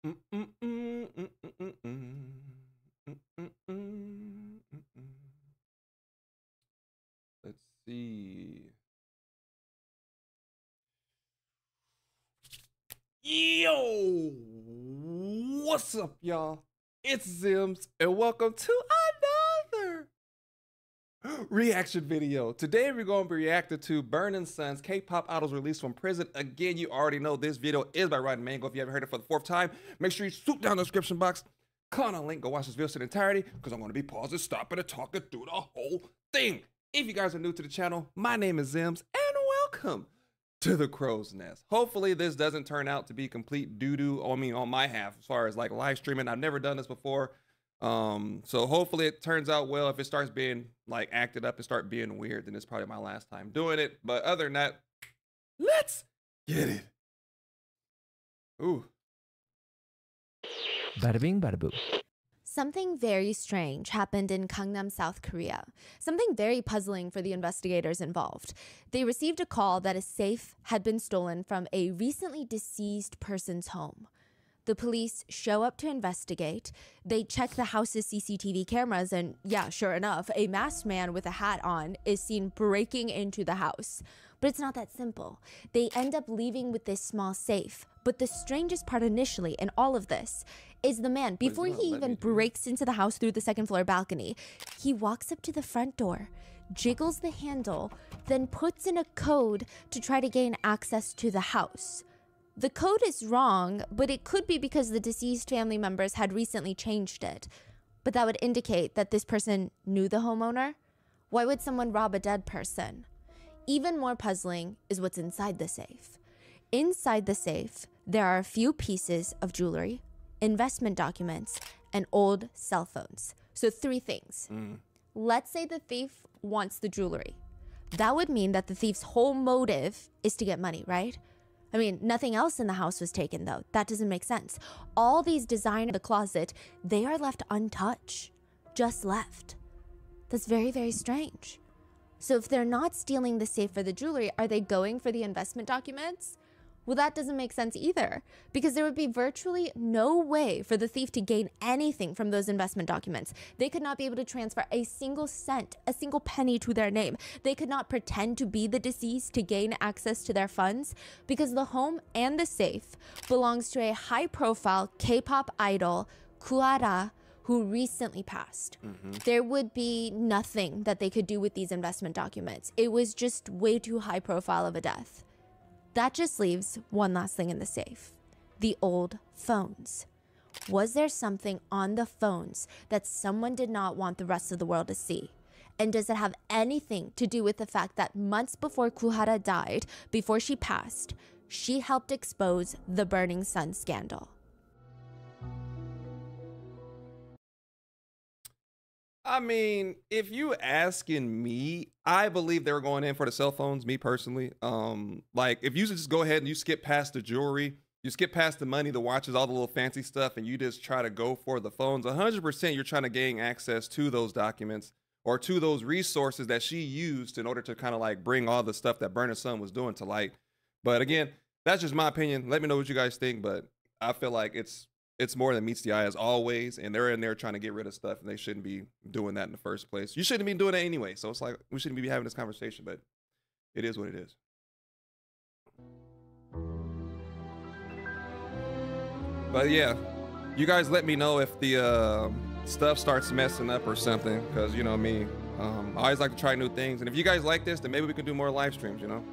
Mm, mm, mm, mm, mm, mm, mm. Mm, mm, mm, mm, mm. Let's see. Yo, what's up, y'all? It's Zems, and welcome to another reaction video. Today, we're going to be reacting to Burning Sun's K-pop idols released from prison. Again, you already know this video is by Rotten Mango. If you haven't heard it for the fourth time, make sure you swoop down the description box, click on the link, go watch this video in entirety, because I'm going to be pausing, stopping, and talking through the whole thing. If you guys are new to the channel, my name is Zems, and welcome to the crow's nest. Hopefully this doesn't turn out to be complete doo-doo, on my half, as far as like live streaming. I've never done this before. So hopefully it turns out well. If it starts being like acted up and start being weird, then it's probably my last time doing it. But other than that, let's get it. Ooh. Bada bing, bada boo. Something very strange happened in Gangnam, South Korea. Something very puzzling for the investigators involved. They received a call that a safe had been stolen from a recently deceased person's home. The police show up to investigate. They check the house's CCTV cameras and, yeah, sure enough, a masked man with a hat on is seen breaking into the house. But it's not that simple. They end up leaving with this small safe. But the strangest part initially in all of this is the man, before he even breaks into the house through the second floor balcony, he walks up to the front door, jiggles the handle, then puts in a code to try to gain access to the house. The code is wrong, but it could be because the deceased family members had recently changed it. But that would indicate that this person knew the homeowner. Why would someone rob a dead person? Even more puzzling is what's inside the safe. Inside the safe, there are a few pieces of jewelry, investment documents, and old cell phones. So 3 things. Let's say the thief wants the jewelry. That would mean that the thief's whole motive is to get money, right? I mean, nothing else in the house was taken, though. That doesn't make sense. All these design in the closet, they are left untouched. Just left. That's very, very strange. So if they're not stealing the safe for the jewelry, are they going for the investment documents? Well, that doesn't make sense either, because there would be virtually no way for the thief to gain anything from those investment documents. They could not be able to transfer a single cent, a single penny to their name. They could not pretend to be the deceased to gain access to their funds, because the home and the safe belongs to a high-profile K-pop idol, Kuara, who recently passed. There would be nothing that they could do with these investment documents. It was just way too high profile of a death. That just leaves one last thing in the safe: the old phones. Was there something on the phones that someone did not want the rest of the world to see? And does it have anything to do with the fact that months before Kuhara died, before she passed, she helped expose the Burning Sun scandal? I mean, if you asking me, I believe they were going in for the cell phones, me personally. Like, if you just go ahead and you skip past the jewelry, you skip past the money, the watches, all the little fancy stuff, and you just try to go for the phones, 100% you're trying to gain access to those documents or to those resources that she used in order to kind of like bring all the stuff that Burning Sun was doing to light. But again, that's just my opinion. Let me know what you guys think, but I feel like it's more than meets the eye as always, and they're in there trying to get rid of stuff, and they shouldn't be doing that in the first place. You shouldn't be doing it anyway, so it's like we shouldn't be having this conversation, but it is what it is. But yeah, you guys let me know if the stuff starts messing up or something, because you know me, I always like to try new things, and if you guys like this, then maybe we can do more live streams, you know?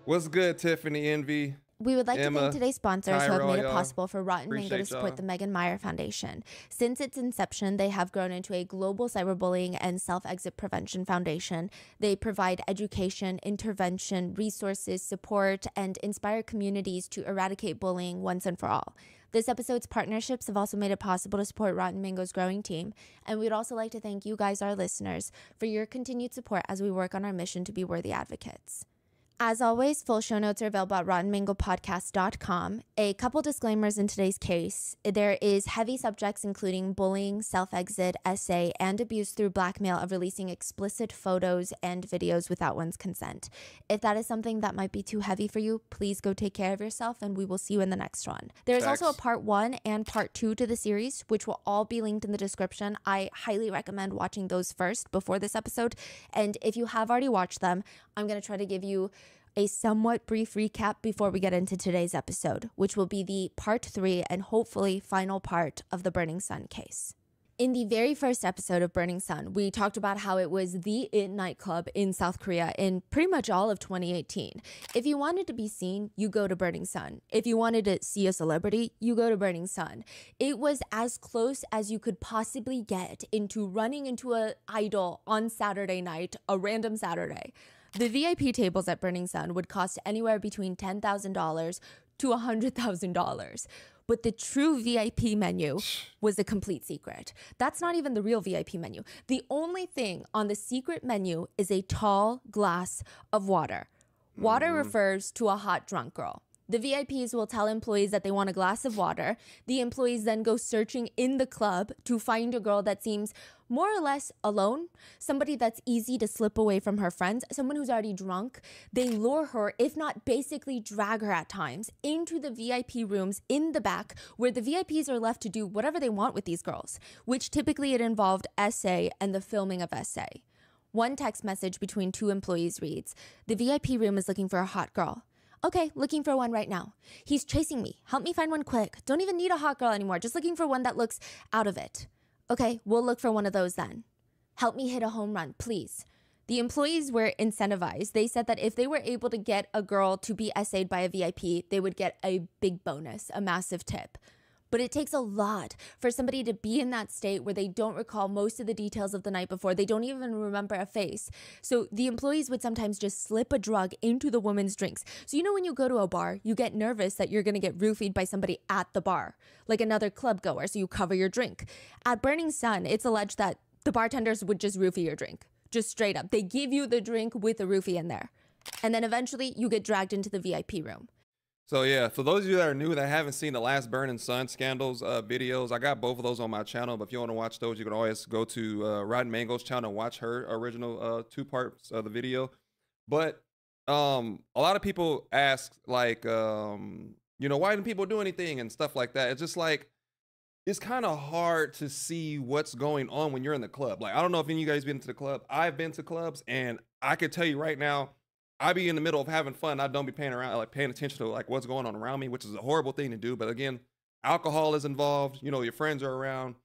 What's good, Tiffany, Envy? We would like to thank today's sponsors who have made it y'all. possible for Rotten Mango to support the Megan Meyer Foundation. Since its inception, they have grown into a global cyberbullying and self-exit prevention foundation. They provide education, intervention, resources, support, and inspire communities to eradicate bullying once and for all. This episode's partnerships have also made it possible to support Rotten Mango's growing team, and we'd also like to thank you guys, our listeners, for your continued support as we work on our mission to be worthy advocates. As always, full show notes are available at rottenmangopodcast.com. A couple disclaimers in today's case. There is heavy subjects including bullying, self-exit, essay, and abuse through blackmail of releasing explicit photos and videos without one's consent. If that is something that might be too heavy for you, please go take care of yourself, and we will see you in the next one. There is also a part 1 and part 2 to the series, which will all be linked in the description. I highly recommend watching those first before this episode, and if you have already watched them, I'm going to try to give you a somewhat brief recap before we get into today's episode, which will be the part 3 and hopefully final part of the Burning Sun case. In the very first episode of Burning Sun, we talked about how it was the it nightclub in South Korea in pretty much all of 2018. If you wanted to be seen, you go to Burning Sun. If you wanted to see a celebrity, you go to Burning Sun. It was as close as you could possibly get into running into an idol on Saturday night, a random Saturday. The VIP tables at Burning Sun would cost anywhere between $10,000 to $100,000. But the true VIP menu was a complete secret. That's not even the real VIP menu. The only thing on the secret menu is a tall glass of water. Water refers to a hot drunk girl. The VIPs will tell employees that they want a glass of water. The employees then go searching in the club to find a girl that seems more or less alone, somebody that's easy to slip away from her friends, someone who's already drunk. They lure her, if not basically drag her at times, into the VIP rooms in the back where the VIPs are left to do whatever they want with these girls, which typically it involved essay and the filming of essay. One text message between 2 employees reads, "The VIP room is looking for a hot girl. Okay, looking for one right now. He's chasing me. Help me find one quick. Don't even need a hot girl anymore. Just looking for one that looks out of it. Okay, we'll look for one of those then. Help me hit a home run, please." The employees were incentivized. They said that if they were able to get a girl to be essayed by a VIP, they would get a big bonus, a massive tip. But it takes a lot for somebody to be in that state where they don't recall most of the details of the night before. They don't even remember a face. So the employees would sometimes just slip a drug into the woman's drinks. So you know when you go to a bar, you get nervous that you're going to get roofied by somebody at the bar, like another club goer, so you cover your drink. At Burning Sun, it's alleged that the bartenders would just roofie your drink, just straight up. They give you the drink with the roofie in there. And then eventually you get dragged into the VIP room. So yeah, for those of you that are new that haven't seen the last Burning Sun scandals videos, I got both of those on my channel. But if you want to watch those, you can always go to Rotten Mango's channel and watch her original 2 parts of the video. But a lot of people ask like, you know, why didn't people do anything and stuff like that? It's just like, it's kind of hard to see what's going on when you're in the club. Like, I don't know if any of you guys been to the club. I've been to clubs, and I could tell you right now, I be in the middle of having fun. I don't be paying attention to like what's going on around me, which is a horrible thing to do. But again, alcohol is involved. You know, your friends are around,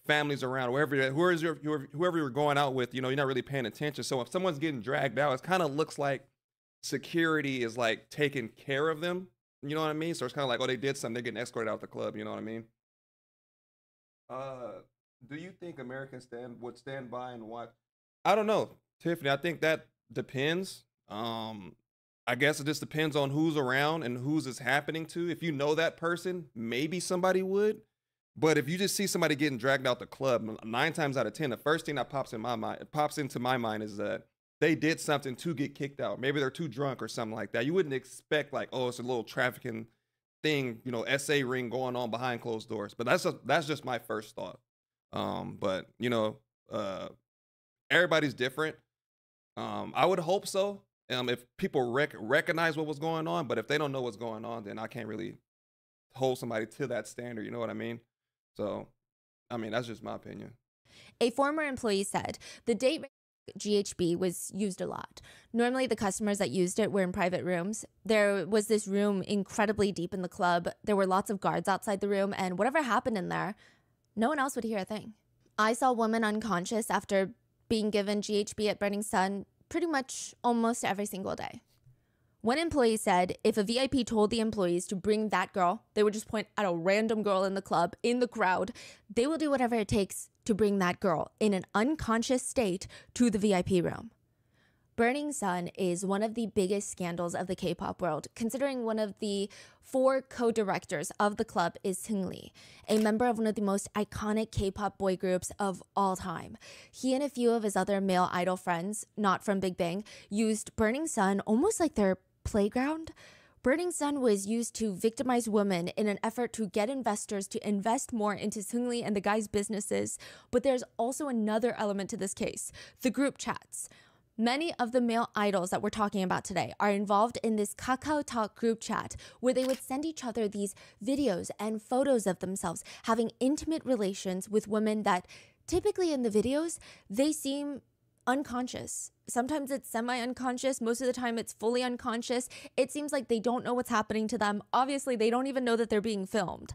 families around, whoever you're going out with. You know, you're not really paying attention. So if someone's getting dragged out, it kind of looks like security is like taking care of them. You know what I mean? So it's kind of like, oh, they did something. They're getting escorted out the club. You know what I mean? Do you think Americans would stand by and watch? I don't know, Tiffany. I think that depends. I guess it just depends on who's around and who's it's happening to. If you know that person, maybe somebody would. But if you just see somebody getting dragged out the club, 9 times out of 10, the first thing that pops into my mind is that they did something to get kicked out. Maybe they're too drunk or something like that. You wouldn't expect like, oh, it's a little trafficking thing, you know, SA ring going on behind closed doors. But that's just my first thought. But you know, everybody's different. I would hope so. If people recognize what was going on, but if they don't know what's going on, then I can't really hold somebody to that standard. You know what I mean? So, I mean, that's just my opinion. A former employee said the date GHB was used a lot. Normally, the customers that used it were in private rooms. There was this room incredibly deep in the club. There were lots of guards outside the room, and whatever happened in there, no one else would hear a thing. I saw women unconscious after being given GHB at Burning Sun pretty much almost every single day. One employee said if a VIP told the employees to bring that girl, they would just point at a random girl in the club, in the crowd. They will do whatever it takes to bring that girl in an unconscious state to the VIP room. Burning Sun is one of the biggest scandals of the K-pop world, considering one of the 4 co-directors of the club is Seungri, a member of one of the most iconic K-pop boy groups of all time. He and a few of his other male idol friends, not from Big Bang, used Burning Sun almost like their playground. Burning Sun was used to victimize women in an effort to get investors to invest more into Seungri and the guy's businesses. But there's also another element to this case, the group chats. Many of the male idols that we're talking about today are involved in this Kakao Talk group chat where they would send each other these videos and photos of themselves having intimate relations with women that typically in the videos, they seem unconscious. Sometimes it's semi-unconscious. Most of the time it's fully unconscious. It seems like they don't know what's happening to them. Obviously, they don't even know that they're being filmed.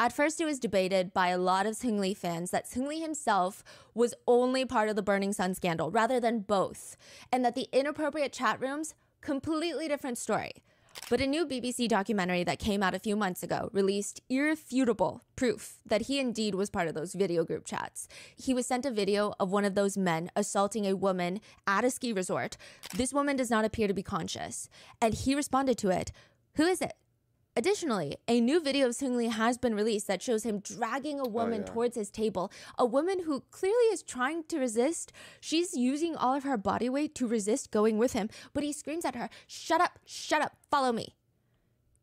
At first, it was debated by a lot of Seungri fans that Seungri himself was only part of the Burning Sun scandal rather than both, and that the inappropriate chat rooms, completely different story. But a new BBC documentary that came out a few months ago released irrefutable proof that he indeed was part of those video group chats. He was sent a video of one of those men assaulting a woman at a ski resort. This woman does not appear to be conscious, and he responded to it, "Who is it?" Additionally, a new video of Seungri has been released that shows him dragging a woman towards his table, a woman who clearly is trying to resist. She's using all of her body weight to resist going with him, but he screams at her, shut up, follow me."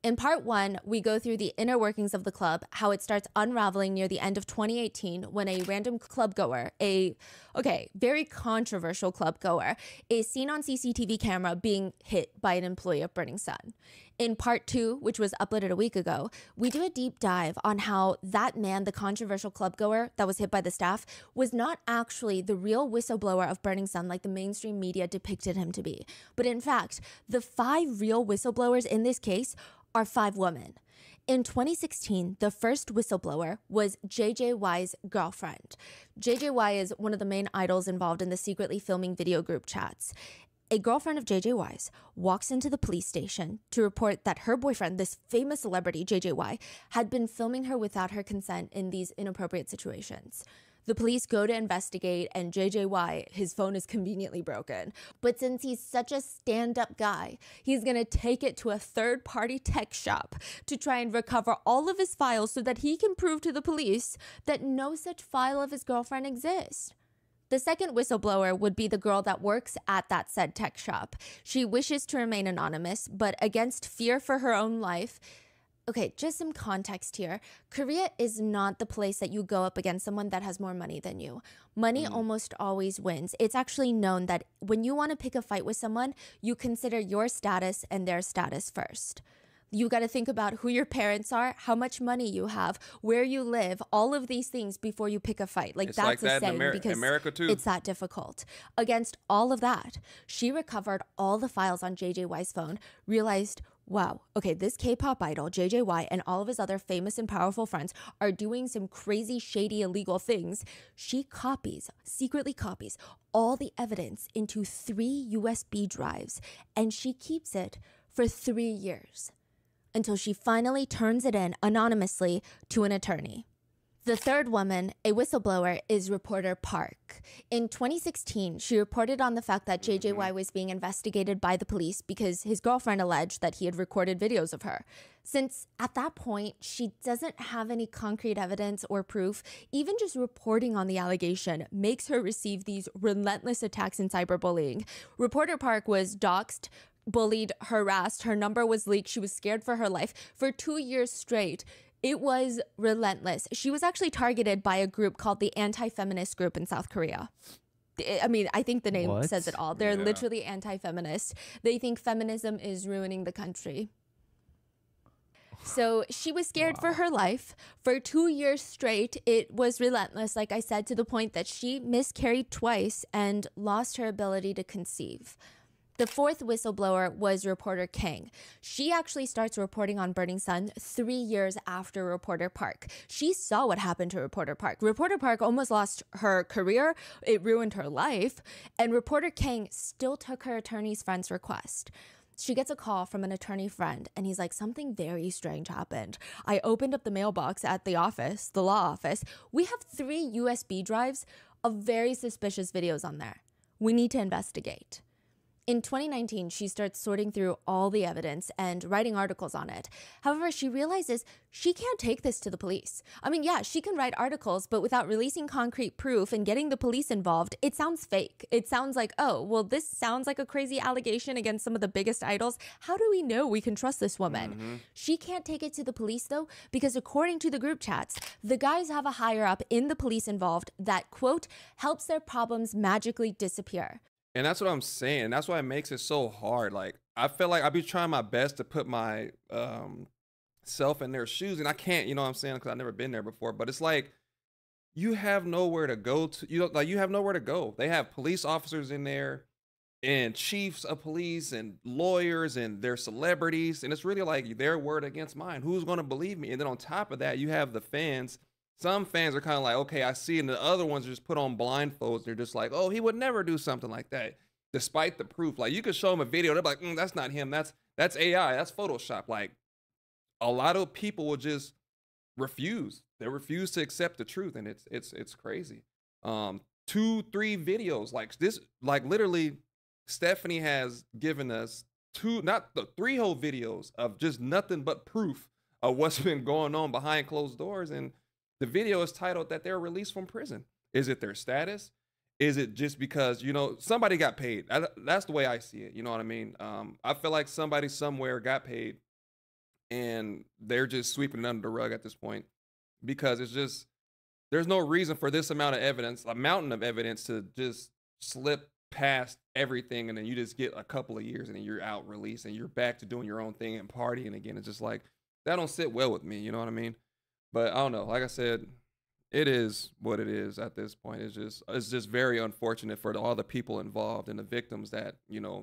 In part 1, we go through the inner workings of the club, how it starts unraveling near the end of 2018 when a random club goer, very controversial club goer, is seen on CCTV camera being hit by an employee of Burning Sun. In part 2, which was uploaded a week ago, we do a deep dive on how that man, the controversial club goer that was hit by the staff, was not actually the real whistleblower of Burning Sun like the mainstream media depicted him to be. But in fact, the 5 real whistleblowers in this case are 5 women. In 2016, the first whistleblower was JJY's girlfriend. JJY is one of the main idols involved in the secretly filming video group chats. A girlfriend of JJY's walks into the police station to report that her boyfriend, this famous celebrity, JJY, had been filming her without her consent in these inappropriate situations. The police go to investigate, and JJY, his phone is conveniently broken. But since he's such a stand-up guy, he's gonna take it to a third-party tech shop to try and recover all of his files so that he can prove to the police that no such file of his girlfriend exists. The second whistleblower would be the girl that works at that said tech shop. She wishes to remain anonymous, but against fear for her own life. Okay, just some context here. Korea is not the place that you go up against someone that has more money than you. Money almost always wins. It's actually known that when you want to pick a fight with someone, you consider your status and their status first. You got to think about who your parents are, how much money you have, where you live, all of these things before you pick a fight. Like, it's that's like that a saying because America too. It's that difficult. Against all of that, she recovered all the files on JJY's phone, realized, wow, okay, this K-pop idol, JJY, and all of his other famous and powerful friends are doing some crazy, shady, illegal things. She secretly copies all the evidence into 3 USB drives, and she keeps it for 3 years until she finally turns it in anonymously to an attorney. The third woman, a whistleblower, is reporter Park. In 2016, she reported on the fact that JJY was being investigated by the police because his girlfriend alleged that he had recorded videos of her. Since at that point, she doesn't have any concrete evidence or proof, even just reporting on the allegation makes her receive these relentless attacks in cyberbullying. Reporter Park was doxxed, bullied, harassed, her number was leaked, she was scared for her life for 2 years straight. It was relentless. She was actually targeted by a group called the Anti-Feminist Group in South Korea. I mean, I think the name says it all. They're literally anti-feminist. They think feminism is ruining the country. So she was scared for her life. For 2 years straight, it was relentless, like I said, to the point that she miscarried twice and lost her ability to conceive. The fourth whistleblower was reporter Kang. She actually starts reporting on Burning Sun 3 years after reporter Park. She saw what happened to reporter Park. Reporter Park almost lost her career. It ruined her life. And reporter Kang still took her attorney's friend's request. She gets a call from an attorney friend, and he's like, something very strange happened. I opened up the mailbox at the office, the law office. We have 3 USB drives of very suspicious videos on there. We need to investigate. In 2019, she starts sorting through all the evidence and writing articles on it. However, she realizes she can't take this to the police. I mean, yeah, she can write articles, but without releasing concrete proof and getting the police involved, it sounds fake. It sounds like, oh, well, this sounds like a crazy allegation against some of the biggest idols. How do we know we can trust this woman? She can't take it to the police, though, because according to the group chats, the guys have a higher up in the police involved that, quote, helps their problems magically disappear. And that's what I'm saying. That's why it makes it so hard. Like, I feel like I be trying my best to put my self in their shoes, and I can't, you know what I'm saying? Because I've never been there before. But it's like, you have nowhere to go to. You have nowhere to go. They have police officers in there and chiefs of police and lawyers and their celebrities. And it's really like their word against mine. Who's going to believe me? And then on top of that, you have the fans. Some fans are kind of like, okay, I see. And the other ones are just put on blindfolds. They're just like, oh, he would never do something like that, despite the proof. Like, you could show them a video. They're like, that's not him. That's AI. That's Photoshop. Like, a lot of people will just refuse. They refuse to accept the truth. And it's crazy. 2-3 videos like this, like literally Stephanie has given us 3 whole videos of just nothing but proof of what's been going on behind closed doors. And the video is titled that they're released from prison. Is it their status? Is it just because, somebody got paid? That's the way I see it. You know what I mean? I feel like somebody somewhere got paid and they're just sweeping it under the rug at this point, because there's no reason for this amount of evidence, a mountain of evidence, to just slip past everything. And then you just get a couple of years and then you're out released and you're back to doing your own thing and partying again. It's just like, that don't sit well with me. You know what I mean? But I don't know. Like I said, it is what it is at this point. It's just very unfortunate for all the people involved and the victims that,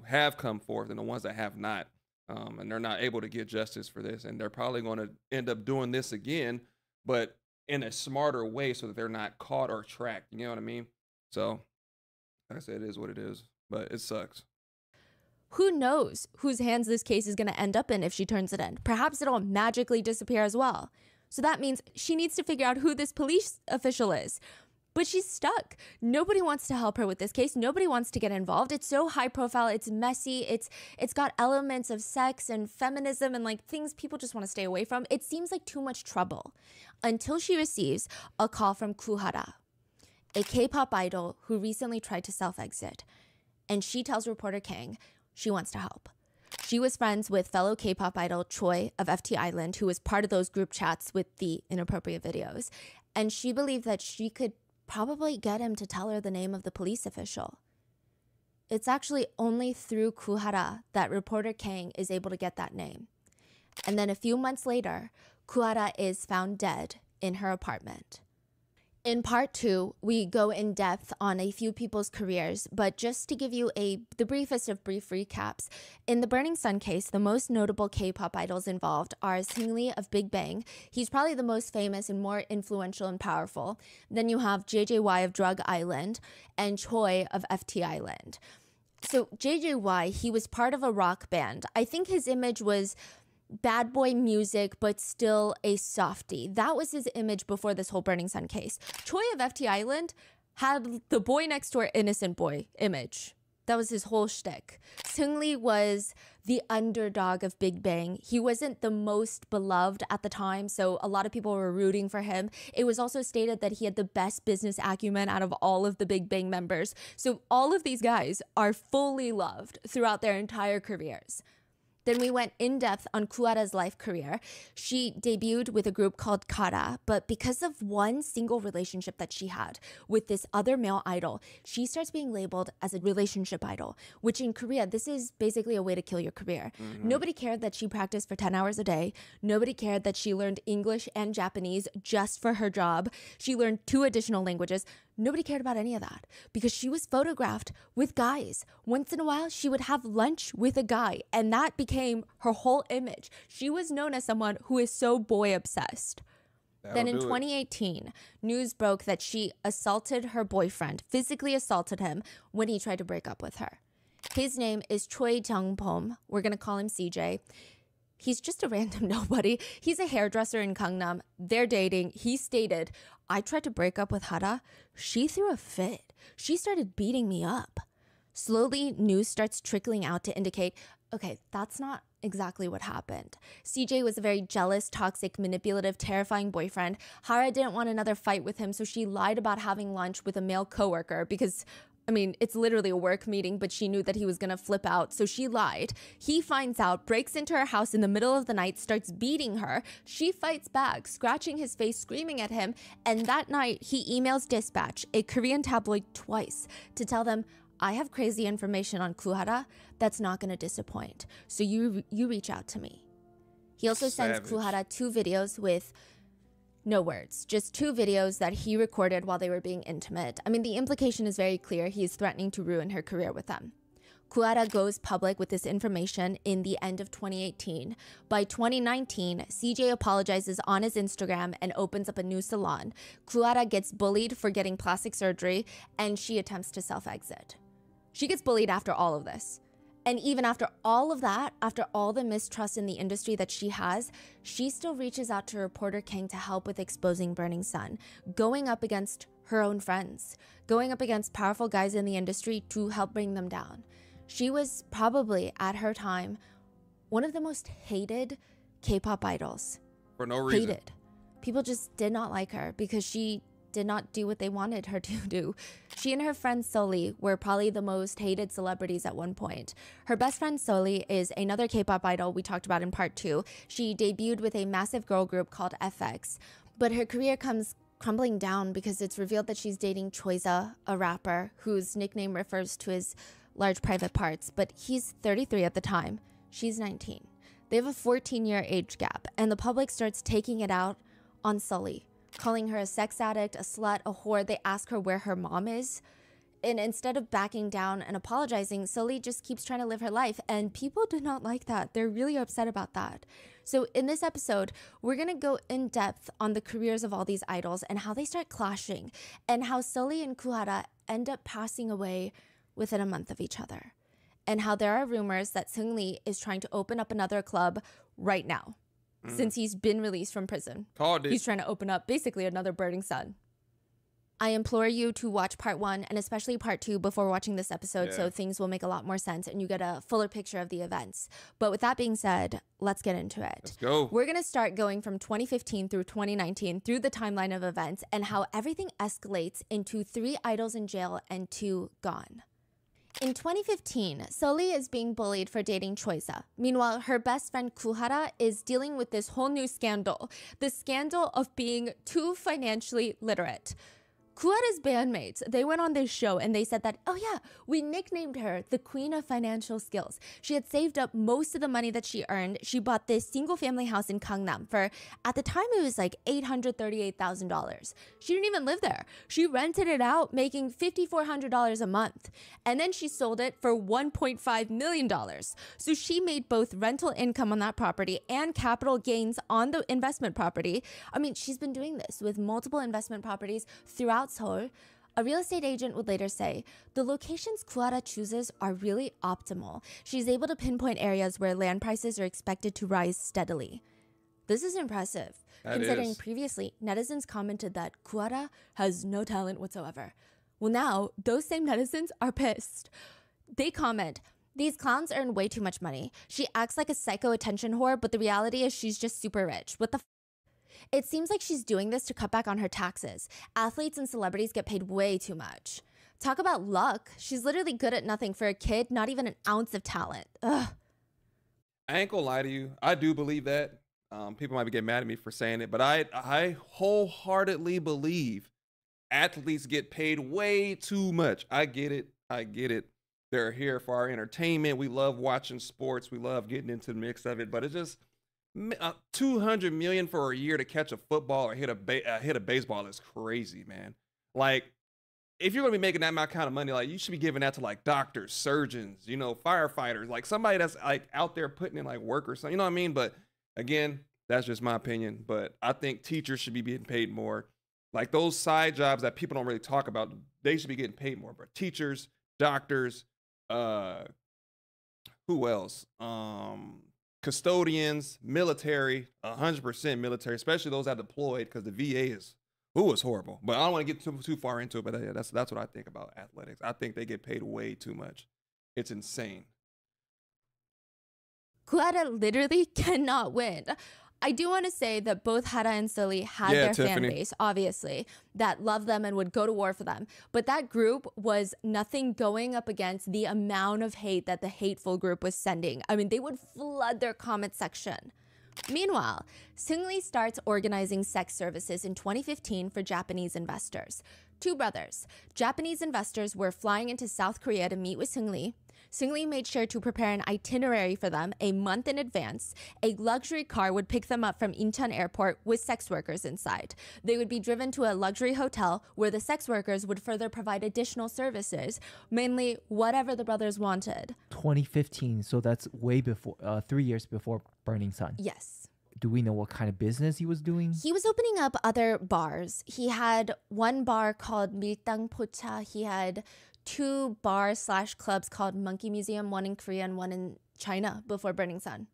have come forth and the ones that have not. And they're not able to get justice for this. And they're probably going to end up doing this again, but in a smarter way so that they're not caught or tracked. You know what I mean? So, like I said, it is what it is, but it sucks. Who knows whose hands this case is going to end up in if she turns it in? Perhaps it'll magically disappear as well. So that means she needs to figure out who this police official is. But she's stuck. Nobody wants to help her with this case. Nobody wants to get involved. It's so high profile. It's messy. It's got elements of sex and feminism and like things people just want to stay away from. It seems like too much trouble until she receives a call from Kuhara, a K-pop idol who recently tried to self-exit. And she tells reporter Kang she wants to help. She was friends with fellow K-pop idol Choi of FT Island, who was part of those group chats with the inappropriate videos. And she believed that she could probably get him to tell her the name of the police official. It's actually only through Kuhara that reporter Kang is able to get that name. And then a few months later, Kuhara is found dead in her apartment. In part 2, we go in depth on a few people's careers, but just to give you the briefest of brief recaps, in the Burning Sun case, the most notable K-pop idols involved are Seungri of Big Bang. He's probably the most famous and more influential and powerful. Then you have JJY of Drug Island and Choi of FT Island. So JJY, he was part of a rock band. I think his image was bad boy music, but still a softie. That was his image before this whole Burning Sun case. Choi of FT Island had the boy next door innocent boy image. That was his whole shtick. Seungri was the underdog of Big Bang. He wasn't the most beloved at the time, so a lot of people were rooting for him. It was also stated that he had the best business acumen out of all of the Big Bang members. So all of these guys are fully loved throughout their entire careers. Then we went in depth on Kuhara's life career. She debuted with a group called Kara, but because of one single relationship that she had with this other male idol, she starts being labeled as a relationship idol, which in Korea, this is basically a way to kill your career. Nobody cared that she practiced for 10 hours a day. Nobody cared that she learned English and Japanese just for her job. She learned 2 additional languages. Nobody cared about any of that because she was photographed with guys. Once in a while, she would have lunch with a guy, and that became her whole image. She was known as someone who is so boy obsessed. Then in 2018, news broke that she assaulted her boyfriend, physically assaulted him when he tried to break up with her. His name is Choi Jung-pom. We're going to call him CJ. He's just a random nobody. He's a hairdresser in Gangnam. They're dating. He stated, I tried to break up with Hara. She threw a fit. She started beating me up. Slowly, news starts trickling out to indicate, okay, that's not exactly what happened. CJ was a very jealous, toxic, manipulative, terrifying boyfriend. Hara didn't want another fight with him, so she lied about having lunch with a male coworker because, I mean, it's literally a work meeting, but she knew that he was gonna flip out, so she lied. He finds out, breaks into her house in the middle of the night, starts beating her. She fights back, scratching his face, screaming at him, and that night, he emails Dispatch, a Korean tabloid, twice to tell them, I have crazy information on Kuhara that's not going to disappoint. So you reach out to me. He also sends Kuhara 2 videos with no words, just 2 videos that he recorded while they were being intimate. I mean, the implication is very clear. He is threatening to ruin her career with them. Kuhara goes public with this information in the end of 2018. By 2019, CJ apologizes on his Instagram and opens up a new salon. Kuhara gets bullied for getting plastic surgery, and she attempts to self-exit. She gets bullied after all of this. And even after all of that, after all the mistrust in the industry that she has, she still reaches out to reporter Kang to help with exposing Burning Sun, going up against her own friends, going up against powerful guys in the industry to help bring them down. She was probably, at her time, one of the most hated K-pop idols. For no reason. Hated. People just did not like her because she did not do what they wanted her to do. She and her friend Soli were probably the most hated celebrities at one point. Her best friend Soli is another K-pop idol we talked about in part 2. She debuted with a massive girl group called FX, but her career comes crumbling down because it's revealed that she's dating Choiza, a rapper whose nickname refers to his large private parts, but he's 33 at the time. She's 19. They have a 14-year age gap, and the public starts taking it out on Sully, calling her a sex addict, a slut, a whore. They ask her where her mom is. And instead of backing down and apologizing, Sully just keeps trying to live her life. And people do not like that. They're really upset about that. So in this episode, we're going to go in depth on the careers of all these idols and how they start clashing and how Sully and Kuhara end up passing away within a month of each other. And how there are rumors that Seung-lee is trying to open up another club right now. Since he's been released from prison. He's trying to open up basically another Burning Sun. I implore you to watch part 1 and especially part 2 before watching this episode, so things will make a lot more sense and you get a fuller picture of the events. But with that being said, let's get into it. Let's go. We're going to start going from 2015 through 2019 through the timeline of events and how everything escalates into 3 idols in jail and 2 gone. In 2015, Sully is being bullied for dating Choiza. Meanwhile, her best friend Kuhara is dealing with this whole new scandal. The scandal of being too financially literate. Kuhara's bandmates, they went on this show and they said that, oh yeah, we nicknamed her the Queen of Financial Skills. She had saved up most of the money that she earned. She bought this single family house in Gangnam for, at the time it was like $838,000. She didn't even live there. She rented it out, making $5,400 a month. And then she sold it for $1.5 million. So she made both rental income on that property and capital gains on the investment property. I mean, she's been doing this with multiple investment properties throughout Seoul. A real estate agent would later say, the locations Kuhara chooses are really optimal. She's able to pinpoint areas where land prices are expected to rise steadily. This is impressive, considering previously netizens commented that Kuhara has no talent whatsoever. Well, now those same netizens are pissed. They comment, these clowns earn way too much money. She acts like a psycho attention whore, but the reality is she's just super rich. What the f? It seems like she's doing this to cut back on her taxes. Athletes and celebrities get paid way too much. Talk about luck. She's literally good at nothing for a kid, not even an ounce of talent. Ugh. I ain't gonna lie to you. I do believe that. People might be getting mad at me for saying it, but I wholeheartedly believe athletes get paid way too much. I get it. I get it. They're here for our entertainment. We love watching sports. We love getting into the mix of it, but it's just $200 million for a year to catch a football or hit a baseball is crazy, man. Like, if you're gonna be making that amount kind of money, like, you should be giving that to like doctors, surgeons, you know, firefighters, like somebody that's like out there putting in like work or something. You know what I mean? But again, that's just my opinion. But I think teachers should be getting paid more. Like those side jobs that people don't really talk about, they should be getting paid more. But teachers, doctors, who else? Custodians, military, 100% military, especially those that deployed, because the VA is Who was horrible. But I don't want to get too far into it. But yeah, that's what I think about athletics. I think they get paid way too much. It's insane. Hara literally cannot win. I do want to say that both Hara and Sully had their Tiffany. fan base, obviously, that loved them and would go to war for them. But that group was nothing going up against the amount of hate that the hateful group was sending. I mean, they would flood their comment section. Meanwhile, Seungri starts organizing sex services in 2015 for Japanese investors. Two brothers. Japanese investors were flying into South Korea to meet with Seungri. Seungri made sure to prepare an itinerary for them a month in advance. A luxury car would pick them up from Incheon Airport with sex workers inside. They would be driven to a luxury hotel where the sex workers would further provide additional services, mainly whatever the brothers wanted. 2015, so that's way before, 3 years before Burning Sun. Yes. Do we know what kind of business he was doing? He was opening up other bars. He had one bar called Miltang Pocha. He had 2 bars/clubs called Monkey Museum, one in Korea and one in China before Burning Sun.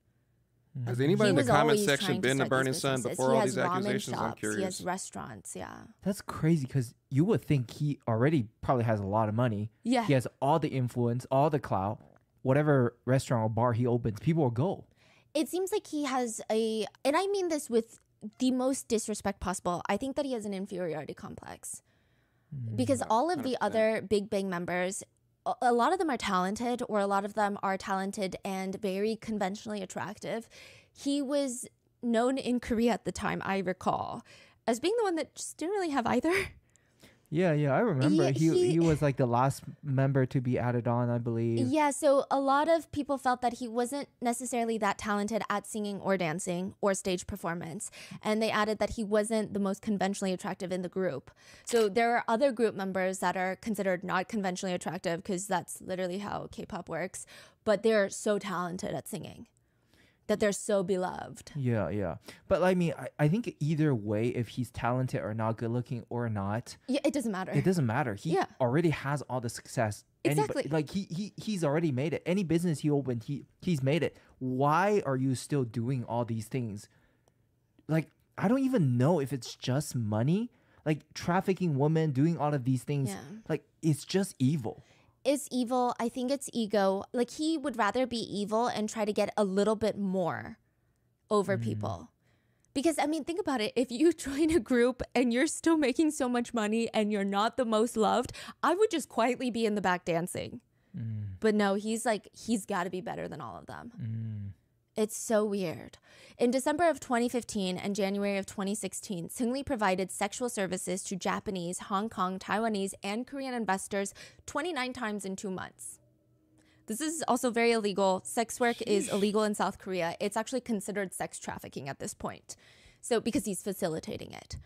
Has anybody in the was comment always section trying to been to start Burning these Sun businesses. before He all has these ramen accusations? I'm shops, He has curious. restaurants, yeah. That's crazy because you would think he already probably has a lot of money. Yeah. He has all the influence, all the clout. Whatever restaurant or bar he opens, people will go. It seems like he has and I mean this with the most disrespect possible, I think that he has an inferiority complex. Because all of the 100%. other Big Bang members, a lot of them are talented, or a lot of them are talented and very conventionally attractive. He was known in Korea at the time, I recall, as being the one that just didn't really have either. Yeah, I remember. Yeah, he was like the last member to be added on, I believe. Yeah, so a lot of people felt that he wasn't necessarily that talented at singing or dancing or stage performance. And they added that he wasn't the most conventionally attractive in the group. So there are other group members that are considered not conventionally attractive because that's literally how K-pop works. But they're so talented at singing that they're so beloved. Yeah. But I mean, I think either way, if he's talented or not, good looking or not, Yeah, it doesn't matter. it doesn't matter. He Yeah. already has all the success. Exactly. Like he's already made it. Any business he opened, he's made it. Why are you still doing all these things? Like, I don't even know if it's just money. Like trafficking women, doing all of these things. Yeah. Like, it's just evil. It's evil. I think it's ego. Like, he would rather be evil and try to get a little bit more over people. Because, I mean, think about it. If you join a group and you're still making so much money and you're not the most loved, I would just quietly be in the back dancing. But no, he's got to be better than all of them. It's so weird. In December of 2015 and January of 2016, Seungri provided sexual services to Japanese, Hong Kong, Taiwanese, and Korean investors 29 times in 2 months. This is also very illegal. Sex work is illegal in South Korea. It's actually considered sex trafficking at this point. So, because he's facilitating it.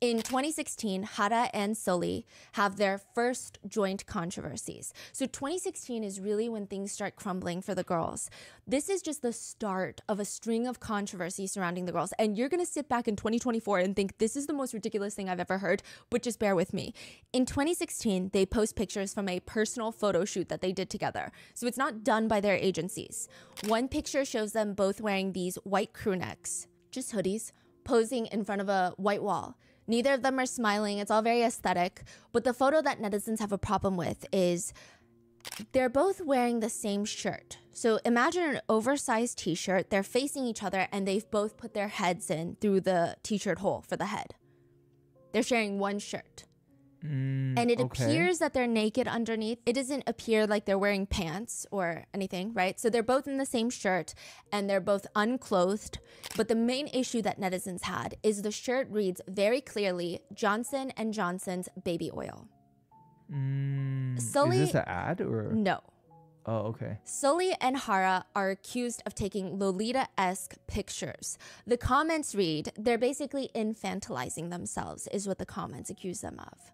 In 2016, Hara and Sully have their first joint controversies. So 2016 is really when things start crumbling for the girls. This is just the start of a string of controversies surrounding the girls. And you're going to sit back in 2024 and think this is the most ridiculous thing I've ever heard, but just bear with me. In 2016, they post pictures from a personal photo shoot that they did together. So it's not done by their agencies. One picture shows them both wearing these white crew necks, just hoodies, posing in front of a white wall. Neither of them are smiling. It's all very aesthetic. But the photo that netizens have a problem with is they're both wearing the same shirt. So imagine an oversized t-shirt. They're facing each other and they've both put their heads in through the t-shirt hole for the head. They're sharing one shirt. And it appears that they're naked underneath. It doesn't appear like they're wearing pants or anything, right? So they're both in the same shirt and they're both unclothed. But the main issue that netizens had is the shirt reads very clearly, Johnson & Johnson's baby oil. Sully, Is this an ad or? no. Oh, okay. Sully and Hara are accused of taking Lolita-esque pictures. The comments read, they're basically infantilizing themselves, is what the comments accuse them of.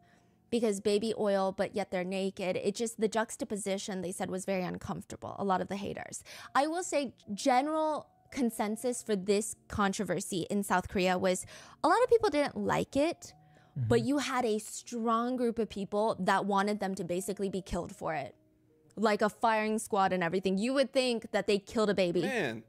Because baby oil, but yet they're naked. It just, the juxtaposition, they said, was very uncomfortable. A lot of the haters. I will say, general consensus for this controversy in South Korea was a lot of people didn't like it, but you had a strong group of people that wanted them to basically be killed for it. Like a firing squad and everything. You would think that they killed a baby. Man,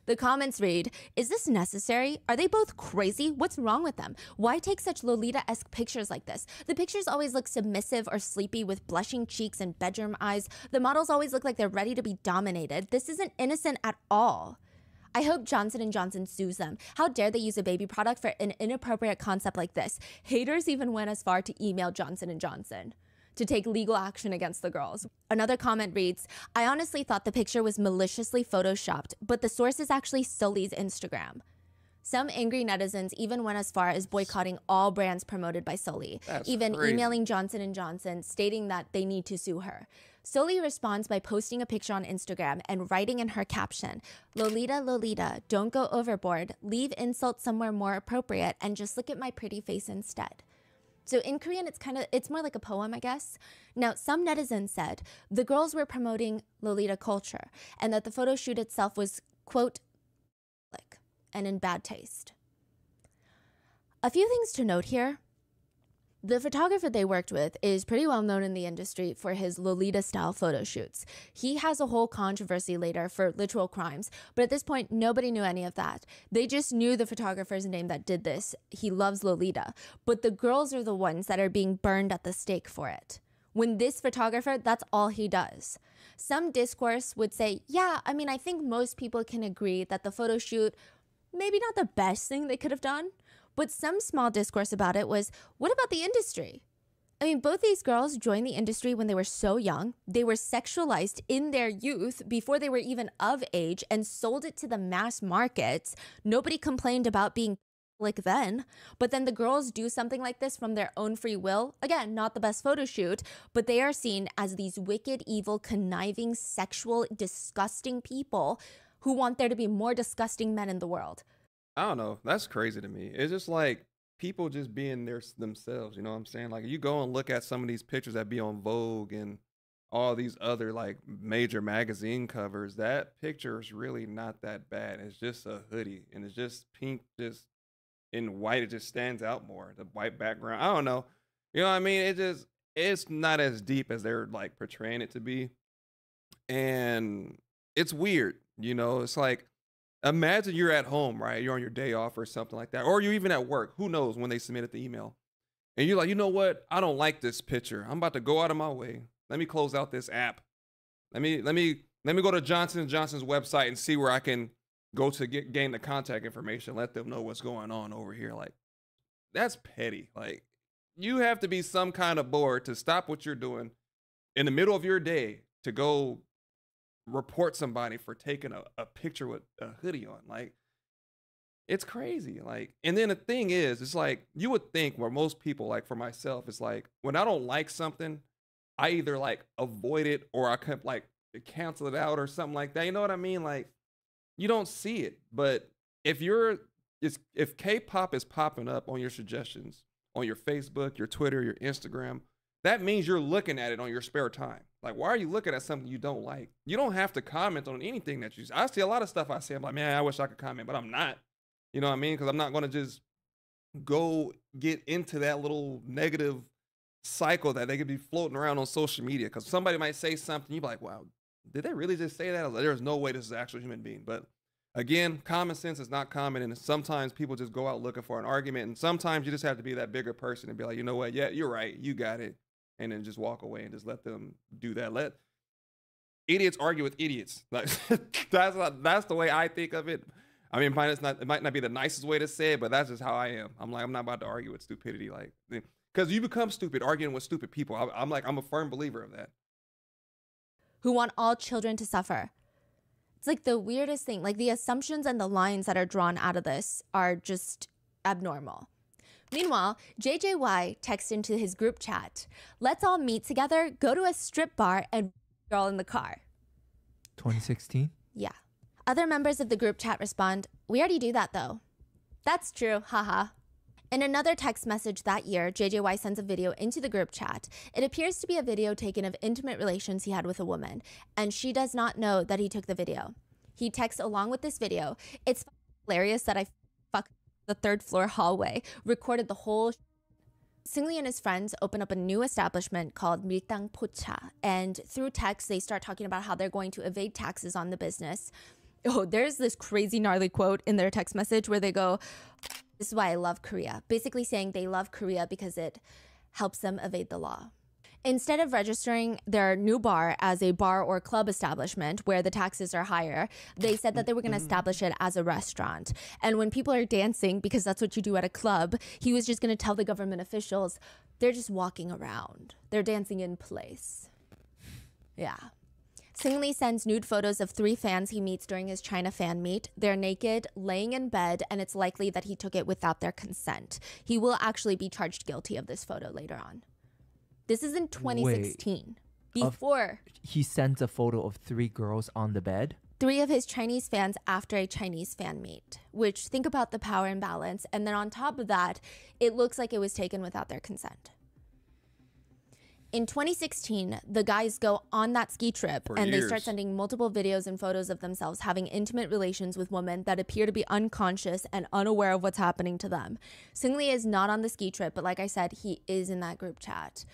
The comments read, "Is this necessary? Are they both crazy? What's wrong with them? Why take such Lolita-esque pictures like this? The pictures always look submissive or sleepy with blushing cheeks and bedroom eyes. The models always look like they're ready to be dominated. This isn't innocent at all." I hope Johnson & Johnson sues them. How dare they use a baby product for an inappropriate concept like this? Haters even went as far to email Johnson & Johnson to take legal action against the girls. Another comment reads, "I honestly thought the picture was maliciously photoshopped, but the source is actually Sully's Instagram." Some angry netizens even went as far as boycotting all brands promoted by Sully, even crazy. emailing Johnson & Johnson stating that they need to sue her. Sully responds by posting a picture on Instagram and writing in her caption, "Lolita, Lolita, don't go overboard. Leave insults somewhere more appropriate and just look at my pretty face instead." So in Korean, it's more like a poem, I guess. Now, some netizens said the girls were promoting Lolita culture and that the photo shoot itself was, quote, "like," and in bad taste. A few things to note here. The photographer they worked with is pretty well known in the industry for his Lolita-style photo shoots. He has a whole controversy later for literal crimes, but at this point, nobody knew any of that. They just knew the photographer's name that did this. He loves Lolita, but the girls are the ones that are being burned at the stake for it. When this photographer, that's all he does. Some discourse would say, yeah, I mean, I think most people can agree that the photo shoot, maybe not the best thing they could have done. But some small discourse about it was, what about the industry? I mean, both these girls joined the industry when they were so young. They were sexualized in their youth before they were even of age and sold it to the mass markets. Nobody complained about being like then. But then the girls do something like this from their own free will. Again, not the best photo shoot, but they are seen as these wicked, evil, conniving, sexual, disgusting people who want there to be more disgusting men in the world. I don't know. That's crazy to me. It's just like people just being themselves. You know what I'm saying? Like you go and look at some of these pictures that be on Vogue and all these other like major magazine covers. That picture is really not that bad. It's just a hoodie and it's just pink, just in white. It just stands out more. The white background. I don't know. You know what I mean? It's not as deep as they're like portraying it to be. And it's weird. You know, it's like, imagine you're at home, right? You're on your day off or something like that. Or you're even at work. Who knows when they submitted the email. And you're like, you know what? I don't like this picture. I'm about to go out of my way. Let me close out this app. Let me go to Johnson & Johnson's website and see where I can go to gain the contact information. Let them know what's going on over here. Like, that's petty. Like, you have to be some kind of bored to stop what you're doing in the middle of your day to go report somebody for taking a picture with a hoodie on. Like, it's crazy. Like, and then the thing is, it's like, you would think where most people, like for myself, it's like when I don't like something, I either like avoid it or I could like cancel it out or something like that. You know what I mean? Like, you don't see it. But if K-pop is popping up on your suggestions on your Facebook, your Twitter, your Instagram, that means you're looking at it on your spare time. Like, why are you looking at something you don't like? You don't have to comment on anything that you see. I see a lot of stuff I say. I'm like, man, I wish I could comment, but I'm not. You know what I mean? Because I'm not going to just go get into that little negative cycle that they could be floating around on social media. Because somebody might say something, you'd be like, wow, did they really just say that? I was like, there's no way this is an actual human being. But again, common sense is not common. And sometimes people just go out looking for an argument. And sometimes you just have to be that bigger person and be like, you know what? Yeah, you're right. You got it. And then just walk away and just let them do that. Let idiots argue with idiots. Like, that's the way I think of it. I mean, it might not be the nicest way to say it, but that's just how I am. I'm like, I'm not about to argue with stupidity. Like, because you become stupid arguing with stupid people. I'm a firm believer of that. Who want all children to suffer. It's like the weirdest thing. Like, the assumptions and the lines that are drawn out of this are just abnormal. Meanwhile, JJY texts into his group chat, "Let's all meet together, go to a strip bar, and girl in the car." 2016? Yeah. Other members of the group chat respond, "We already do that though." That's true, haha. In another text message that year, JJY sends a video into the group chat. It appears to be a video taken of intimate relations he had with a woman, and she does not know that he took the video. He texts along with this video, "It's hilarious that I fucked the third floor hallway, recorded the whole." Seungri and his friends open up a new establishment called Miltang Pocha, and through text, they start talking about how they're going to evade taxes on the business. Oh, there's this crazy gnarly quote in their text message where they go, "This is why I love Korea." Basically saying they love Korea because it helps them evade the law. Instead of registering their new bar as a bar or club establishment where the taxes are higher, they said that they were going to establish it as a restaurant. And when people are dancing, because that's what you do at a club, he was just going to tell the government officials, they're just walking around. They're dancing in place. Yeah. Singly sends nude photos of 3 fans he meets during his China fan meet. They're naked, laying in bed, and it's likely that he took it without their consent. He will actually be charged guilty of this photo later on. This is in 2016. Before He sends a photo of 3 girls on the bed. 3 of his Chinese fans after a Chinese fan meet, which think about the power imbalance. And then on top of that, it looks like it was taken without their consent. In 2016, the guys go on that ski trip and they start sending multiple videos and photos of themselves having intimate relations with women that appear to be unconscious and unaware of what's happening to them. Singli is not on the ski trip, but like I said, he is in that group chat.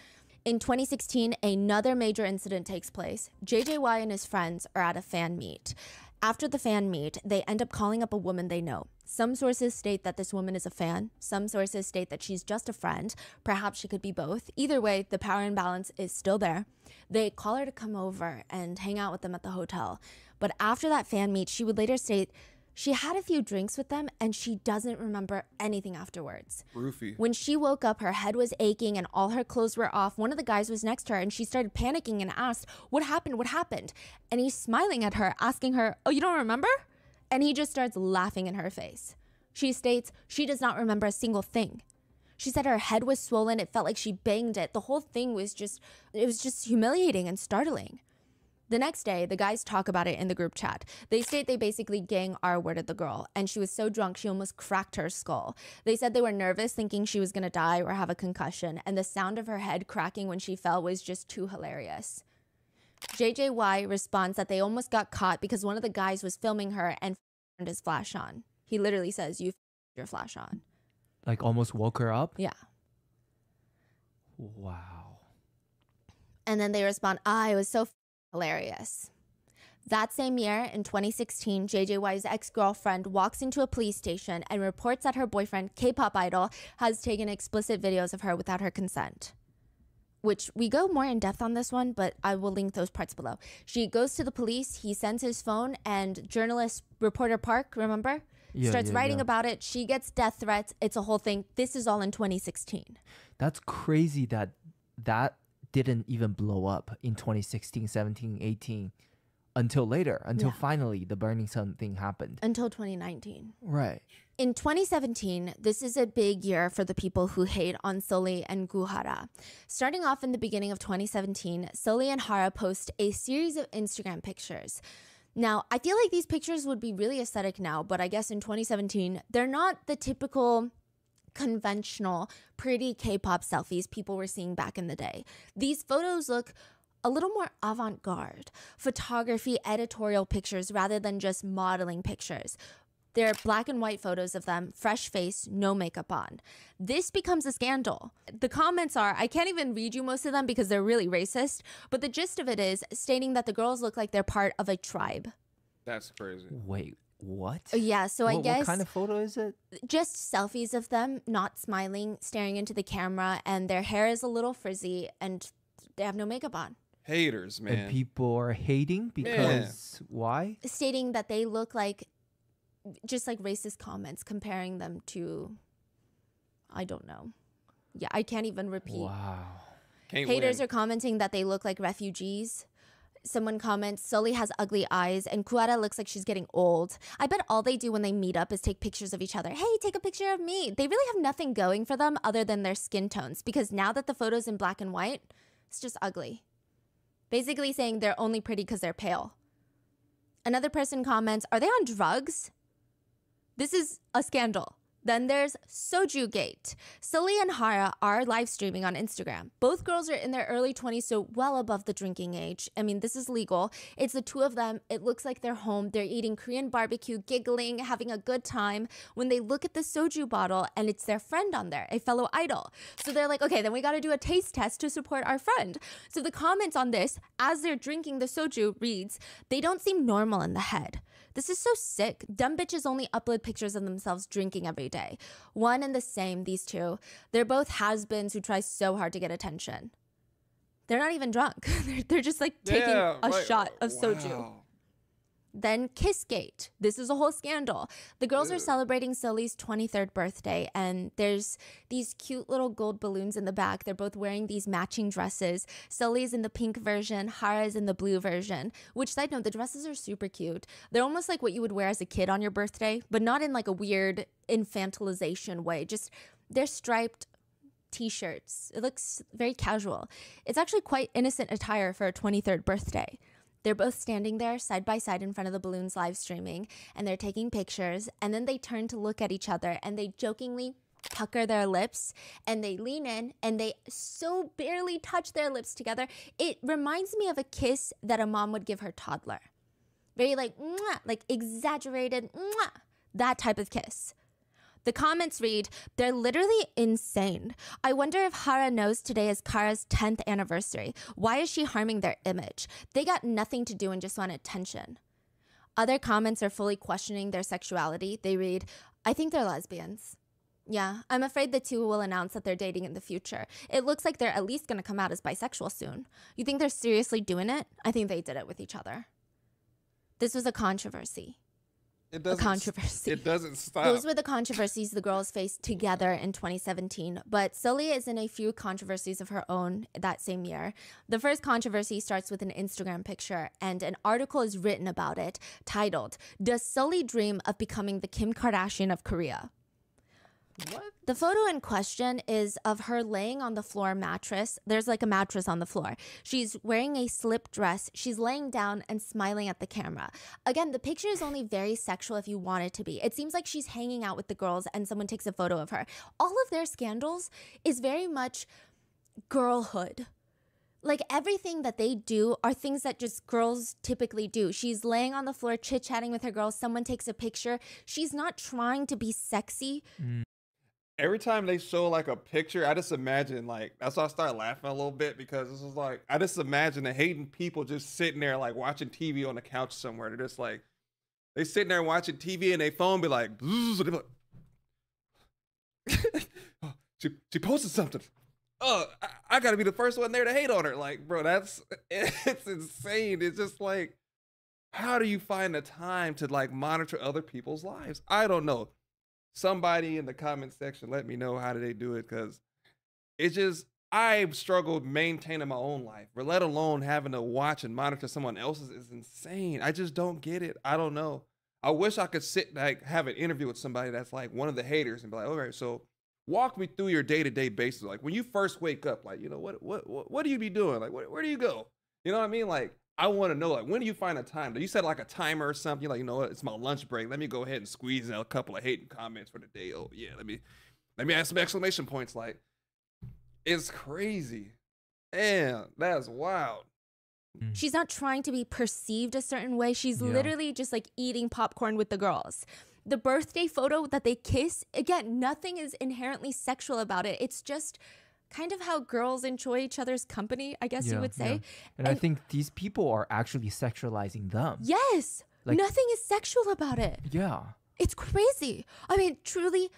In 2016, another major incident takes place. JJY and his friends are at a fan meet. After the fan meet, they end up calling up a woman they know. Some sources state that this woman is a fan. Some sources state that she's just a friend. Perhaps she could be both. Either way, the power imbalance is still there. They call her to come over and hang out with them at the hotel. But after that fan meet, she would later state she had a few drinks with them and she doesn't remember anything afterwards. Roofie. When she woke up, her head was aching and all her clothes were off. One of the guys was next to her and she started panicking and asked, "What happened? What happened?" And he's smiling at her, asking her, "Oh, you don't remember?" And he just starts laughing in her face. She states she does not remember a single thing. She said her head was swollen. It felt like she banged it. The whole thing was just humiliating and startling. The next day, the guys talk about it in the group chat. They state they basically gang R-worded the girl, and she was so drunk she almost cracked her skull. They said they were nervous, thinking she was going to die or have a concussion, and the sound of her head cracking when she fell was just too hilarious. JJY responds that they almost got caught because one of the guys was filming her and turned his flash on. He literally says, "You your flash on." Like almost woke her up? Yeah. Wow. And then they respond, it was so hilarious. That same year, in 2016, JJY's ex-girlfriend walks into a police station and reports that her boyfriend, K-pop idol, has taken explicit videos of her without her consent. Which we go more in depth on this one, but I will link those parts below. She goes to the police, he sends his phone, and journalist reporter Park, remember? Starts writing about it. She gets death threats. It's a whole thing. This is all in 2016. That's crazy that didn't even blow up in 2016, 17, 18 until later, until finally the Burning Sun thing happened. Until 2019. Right. In 2017, this is a big year for the people who hate on Sully and Guhara. Starting off in the beginning of 2017, Sully and Hara post a series of Instagram pictures. Now, I feel like these pictures would be really aesthetic now, but I guess in 2017, they're not the typical conventional pretty K-pop selfies people were seeing back in the day. These photos look a little more avant-garde, photography, editorial pictures rather than just modeling pictures. They're black and white photos of them, fresh face, no makeup on. This becomes a scandal. The comments are, I can't even read you most of them because they're really racist, but the gist of it is stating that the girls look like they're part of a tribe. That's crazy. Wait, what? Yeah, so I guess... What kind of photo is it? Just selfies of them, not smiling, staring into the camera, and their hair is a little frizzy, and they have no makeup on. Haters, man. And people are hating because why? Stating that they look like... just like racist comments, comparing them to, I don't know. Yeah, I can't even repeat. Wow. Haters are commenting that they look like refugees. Someone comments, Sully has ugly eyes and Kuara looks like she's getting old. I bet all they do when they meet up is take pictures of each other. Hey, take a picture of me. They really have nothing going for them other than their skin tones, because now that the photo's in black and white, it's just ugly. Basically saying they're only pretty because they're pale. Another person comments, are they on drugs? This is a scandal. Then there's Soju Gate. Sully and Hara are live streaming on Instagram. Both girls are in their early 20s, so well above the drinking age. I mean, this is legal. It's the two of them. It looks like they're home. They're eating Korean barbecue, giggling, having a good time. When they look at the soju bottle and it's their friend on there, a fellow idol. So they're like, okay, then we got to do a taste test to support our friend. So the comments on this, as they're drinking the soju, reads, they don't seem normal in the head. This is so sick. Dumb bitches only upload pictures of themselves drinking every day. One and the same, these two. They're both has-beens who try so hard to get attention. They're not even drunk. they're just like taking a shot of soju. Then Kissgate. This is a whole scandal. The girls are celebrating Sully's 23rd birthday, and there's these cute little gold balloons in the back. They're both wearing these matching dresses. Sully's in the pink version, Hara's in the blue version, which, side note, the dresses are super cute. They're almost like what you would wear as a kid on your birthday, but not in like a weird infantilization way. Just they're striped t-shirts. It looks very casual. It's actually quite innocent attire for a 23rd birthday. They're both standing there side by side in front of the balloons live streaming, and they're taking pictures, and then they turn to look at each other and they jokingly pucker their lips and they lean in and they so barely touch their lips together. It reminds me of a kiss that a mom would give her toddler. Very like, mwah, like exaggerated, mwah, that type of kiss. The comments read, they're literally insane. I wonder if Hara knows today is Kara's 10th anniversary. Why is she harming their image? They got nothing to do and just want attention. Other comments are fully questioning their sexuality. They read, I think they're lesbians. Yeah, I'm afraid the two will announce that they're dating in the future. It looks like they're at least going to come out as bisexual soon. You think they're seriously doing it? I think they did it with each other. This was a controversy. It doesn't stop. Those were the controversies the girls faced together in 2017. But Sully is in a few controversies of her own that same year. The first controversy starts with an Instagram picture, and an article is written about it titled, Does Sully Dream of Becoming the Kim Kardashian of Korea? What? The photo in question is of her laying on the floor mattress. There's like a mattress on the floor. She's wearing a slip dress. She's laying down and smiling at the camera. Again, the picture is only very sexual if you want it to be. It seems like she's hanging out with the girls and someone takes a photo of her. All of their scandals is very much girlhood. Like everything that they do are things that just girls typically do. She's laying on the floor chit-chatting with her girls. Someone takes a picture. She's not trying to be sexy. Every time they show like a picture, I just imagine like, that's why I started laughing a little bit, because this is like, I just imagine the hating people just sitting there like watching TV on the couch somewhere. They're just like, they sitting there watching TV and their phone be like, oh, she posted something. Oh, I gotta be the first one there to hate on her. Like, bro, it's insane. It's just like, how do you find the time to like monitor other people's lives? I don't know. Somebody in the comment section, let me know how do they do it, because it's just, I've struggled maintaining my own life, or let alone having to watch and monitor someone else's is insane. I just don't get it. I don't know. I wish I could sit like have an interview with somebody that's like one of the haters and be like, all right, so walk me through your day-to-day basis. Like when you first wake up, like, you know, what do you be doing? Like, where do you go? You know what I mean? Like, I want to know, like, when do you find a time? Do you set like a timer or something? You're like, you know what? It's my lunch break. Let me go ahead and squeeze in a couple of hating comments for the day. Oh yeah, let me add some exclamation points. Like, it's crazy. Man, that's wild. She's not trying to be perceived a certain way. She's literally just like eating popcorn with the girls. The birthday photo that they kiss, again, nothing is inherently sexual about it. It's just kind of how girls enjoy each other's company, I guess you would say. And I think these people are actually sexualizing them. Yes. Like, nothing is sexual about it. Yeah. It's crazy. I mean, truly,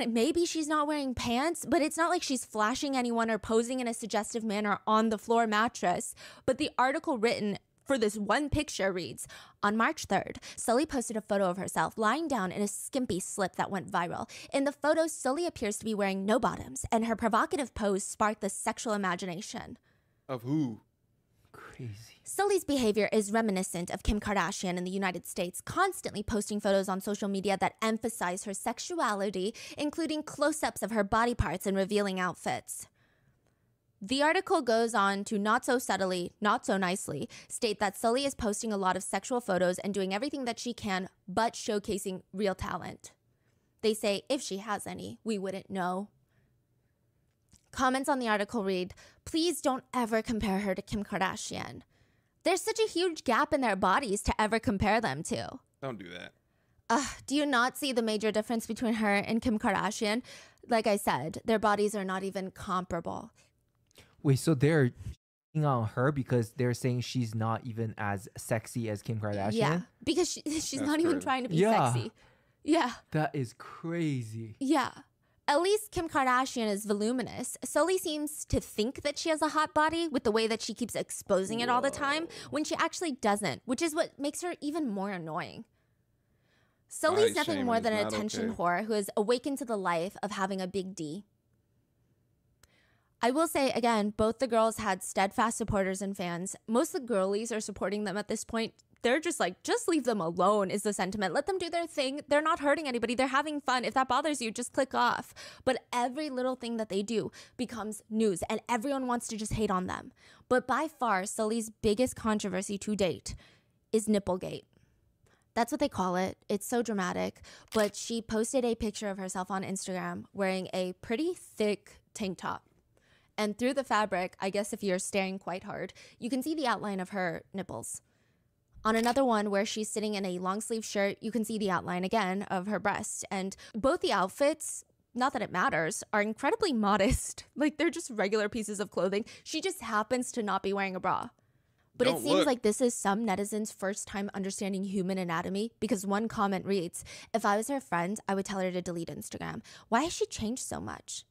maybe she's not wearing pants, but it's not like she's flashing anyone or posing in a suggestive manner on the floor mattress. But the article written for this one picture reads, on March 3rd, Sully posted a photo of herself lying down in a skimpy slip that went viral. In the photo, Sully appears to be wearing no bottoms, and her provocative pose sparked the sexual imagination. Of who? Crazy. Sully's behavior is reminiscent of Kim Kardashian in the United States, constantly posting photos on social media that emphasize her sexuality, including close-ups of her body parts and revealing outfits. The article goes on to not so subtly, not so nicely, state that Sully is posting a lot of sexual photos and doing everything that she can, but showcasing real talent. They say if she has any, we wouldn't know. Comments on the article read, please don't ever compare her to Kim Kardashian. There's such a huge gap in their bodies to ever compare them to. Don't do that. Do you not see the major difference between her and Kim Kardashian? Like I said, their bodies are not even comparable. Wait, so they're cheating on her because they're saying she's not even as sexy as Kim Kardashian? Yeah, because she's not even crazy. trying to be Yeah. sexy. Yeah. That is crazy. Yeah. At least Kim Kardashian is voluminous. Sully seems to think that she has a hot body with the way that she keeps exposing it all the time when she actually doesn't, which is what makes her even more annoying. Sully's Body nothing shaming more is than an not attention okay. whore who has awakened to the life of having a big D. I will say, again, both the girls had steadfast supporters and fans. Most of the girlies are supporting them at this point. They're just like, just leave them alone is the sentiment. Let them do their thing. They're not hurting anybody. They're having fun. If that bothers you, just click off. But every little thing that they do becomes news, and everyone wants to just hate on them. But by far, Sully's biggest controversy to date is Nipplegate. That's what they call it. It's so dramatic. But she posted a picture of herself on Instagram wearing a pretty thick tank top. And through the fabric, I guess if you're staring quite hard, you can see the outline of her nipples. On another one where she's sitting in a long sleeve shirt, you can see the outline again of her breasts. And both the outfits, not that it matters, are incredibly modest. Like they're just regular pieces of clothing. She just happens to not be wearing a bra. But it seems like this is some netizens' first time understanding human anatomy, because one comment reads, if I was her friend, I would tell her to delete Instagram. Why has she changed so much?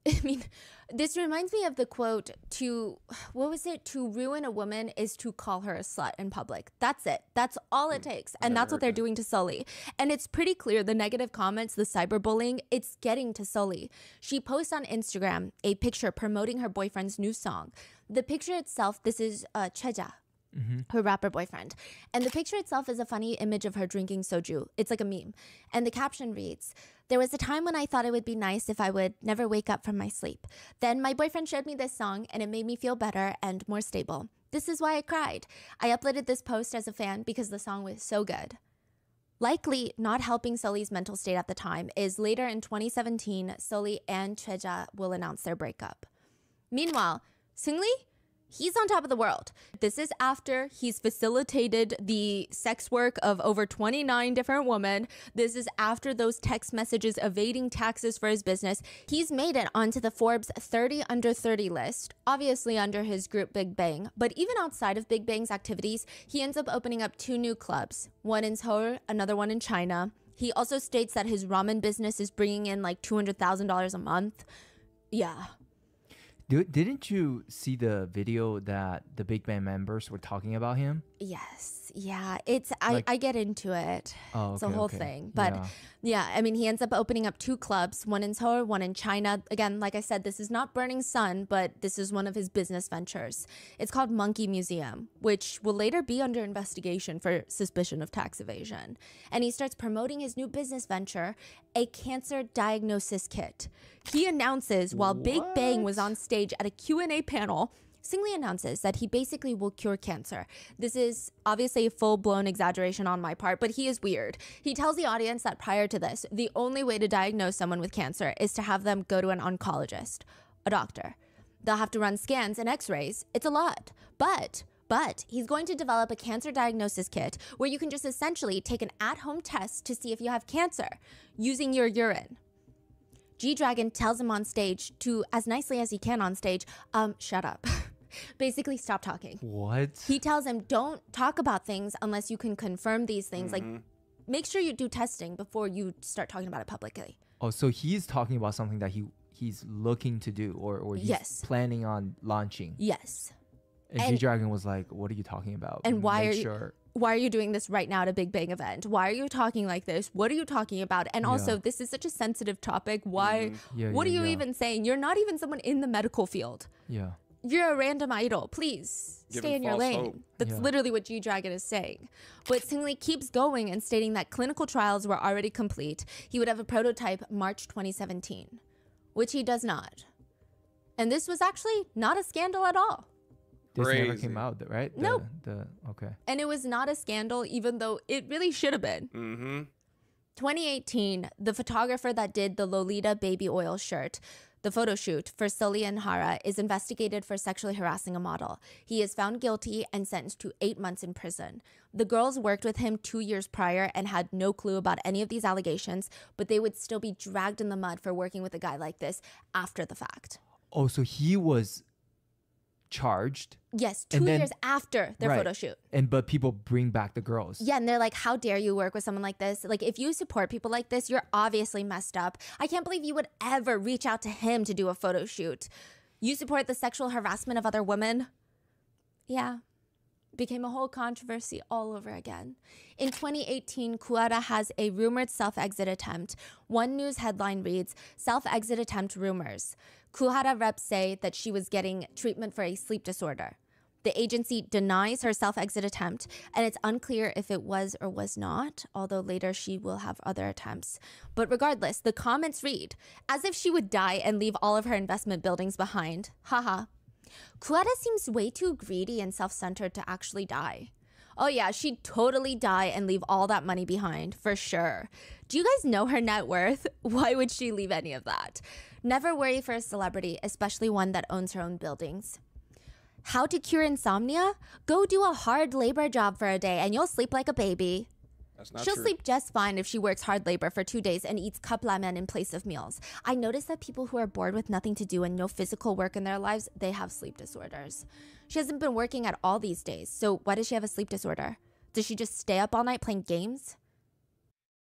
I mean, this reminds me of the quote to ruin a woman is to call her a slut in public. That's it. That's all it takes. And that's what they're doing to Sully. And it's pretty clear the negative comments, the cyberbullying, it's getting to Sully. She posts on Instagram a picture promoting her boyfriend's new song. The picture itself, this is Cheja, her rapper boyfriend. And the picture itself is a funny image of her drinking soju. It's like a meme. And the caption reads, there was a time when I thought it would be nice if I would never wake up from my sleep. Then my boyfriend showed me this song and it made me feel better and more stable. This is why I cried. I uploaded this post as a fan because the song was so good. Likely not helping Sully's mental state at the time is later in 2017, Sully and Cheja will announce their breakup. Meanwhile, Seungri, he's on top of the world. This is after he's facilitated the sex work of over 29 different women. This is after those text messages evading taxes for his business. He's made it onto the Forbes 30 under 30 list, obviously under his group Big Bang. But even outside of Big Bang's activities, he ends up opening up 2 new clubs, one in Seoul, another one in China. He also states that his ramen business is bringing in like $200,000 a month. Yeah. Didn't you see the video that the Big Bang members were talking about him? Yes. Yeah. I get into it. Oh, it's a okay, whole okay. thing. But yeah, I mean, he ends up opening up 2 clubs, one in Seoul, one in China. Again, like I said, this is not Burning Sun, but this is one of his business ventures. It's called Monkey Museum, which will later be under investigation for suspicion of tax evasion. And he starts promoting his new business venture, a cancer diagnosis kit. He announces while Big Bang was on stage at a Q&A panel, Seungri announces that he basically will cure cancer. This is obviously a full-blown exaggeration on my part, but he is weird. He tells the audience that prior to this, the only way to diagnose someone with cancer is to have them go to an oncologist, a doctor. They'll have to run scans and x-rays. It's a lot. But he's going to develop a cancer diagnosis kit where you can just essentially take an at-home test to see if you have cancer using your urine. G-Dragon tells him on stage to, as nicely as he can on stage, shut up. Basically, stop talking. What? He tells him, don't talk about things unless you can confirm these things. Like, make sure you do testing before you start talking about it publicly. Oh, so he's talking about something that he's looking to do or he's planning on launching. Yes. And G-Dragon was like, what are you talking about? And why are you doing this right now at a Big Bang event? Why are you talking like this? What are you talking about? And also, this is such a sensitive topic. Why? What are you even saying? You're not even someone in the medical field. Yeah. You're a random idol. Please stay in your lane. Hope. That's literally what G-Dragon is saying. But Seungri keeps going and stating that clinical trials were already complete. He would have a prototype March 2017, which he does not. And this was actually not a scandal at all. This never came out, right? Nope. Okay. And it was not a scandal, even though it really should have been. 2018, the photographer that did the Lolita baby oil shirt, the photo shoot for Sully and Hara, is investigated for sexually harassing a model. He is found guilty and sentenced to 8 months in prison. The girls worked with him 2 years prior and had no clue about any of these allegations, but they would still be dragged in the mud for working with a guy like this after the fact. Oh, so he was charged. Yes, 2 years after their photo shoot. But people bring back the girls. Yeah, and they're like, how dare you work with someone like this? Like, if you support people like this, you're obviously messed up. I can't believe you would ever reach out to him to do a photo shoot. You support the sexual harassment of other women? Yeah. Became a whole controversy all over again. In 2018, Kuara has a rumored self-exit attempt. One news headline reads, "Self-exit attempt rumors." Kuara reps say that she was getting treatment for a sleep disorder. The agency denies her self-exit attempt, and it's unclear if it was or was not, although later she will have other attempts. But regardless, the comments read, as if she would die and leave all of her investment buildings behind. Haha. Kuara seems way too greedy and self-centered to actually die. Oh yeah, she'd totally die and leave all that money behind, for sure. Do you guys know her net worth? Why would she leave any of that? Never worry for a celebrity, especially one that owns her own buildings. How to cure insomnia? Go do a hard labor job for a day and you'll sleep like a baby. That's not She'll true. sleep just fine if she works hard labor for 2 days and eats cup ramen in place of meals. I noticed that people who are bored with nothing to do and no physical work in their lives, they have sleep disorders. She hasn't been working at all these days, so why does she have a sleep disorder? Does she just stay up all night playing games?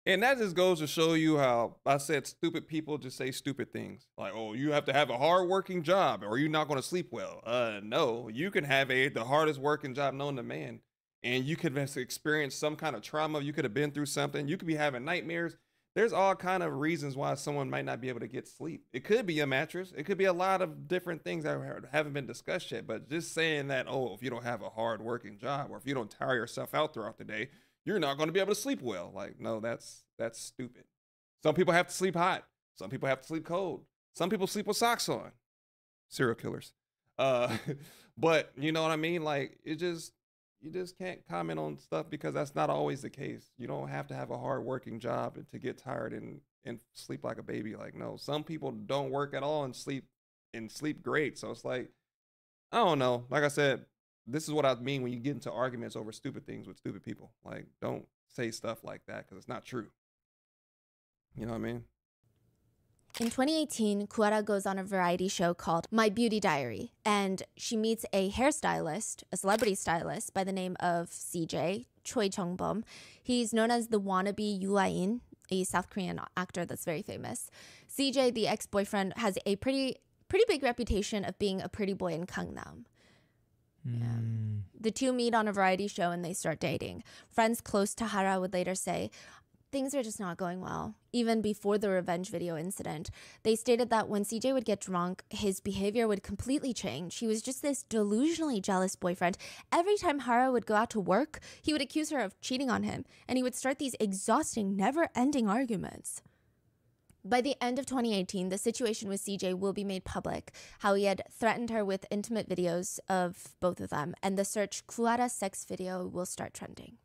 And that just goes to show you how I said stupid people just say stupid things. Like, oh, you have to have a hard working job or you're not going to sleep well. No, you can have the hardest working job known to man. And you could have experienced some kind of trauma. You could have been through something. You could be having nightmares. There's all kind of reasons why someone might not be able to get sleep. It could be a mattress. It could be a lot of different things that haven't been discussed yet. But just saying that, oh, if you don't have a hard working job or if you don't tire yourself out throughout the day, you're not going to be able to sleep well. Like, no, that's stupid. Some people have to sleep hot. Some people have to sleep cold. Some people sleep with socks on. Serial killers. But you know what I mean? Like, you just can't comment on stuff because that's not always the case. You don't have to have a hard working job to get tired and sleep like a baby. Like, no, some people don't work at all and sleep great. So it's like, I don't know. Like I said, this is what I mean when you get into arguments over stupid things with stupid people. Like, don't say stuff like that because it's not true. You know what I mean? In 2018, Kuara goes on a variety show called My Beauty Diary, and she meets a hairstylist, a celebrity stylist by the name of CJ, Choi Chung-bum. He's known as the wannabe Yoo Ah-in, a South Korean actor that's very famous. CJ, the ex-boyfriend, has a pretty big reputation of being a pretty boy in Gangnam. Yeah. The two meet on a variety show and they start dating. Friends close to Hara would later say, things are just not going well. Even before the revenge video incident, they stated that when CJ would get drunk, his behavior would completely change. He was just this delusionally jealous boyfriend. Every time Hara would go out to work, he would accuse her of cheating on him, and he would start these exhausting, never-ending arguments. By the end of 2018, the situation with CJ will be made public, how he had threatened her with intimate videos of both of them, and the search Kuara sex video will start trending.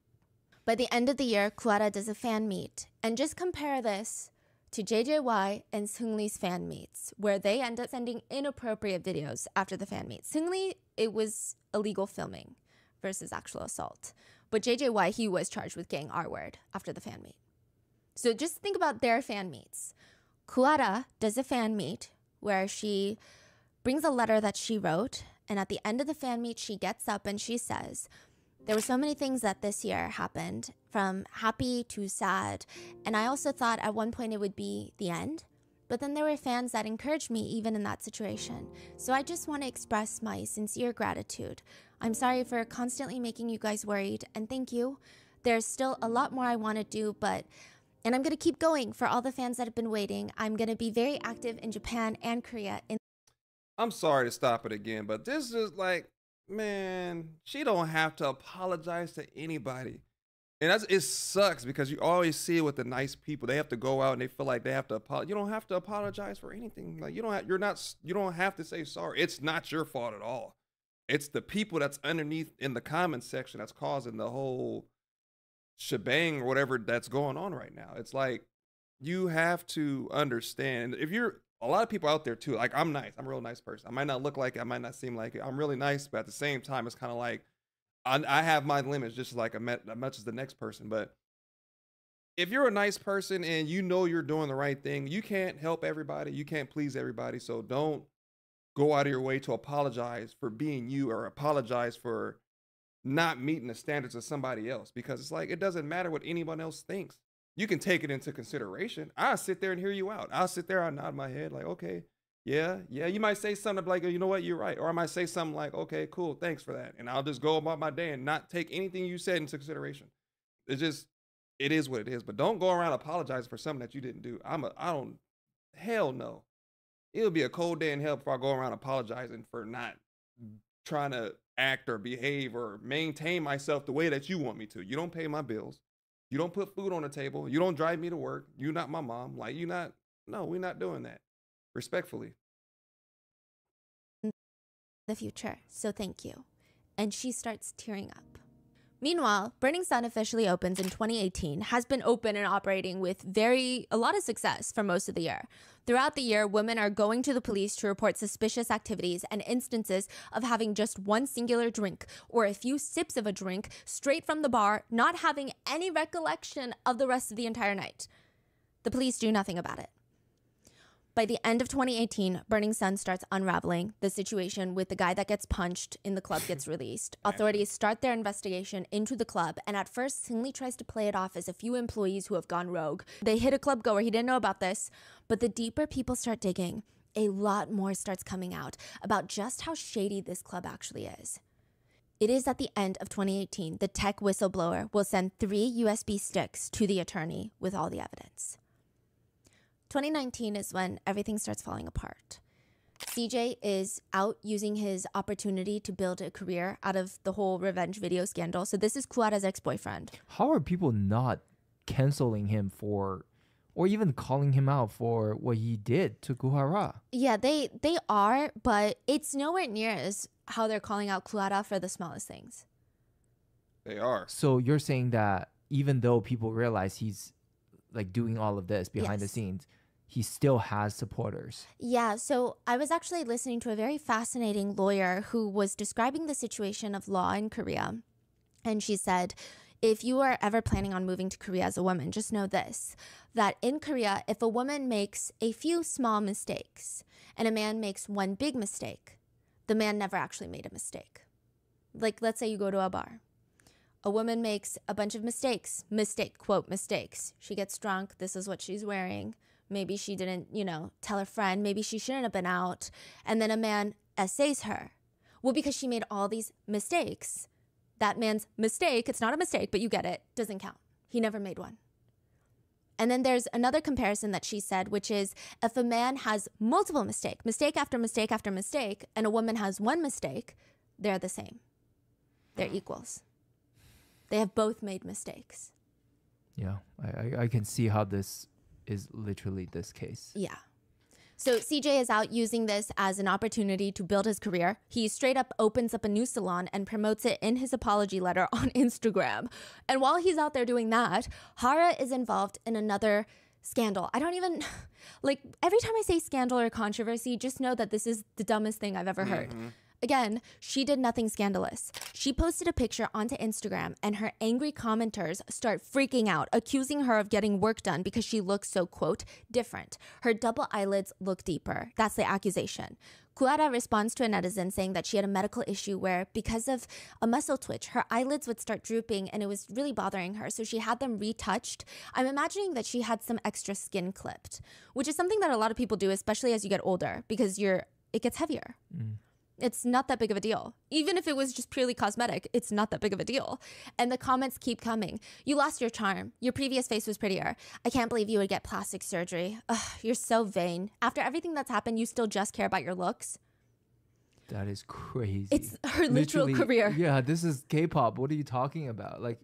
By the end of the year, Kuara does a fan meet. And just compare this to JJY and Seungri's fan meets, where they end up sending inappropriate videos after the fan meet. Seungri, it was illegal filming versus actual assault. But JJY, he was charged with getting R-word after the fan meet. So just think about their fan meets. Kuara does a fan meet where she brings a letter that she wrote, and at the end of the fan meet, she gets up and she says, there were so many things that this year happened, from happy to sad, and I also thought at one point it would be the end, but then there were fans that encouraged me even in that situation. So I just want to express my sincere gratitude. I'm sorry for constantly making you guys worried, and thank you. There's still a lot more I want to do, and I'm going to keep going for all the fans that have been waiting. I'm going to be very active in Japan and Korea. I'm sorry to stop it again, but this is like, man, she don't have to apologize to anybody. And it sucks because you always see it with the nice people. They have to go out and they feel like they have to apologize. You don't have to apologize for anything. Like, you don't have to say sorry. It's not your fault at all. It's the people that's underneath in the comment section that's causing the whole shebang or whatever that's going on right now. It's like you have to understand if you're a lot of people out there too. Like I'm nice. I'm a real nice person. I might not look like it. I might not seem like it. I'm really nice, but at the same time, it's kind of like I have my limits just like as much as the next person. But if you're a nice person and you know you're doing the right thing, you can't help everybody. You can't please everybody. So don't go out of your way to apologize for being you or apologize for not meeting the standards of somebody else, because it's like it doesn't matter what anyone else thinks. You can take it into consideration. I'll sit there and hear you out. I'll sit there, I'll nod my head like, okay, yeah. You might say something like, you know what, you're right. Or I might say something like, okay, cool, thanks for that. And I'll just go about my day and not take anything you said into consideration. It is what it is. But don't go around apologizing for something that you didn't do. Hell no. It'll be a cold day in hell before I go around apologizing for not trying to act or behave or maintain myself the way that you want me to. You don't pay my bills. You don't put food on the table. You don't drive me to work. You're not my mom. Like, no, we're not doing that. Respectfully. The future, so thank you. And she starts tearing up. Meanwhile, Burning Sun officially opens in 2018, has been open and operating with a lot of success for most of the year. Throughout the year, women are going to the police to report suspicious activities and instances of having just one singular drink or a few sips of a drink straight from the bar, not having any recollection of the rest of the entire night. The police do nothing about it. By the end of 2018, Burning Sun starts unraveling. The situation with the guy that gets punched in the club gets released. Authorities start their investigation into the club, and at first, Singli tries to play it off as a few employees who have gone rogue. They hit a club goer. He didn't know about this. But the deeper people start digging, a lot more starts coming out about just how shady this club actually is. It is at the end of 2018, the tech whistleblower will send 3 USB sticks to the attorney with all the evidence. 2019 is when everything starts falling apart. CJ is out using his opportunity to build a career out of the whole revenge video scandal. So this is Kuwata's ex-boyfriend. How are people not canceling him for, or even calling him out for what he did to Kuhara? Yeah, they are, but it's nowhere near as how they're calling out Kuwata for the smallest things. They are. So you're saying that even though people realize he's like doing all of this behind the scenes, he still has supporters. Yeah, so I was actually listening to a very fascinating lawyer who was describing the situation of law in Korea. And she said, if you are ever planning on moving to Korea as a woman, just know this, that in Korea, if a woman makes a few small mistakes and a man makes one big mistake, the man never actually made a mistake. Like, let's say you go to a bar. A woman makes a bunch of mistakes, quote, mistakes. She gets drunk. This is what she's wearing. Maybe she didn't, tell her friend. Maybe she shouldn't have been out. And then a man essays her. Well, because she made all these mistakes, that man's mistake, it's not a mistake, but you get it, doesn't count. He never made one. And then there's another comparison that she said, which is if a man has multiple mistakes, mistake after mistake after mistake, and a woman has one mistake, they're the same. They're equals. They have both made mistakes. Yeah, I can see how this is literally this case. Yeah. So CJ is out using this as an opportunity to build his career. He straight up opens up a new salon and promotes it in his apology letter on Instagram. And while he's out there doing that, Hara is involved in another scandal. I don't even, like, every time I say scandal or controversy, just know that this is the dumbest thing I've ever heard. Again, she did nothing scandalous. She posted a picture onto Instagram and her angry commenters start freaking out, accusing her of getting work done because she looks so, quote, different. Her double eyelids look deeper. That's the accusation. Kuwata responds to a netizen saying that she had a medical issue where, because of a muscle twitch, her eyelids would start drooping and it was really bothering her, so she had them retouched. I'm imagining that she had some extra skin clipped, which is something that a lot of people do, especially as you get older, because it gets heavier. It's not that big of a deal. Even if it was just purely cosmetic, it's not that big of a deal. And the comments keep coming. You lost your charm. Your previous face was prettier. I can't believe you would get plastic surgery. Ugh, you're so vain. After everything that's happened, you still just care about your looks. That is crazy. It's her literal career. Yeah, this is K-pop. What are you talking about? Like,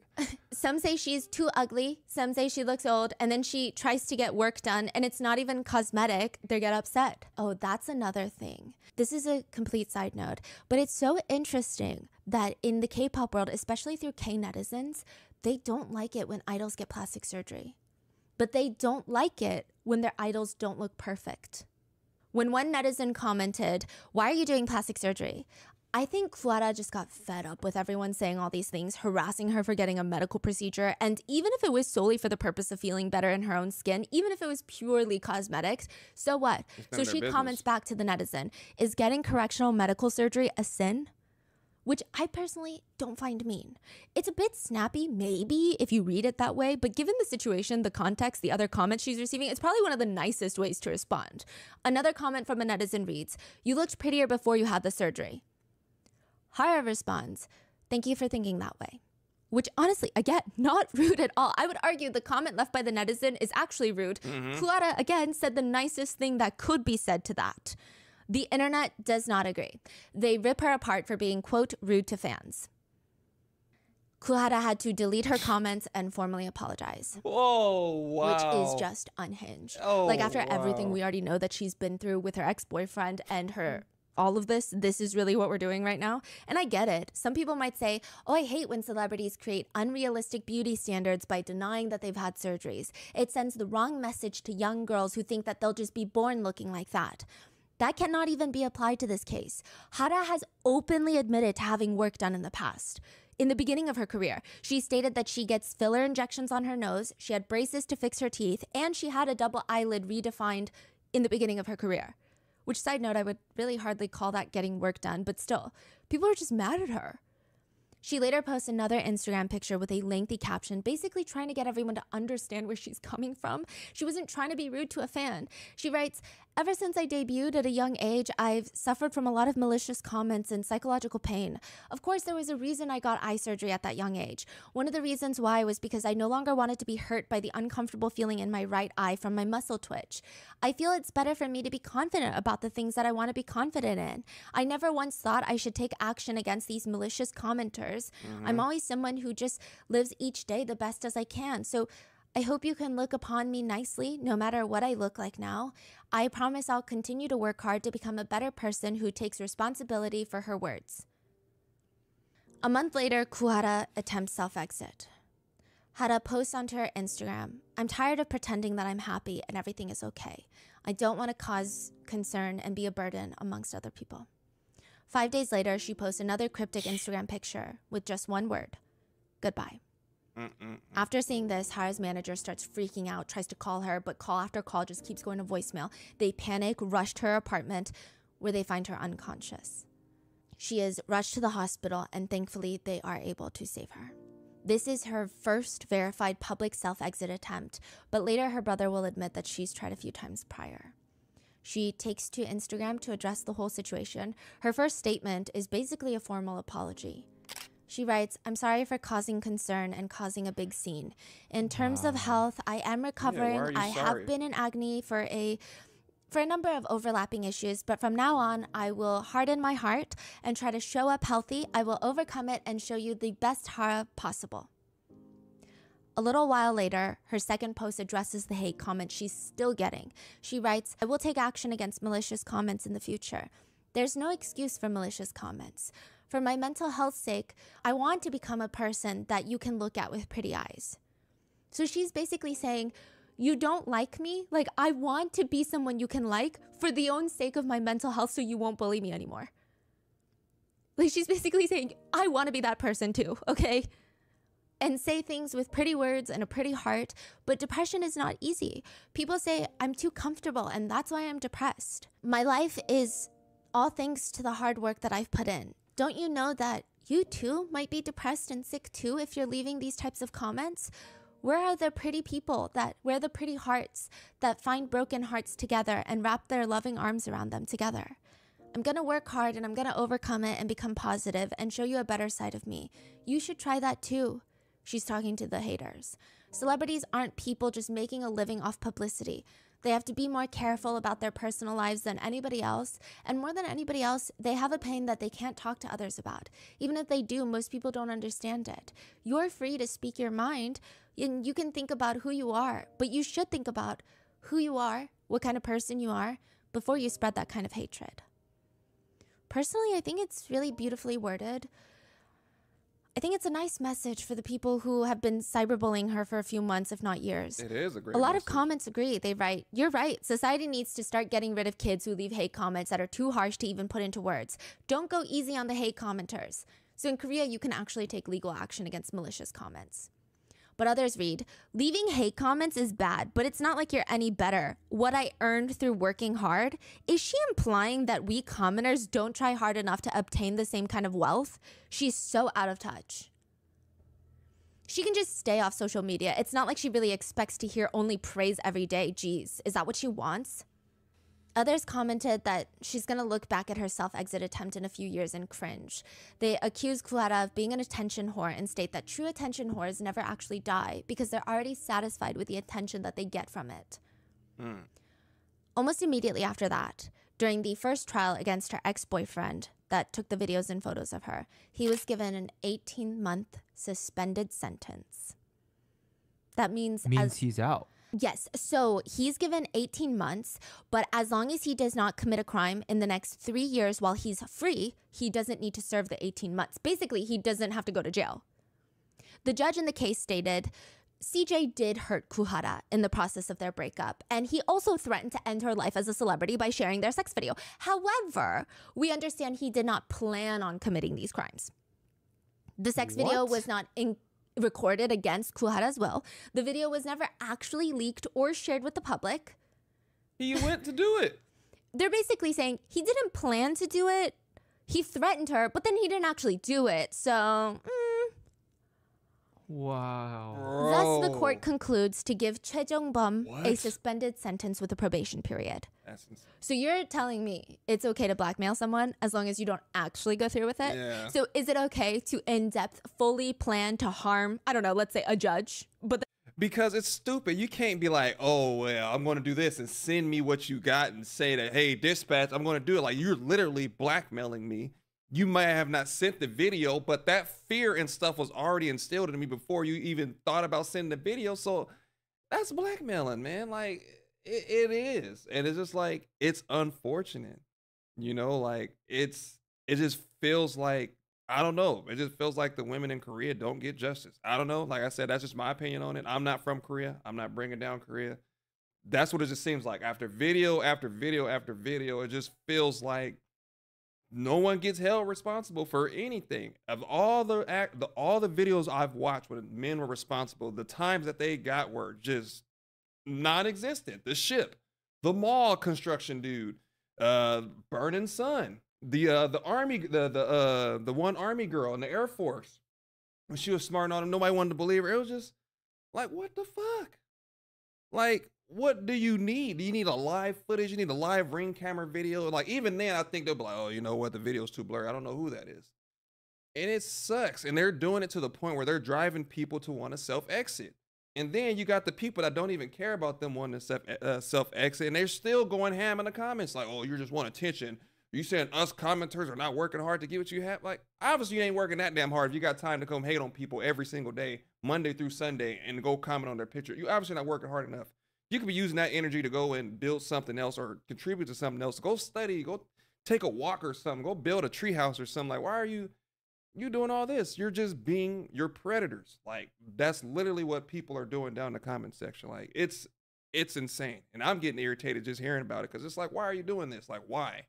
some say she's too ugly. Some say she looks old. And then she tries to get work done and it's not even cosmetic. They get upset. Oh, that's another thing. This is a complete side note, but it's so interesting that in the K-pop world, especially through K-netizens, they don't like it when idols get plastic surgery. But they don't like it when their idols don't look perfect. When one netizen commented, "Why are you doing plastic surgery?" I think Clara just got fed up with everyone saying all these things, harassing her for getting a medical procedure. And even if it was solely for the purpose of feeling better in her own skin, even if it was purely cosmetics, so what? So she comments back to the netizen, "Is getting correctional medical surgery a sin?" Which I personally don't find mean. It's a bit snappy, maybe, if you read it that way, but given the situation, the context, the other comments she's receiving, it's probably one of the nicest ways to respond. Another comment from a netizen reads, "You looked prettier before you had the surgery." Hara responds, "Thank you for thinking that way." Which honestly, again, not rude at all. I would argue the comment left by the netizen is actually rude. Clara, again, said the nicest thing that could be said to that. The internet does not agree. They rip her apart for being, quote, rude to fans. Kuhara had to delete her comments and formally apologize. Oh, wow. Which is just unhinged. Oh, like, after everything we already know that she's been through with her ex-boyfriend and her... all of this is really what we're doing right now. And I get it. Some people might say, "Oh, I hate when celebrities create unrealistic beauty standards by denying that they've had surgeries. It sends the wrong message to young girls who think that they'll just be born looking like that." That cannot even be applied to this case. Hara has openly admitted to having work done in the past. In the beginning of her career, she stated that she gets filler injections on her nose, she had braces to fix her teeth, and she had a double eyelid redefined in the beginning of her career. Which, side note, I would really hardly call that getting work done, but still, people are just mad at her. She later posts another Instagram picture with a lengthy caption, basically trying to get everyone to understand where she's coming from. She wasn't trying to be rude to a fan. She writes, "Ever since I debuted at a young age, I've suffered from a lot of malicious comments and psychological pain. Of course, there was a reason I got eye surgery at that young age. One of the reasons why was because I no longer wanted to be hurt by the uncomfortable feeling in my right eye from my muscle twitch. I feel it's better for me to be confident about the things that I want to be confident in. I never once thought I should take action against these malicious commenters. I'm always someone who just lives each day the best as I can. So I hope you can look upon me nicely, no matter what I look like now. I promise I'll continue to work hard to become a better person who takes responsibility for her words." A month later, Kuhara attempts self-exit. Hara posts onto her Instagram, "I'm tired of pretending that I'm happy and everything is okay. I don't want to cause concern and be a burden amongst other people." 5 days later, she posts another cryptic Instagram picture with just one word, "Goodbye." After seeing this, Hara's manager starts freaking out, tries to call her, but call after call just keeps going to voicemail. They panic, rush to her apartment, where they find her unconscious. She is rushed to the hospital, and thankfully, they are able to save her. This is her first verified public self-exit attempt, but later her brother will admit that she's tried a few times prior. She takes to Instagram to address the whole situation. Her first statement is basically a formal apology. She writes, "I'm sorry for causing concern and causing a big scene. In terms of health, I am recovering. I have been in agony for a number of overlapping issues, but from now on, I will harden my heart and try to show up healthy. I will overcome it and show you the best Hara possible." A little while later, her second post addresses the hate comments she's still getting. She writes, "I will take action against malicious comments in the future. There's no excuse for malicious comments. For my mental health's sake, I want to become a person that you can look at with pretty eyes." So she's basically saying, you don't like me? Like, I want to be someone you can like for the own sake of my mental health so you won't bully me anymore. Like, she's basically saying, I want to be that person too, okay? And say things with pretty words and a pretty heart, but depression is not easy. People say, I'm too comfortable and that's why I'm depressed. My life is all thanks to the hard work that I've put in. Don't you know that you too might be depressed and sick too if you're leaving these types of comments? Where are the pretty people where are the pretty hearts that find broken hearts together and wrap their loving arms around them together? I'm going to work hard and I'm going to overcome it and become positive and show you a better side of me. You should try that too. She's talking to the haters. Celebrities aren't people just making a living off publicity. They have to be more careful about their personal lives than anybody else. And more than anybody else, they have a pain that they can't talk to others about. Even if they do, most people don't understand it. You're free to speak your mind and you can think about who you are, but you should think about who you are, what kind of person you are, before you spread that kind of hatred. Personally, I think it's really beautifully worded. I think it's a nice message for the people who have been cyberbullying her for a few months, if not years. It is a great A lot message. of comments agree. They write, "You're right. Society needs to start getting rid of kids who leave hate comments that are too harsh to even put into words. Don't go easy on the hate commenters." So in Korea, you can actually take legal action against malicious comments. But others read, "Leaving hate comments is bad, but it's not like you're any better. What I earned through working hard." Is she implying that we commoners don't try hard enough to obtain the same kind of wealth? She's so out of touch. She can just stay off social media. It's not like she really expects to hear only praise every day. Geez, is that what she wants? Others commented that she's going to look back at her self-exit attempt in a few years and cringe. They accuse Kuhara of being an attention whore and state that true attention whores never actually die because they're already satisfied with the attention that they get from it. Almost immediately after that, during the first trial against her ex-boyfriend that took the videos and photos of her, he was given an 18-month suspended sentence. That means he's out. Yes, so he's given 18 months, but as long as he does not commit a crime in the next 3 years while he's free, he doesn't need to serve the 18 months. Basically, he doesn't have to go to jail. The judge in the case stated, CJ did hurt Kuhara in the process of their breakup, and he also threatened to end her life as a celebrity by sharing their sex video. However, we understand he did not plan on committing these crimes. The sex video was not recorded against Kuhara's will. The video was never actually leaked or shared with the public. He went to do it. They're basically saying he didn't plan to do it. He threatened her, but then he didn't actually do it. So, Wow. Thus, the court concludes to give Choi Jong-bum a suspended sentence with a probation period. That's insane. So you're telling me it's okay to blackmail someone as long as you don't actually go through with it? Yeah. So is it okay to in-depth, fully plan to harm, I don't know, let's say a judge? But Because it's stupid. You can't be like, oh, well, I'm going to do this and send me what you got and say that, hey, dispatch, I'm going to do it. Like, you're literally blackmailing me. You might have not sent the video, but that fear and stuff was already instilled in me before you even thought about sending the video. So that's blackmailing, man. Like, it is. And it's just like, it's unfortunate. You know, like, it just feels like, I don't know. It just feels like the women in Korea don't get justice. I don't know. Like I said, that's just my opinion on it. I'm not from Korea. I'm not bringing down Korea. That's what it just seems like. After video, after video, after video, it just feels like no one gets held responsible for anything. Of all the videos I've watched when men were responsible, the times that they got were just non-existent. The ship, the mall construction dude, burning sun, the army, the one army girl in the Air Force, when she was smarting on him, nobody wanted to believe her. It was just like, what the fuck? Like, what do you need? Do you need a live footage? You need a live ring camera video? Like, even then, I think they'll be like, oh, you know what? The video's too blurry. I don't know who that is. And it sucks. And they're doing it to the point where they're driving people to want to self-exit. And then you got the people that don't even care about them wanting to self-exit. And they're still going ham in the comments like, oh, you just want attention. You saying us commenters are not working hard to get what you have? Like, obviously you ain't working that damn hard if you got time to come hate on people every single day, Monday through Sunday, and go comment on their picture. You obviously not working hard enough. You could be using that energy to go and build something else or contribute to something else. Go study, go take a walk or something, go build a treehouse or something. Like, why are you doing all this? You're just being your predators. Like, that's literally what people are doing down in the comment section. Like, it's insane. And I'm getting irritated just hearing about it because it's like, why are you doing this? Like, why?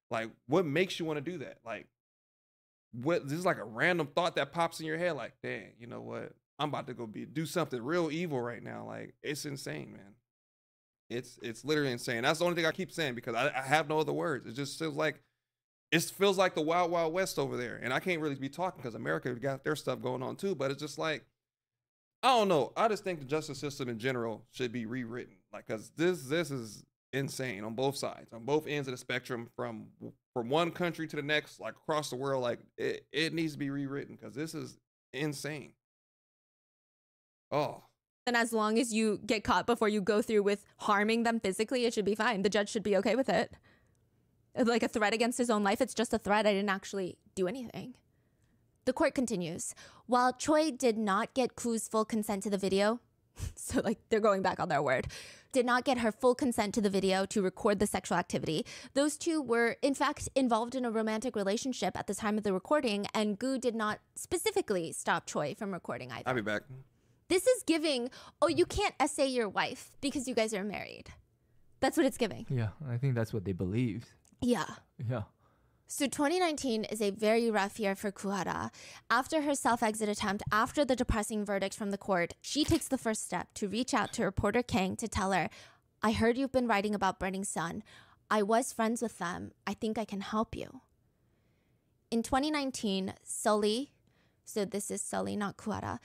Like, what makes you want to do that? Like, what? This is like a random thought that pops in your head. Like, dang, you know what? I'm about to go do something real evil right now. Like, it's insane, man. It's literally insane. That's the only thing I keep saying because I have no other words. It just feels like the wild, wild west over there. And I can't really be talking because America got their stuff going on too. But it's just like, I don't know. I just think the justice system in general should be rewritten. Like, because this is insane on both sides, on both ends of the spectrum, from one country to the next, like across the world. Like, it needs to be rewritten because this is insane. Oh. And as long as you get caught before you go through with harming them physically, it should be fine. The judge should be okay with it. Like a threat against his own life, it's just a threat. I didn't actually do anything. The court continues. While Choi did not get Ku's full consent to the video, So like they're going back on their word, did not get her full consent to the video to record the sexual activity. Those two were in fact involved in a romantic relationship at the time of the recording, and Gu did not specifically stop Choi from recording either. I'll be back. This is giving, oh, you can't essay your wife because you guys are married. That's what it's giving. Yeah, I think that's what they believed. Yeah. Yeah. So 2019 is a very rough year for Kuhara. After her self-exit attempt, after the depressing verdict from the court, she takes the first step to reach out to reporter Kang to tell her, I heard you've been writing about Burning Sun. I was friends with them. I think I can help you. In 2019, Sully, so this is Sully, not Kuhara,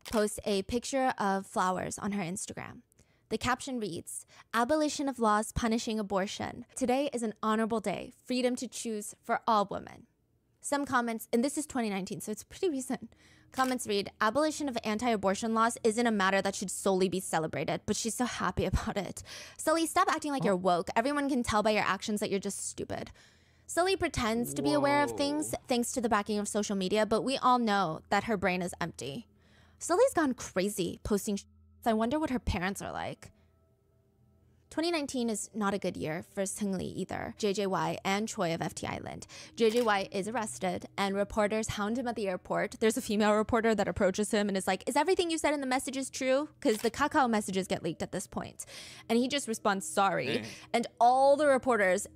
posts a picture of flowers on her Instagram. The caption reads, abolition of laws punishing abortion. Today is an honorable day. Freedom to choose for all women. Some comments, and this is 2019, so it's pretty recent. Comments read, abolition of anti-abortion laws isn't a matter that should solely be celebrated, but she's so happy about it. Sully, stop acting like you're woke. Everyone can tell by your actions that you're just stupid. Sully pretends to be aware of things thanks to the backing of social media, but we all know that her brain is empty. Sully's gone crazy posting I wonder what her parents are like. 2019 is not a good year for Seungri either, JJY and Choi of FT Island. JJY is arrested and reporters hound him at the airport. There's a female reporter that approaches him and is like, is everything you said in the messages true? Because the Kakao messages get leaked at this point. And he just responds, sorry. And all the reporters,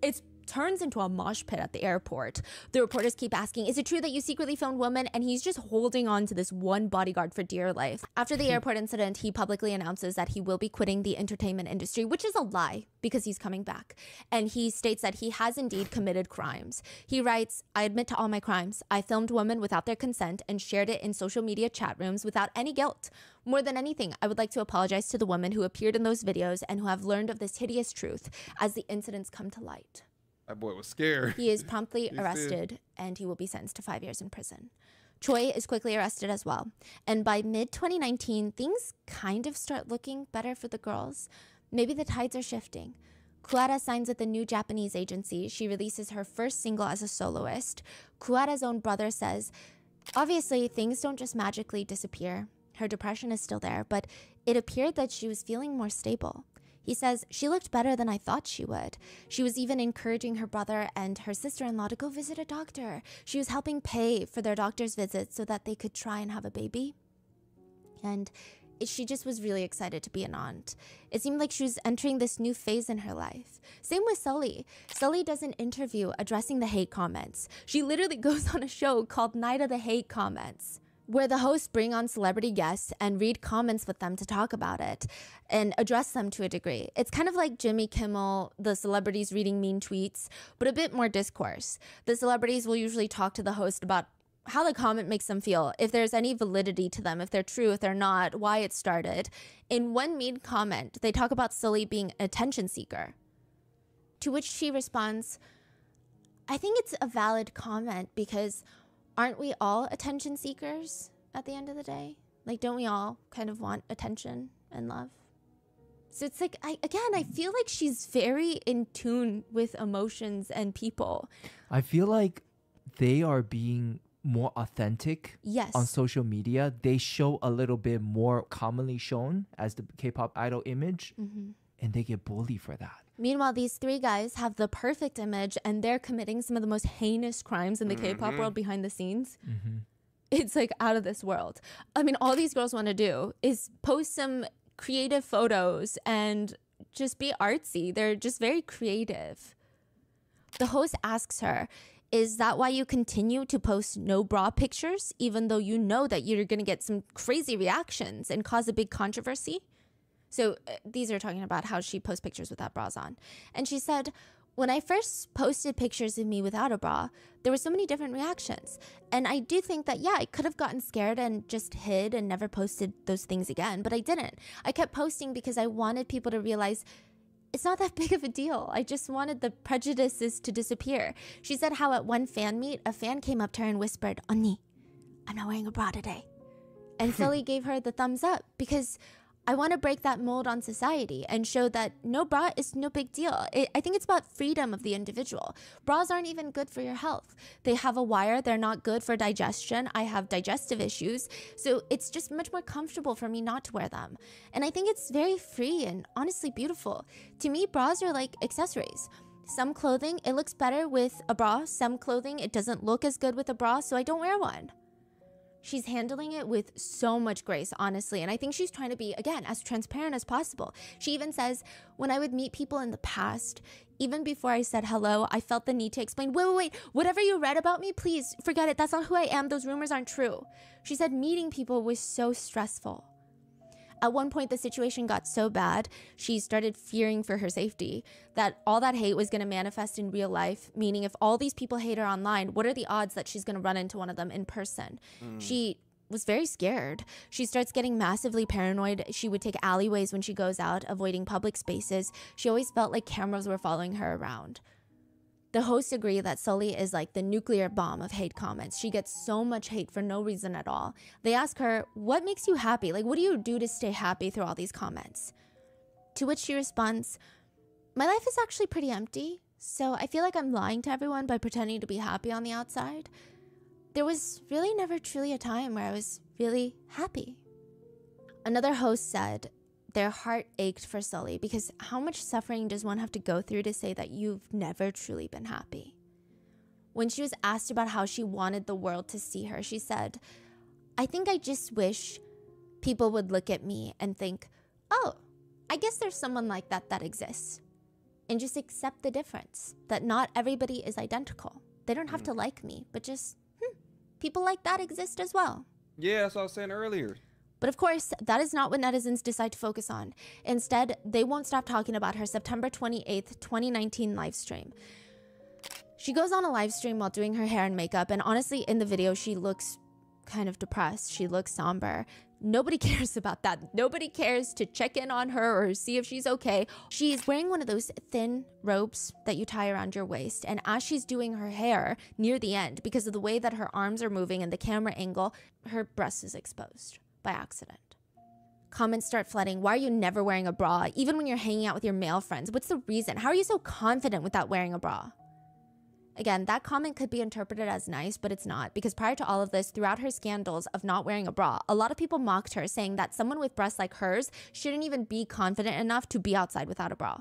turns into a mosh pit at the airport. The reporters keep asking, is it true that you secretly filmed women? And he's just holding on to this one bodyguard for dear life. After the airport incident, he publicly announces that he will be quitting the entertainment industry, which is a lie because he's coming back. And he states that he has indeed committed crimes. He writes, I admit to all my crimes. I filmed women without their consent and shared it in social media chat rooms without any guilt. More than anything, I would like to apologize to the women who appeared in those videos and who have learned of this hideous truth as the incidents come to light. That boy was scared. He is promptly arrested and he will be sentenced to 5 years in prison. Choi is quickly arrested as well. And by mid-2019, things kind of start looking better for the girls. Maybe the tides are shifting. Kuara signs with a new Japanese agency. She releases her first single as a soloist. Kuara's own brother says, obviously, things don't just magically disappear. Her depression is still there, but it appeared that she was feeling more stable. He says, she looked better than I thought she would. She was even encouraging her brother and her sister-in-law to go visit a doctor. She was helping pay for their doctor's visits so that they could try and have a baby. And she just was really excited to be an aunt. It seemed like she was entering this new phase in her life. Same with Sully. Sully does an interview addressing the hate comments. She literally goes on a show called Night of the Hate Comments, where the hosts bring on celebrity guests and read comments with them to talk about it and address them to a degree. It's kind of like Jimmy Kimmel, the celebrities reading mean tweets, but a bit more discourse. The celebrities will usually talk to the host about how the comment makes them feel, if there's any validity to them, if they're true, if they're not, why it started. In one mean comment, they talk about Sully being an attention seeker, to which she responds, I think it's a valid comment because aren't we all attention seekers at the end of the day? Like, don't we all kind of want attention and love? So it's like, I feel like she's very in tune with emotions and people. I feel like they are being more authentic Yes. on social media. They show a little bit more commonly shown as the K-pop idol image, and they get bullied for that. Meanwhile, these three guys have the perfect image and they're committing some of the most heinous crimes in the K-pop world behind the scenes. It's like out of this world. I mean, all these girls want to do is post some creative photos and just be artsy. They're just very creative. The host asks her, is that why you continue to post no bra pictures, even though you know that you're going to get some crazy reactions and cause a big controversy? So these are talking about how she posts pictures without bras on. And she said, when I first posted pictures of me without a bra, there were so many different reactions. And I do think that, yeah, I could have gotten scared and just hid and never posted those things again, but I didn't. I kept posting because I wanted people to realize it's not that big of a deal. I just wanted the prejudices to disappear. She said how at one fan meet, a fan came up to her and whispered, 언니, I'm not wearing a bra today. And Sully gave her the thumbs up because I want to break that mold on society and show that no bra is no big deal. I think it's about freedom of the individual. Bras aren't even good for your health. They have a wire. They're not good for digestion. I have digestive issues. So it's just much more comfortable for me not to wear them. And I think it's very free and honestly beautiful. To me, bras are like accessories. Some clothing, it looks better with a bra. Some clothing, it doesn't look as good with a bra, so I don't wear one. She's handling it with so much grace, honestly. And I think she's trying to be, again, as transparent as possible. She even says, when I would meet people in the past, even before I said hello, I felt the need to explain, wait, whatever you read about me, please forget it. That's not who I am. Those rumors aren't true. She said meeting people was so stressful. At one point, the situation got so bad, she started fearing for her safety, that all that hate was going to manifest in real life, meaning if all these people hate her online, what are the odds that she's going to run into one of them in person? She was very scared. She starts getting massively paranoid. She would take alleyways when she goes out, avoiding public spaces. She always felt like cameras were following her around. The hosts agree that Sully is like the nuclear bomb of hate comments. She gets so much hate for no reason at all. They ask her, what makes you happy? Like, what do you do to stay happy through all these comments? To which she responds, my life is actually pretty empty, so I feel like I'm lying to everyone by pretending to be happy on the outside. There was really never truly a time where I was really happy. Another host said, their heart ached for Sully because how much suffering does one have to go through to say that you've never truly been happy? When she was asked about how she wanted the world to see her, she said, I think I just wish people would look at me and think, oh, I guess there's someone like that exists. And just accept the difference, that not everybody is identical. They don't have to like me, but just, people like that exist as well. Yeah, that's what I was saying earlier. But of course, that is not what netizens decide to focus on. Instead, they won't stop talking about her September 28th, 2019 live stream. She goes on a live stream while doing her hair and makeup, and honestly, in the video, she looks kind of depressed. She looks somber. Nobody cares about that. Nobody cares to check in on her or see if she's okay. She's wearing one of those thin robes that you tie around your waist, and as she's doing her hair near the end, because of the way that her arms are moving and the camera angle, her breast is exposed. By accident. Comments start flooding. Why are you never wearing a bra? Even when you're hanging out with your male friends, what's the reason? How are you so confident without wearing a bra? Again, that comment could be interpreted as nice, but it's not, because prior to all of this, throughout her scandals of not wearing a bra, a lot of people mocked her, saying that someone with breasts like hers shouldn't even be confident enough to be outside without a bra.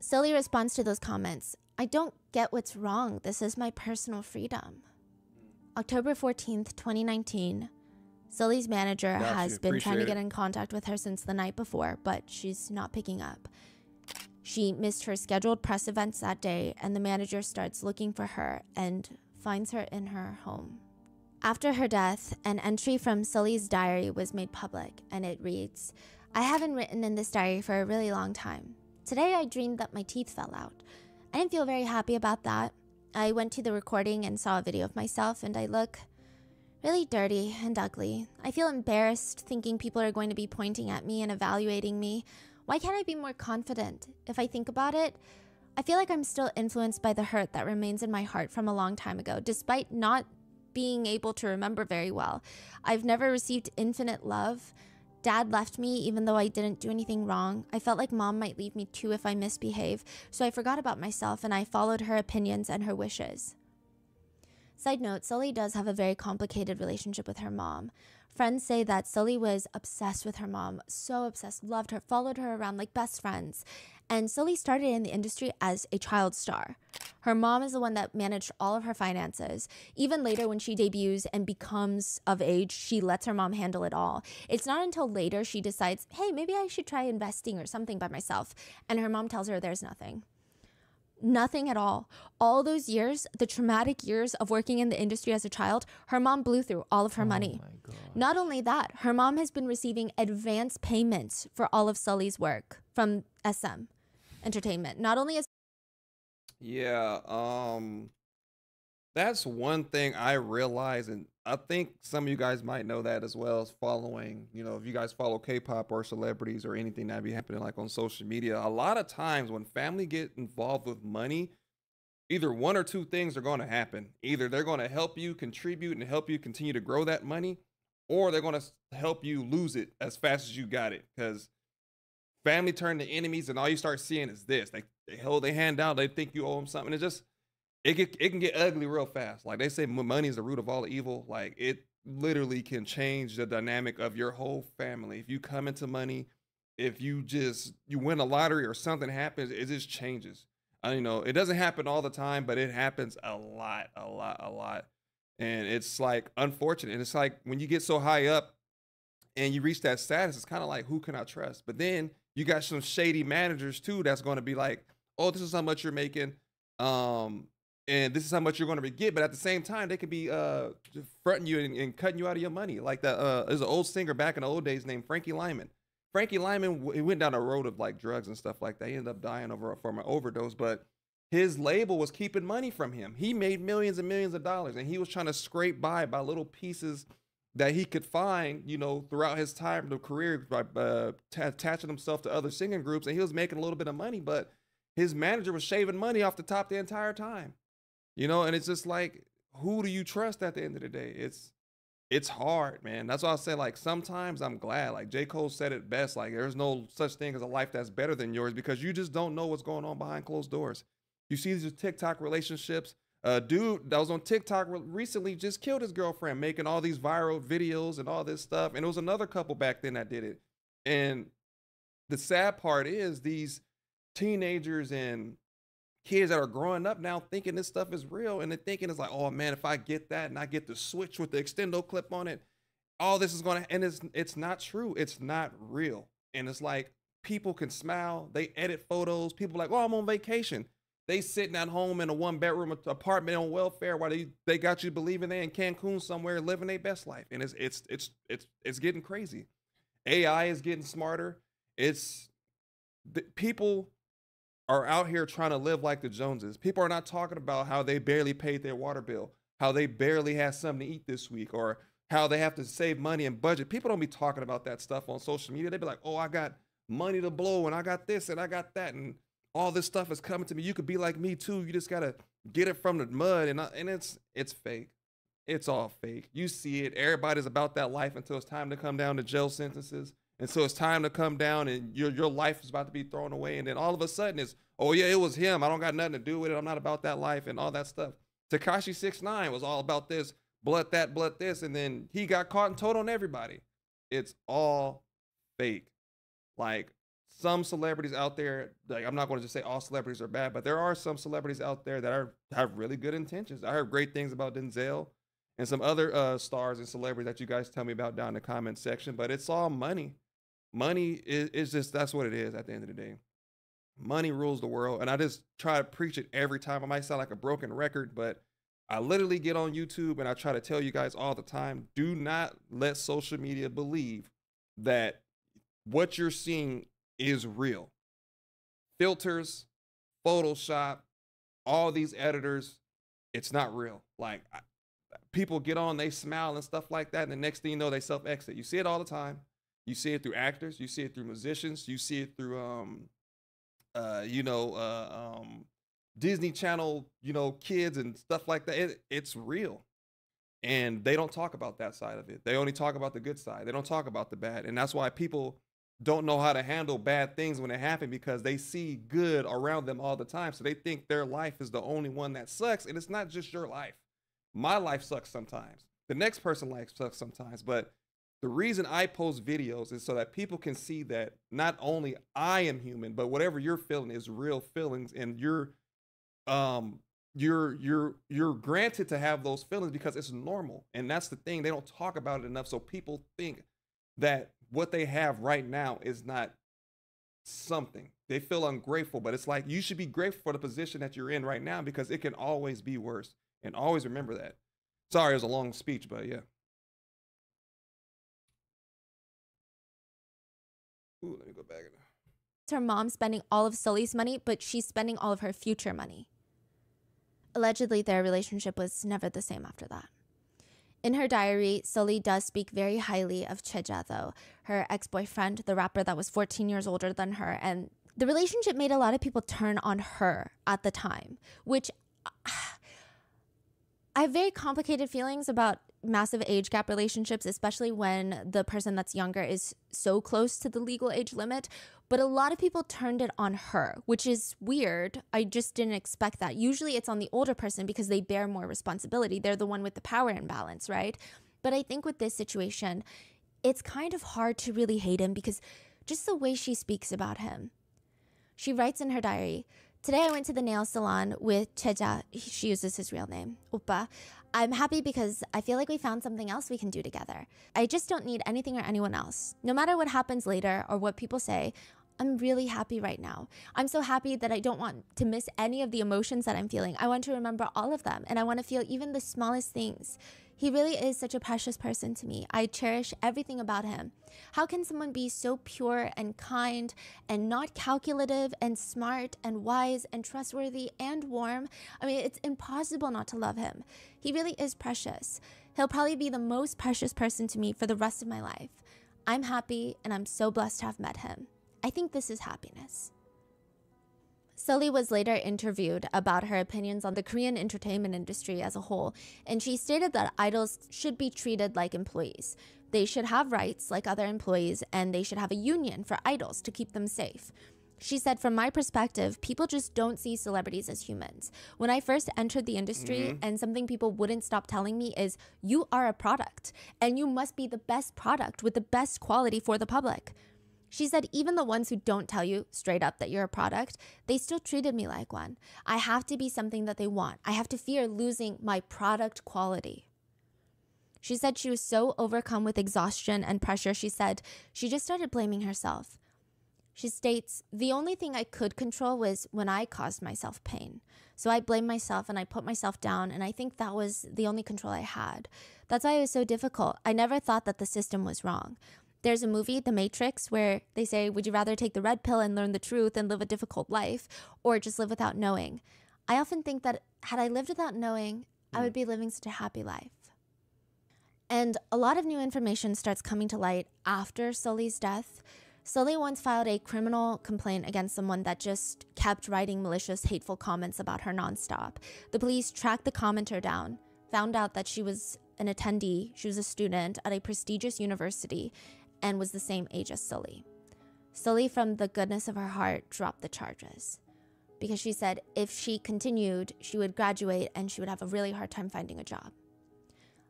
Sully responds to those comments, I don't get what's wrong. This is my personal freedom. October 14th, 2019, Sully's manager has been trying to get in contact with her since the night before, but she's not picking up. She missed her scheduled press events that day, and the manager starts looking for her and finds her in her home. After her death, an entry from Sully's diary was made public, and it reads, I haven't written in this diary for a really long time. Today I dreamed that my teeth fell out. I didn't feel very happy about that. I went to the recording and saw a video of myself, and I look really dirty and ugly. I feel embarrassed thinking people are going to be pointing at me and evaluating me. Why can't I be more confident? If I think about it, I feel like I'm still influenced by the hurt that remains in my heart from a long time ago, despite not being able to remember very well. I've never received infinite love. Dad left me even though I didn't do anything wrong. I felt like Mom might leave me too if I misbehave, so I forgot about myself and I followed her opinions and her wishes. Side note, Sully does have a very complicated relationship with her mom. Friends say that Sully was obsessed with her mom, so obsessed, loved her, followed her around like best friends. And Sully started in the industry as a child star. Her mom is the one that managed all of her finances. Even later when she debuts and becomes of age, she lets her mom handle it all. It's not until later she decides, hey, maybe I should try investing or something by myself. And her mom tells her there's nothing. Nothing at all. All those years, the traumatic years of working in the industry as a child, her mom blew through all of her money. Not only that, her mom has been receiving advance payments for all of Sully's work from SM Entertainment. Not only as that's one thing I realize, and I think some of you guys might know that as well, as following, if you guys follow K-pop or celebrities or anything that be happening like on social media, a lot of times when family get involved with money, either one or two things are going to happen. Either they're going to help you contribute and help you continue to grow that money, or they're going to help you lose it as fast as you got it. Because family turn to enemies, and all you start seeing is this. They hold their hand out. They think you owe them something. It can get ugly real fast. Like they say, money is the root of all evil. Like it literally can change the dynamic of your whole family. If you come into money, if you win a lottery or something happens, it just changes. It doesn't happen all the time, but it happens a lot. And it's like unfortunate. And it's like when you get so high up and you reach that status, it's kind of like, who can I trust? But then you got some shady managers too that's going to be like, oh, this is how much you're making. And this is how much you're going to get. But at the same time, they could be fronting you and cutting you out of your money. Like there's an old singer back in the old days named Frankie Lyman. Frankie Lyman, he went down a road of like drugs and stuff like that. He ended up dying from an overdose, but his label was keeping money from him. He made millions and millions of dollars, and he was trying to scrape by little pieces that he could find, throughout his time of career by attaching himself to other singing groups, and he was making a little bit of money, but his manager was shaving money off the top the entire time, and it's just like, who do you trust at the end of the day? It's hard, man. That's why I say, like, sometimes I'm glad. Like J. Cole said it best, like there's no such thing as a life that's better than yours, because you just don't know what's going on behind closed doors. You see these TikTok relationships. Dude that was on TikTok recently just killed his girlfriend, making all these viral videos and all this stuff. And it was another couple back then that did it. And the sad part is these teenagers and kids that are growing up now thinking this stuff is real, and they're thinking it's like, oh man, if I get that and I get the switch with the extendo clip on it, all this is gonna, and it's not true. It's not real. And it's like, people can smile, they edit photos, people like, oh, I'm on vacation. They sitting at home in a 1-bedroom apartment on welfare while they got you believing they in Cancun somewhere living their best life. And it's getting crazy. AI is getting smarter. People are out here trying to live like the Joneses. People are not talking about how they barely paid their water bill, how they barely had something to eat this week, or how they have to save money and budget. People don't be talking about that stuff on social media. They be like, oh, I got money to blow, and I got this and I got that, and all this stuff is coming to me. You could be like me too. You just gotta get it from the mud, and it's fake. It's all fake. You see it. Everybody's about that life until it's time to come down to jail sentences. And so it's time to come down, and your life is about to be thrown away. And then all of a sudden it's, oh yeah, it was him. I don't got nothing to do with it. I'm not about that life and all that stuff. Tekashi 6ix9ine was all about this, blood that, blood this. And then he got caught and told on everybody. It's all fake. Like, some celebrities out there, like, I'm not going to just say all celebrities are bad, but there are some celebrities out there that have really good intentions. I heard great things about Denzel and some other stars and celebrities that you guys tell me about down in the comment section, but it's all money. Money is just, that's what it is at the end of the day. Money rules the world. And I just try to preach it every time. I might sound like a broken record, but I literally get on YouTube and I try to tell you guys all the time, do not let social media believe that what you're seeing is real. Filters, Photoshop, all these editors, it's not real. Like, people get on, they smile and stuff like that, and the next thing you know, they self-exit. You see it all the time. You see it through actors, you see it through musicians, you see it through Disney Channel, kids and stuff like that. It's real. And they don't talk about that side of it. They only talk about the good side. They don't talk about the bad. And that's why people don't know how to handle bad things when it happen, because they see good around them all the time. So they think their life is the only one that sucks. And it's not just your life. My life sucks sometimes. The next person's life sucks sometimes. But the reason I post videos is so that people can see that not only I am human, but whatever you're feeling is real feelings, and you're granted to have those feelings because it's normal. And that's the thing. They don't talk about it enough. So people think that what they have right now is not something. They feel ungrateful, but it's like, you should be grateful for the position that you're in right now, because it can always be worse. And always remember that. Sorry, it was a long speech, but yeah. Ooh, let me go back. Her mom spending all of Sully's money, but she's spending all of her future money. Allegedly, their relationship was never the same after that. In her diary, Sully does speak very highly of Cheja, though, her ex-boyfriend, the rapper that was 14 years older than her, and the relationship made a lot of people turn on her at the time, which I have very complicated feelings about massive age gap relationships, especially when the person that's younger is so close to the legal age limit. But a lot of people turned it on her, which is weird. I just didn't expect that. Usually it's on the older person because they bear more responsibility. They're the one with the power imbalance, right? But I think with this situation, it's kind of hard to really hate him because just the way she speaks about him. She writes in her diary, "Today I went to the nail salon with Cheja." She uses his real name, Oppa. "I'm happy because I feel like we found something else we can do together. I just don't need anything or anyone else. No matter what happens later or what people say, I'm really happy right now. I'm so happy that I don't want to miss any of the emotions that I'm feeling. I want to remember all of them, and I want to feel even the smallest things. He really is such a precious person to me. I cherish everything about him. How can someone be so pure and kind and not calculative and smart and wise and trustworthy and warm? I mean, it's impossible not to love him. He really is precious. He'll probably be the most precious person to me for the rest of my life. I'm happy, and I'm so blessed to have met him. I think this is happiness." Sully was later interviewed about her opinions on the Korean entertainment industry as a whole, and she stated that idols should be treated like employees. They should have rights like other employees, and they should have a union for idols to keep them safe. She said, "From my perspective, people just don't see celebrities as humans. When I first entered the industry, and something people wouldn't stop telling me is, you are a product, and you must be the best product with the best quality for the public." She said, "Even the ones who don't tell you straight up that you're a product, they still treated me like one. I have to be something that they want. I have to fear losing my product quality." She said she was so overcome with exhaustion and pressure, she said she just started blaming herself. She states, "The only thing I could control was when I caused myself pain. So I blamed myself and I put myself down, and I think that was the only control I had. That's why it was so difficult. I never thought that the system was wrong. There's a movie, The Matrix, where they say, would you rather take the red pill and learn the truth and live a difficult life, or just live without knowing? I often think that had I lived without knowing, I would be living such a happy life." And a lot of new information starts coming to light after Sully's death. Sully once filed a criminal complaint against someone that just kept writing malicious, hateful comments about her nonstop. The police tracked the commenter down, found out that she was an attendee, she was a student at a prestigious university, and was the same age as Sully. Sully, from the goodness of her heart, dropped the charges because she said if she continued, she would graduate and she would have a really hard time finding a job.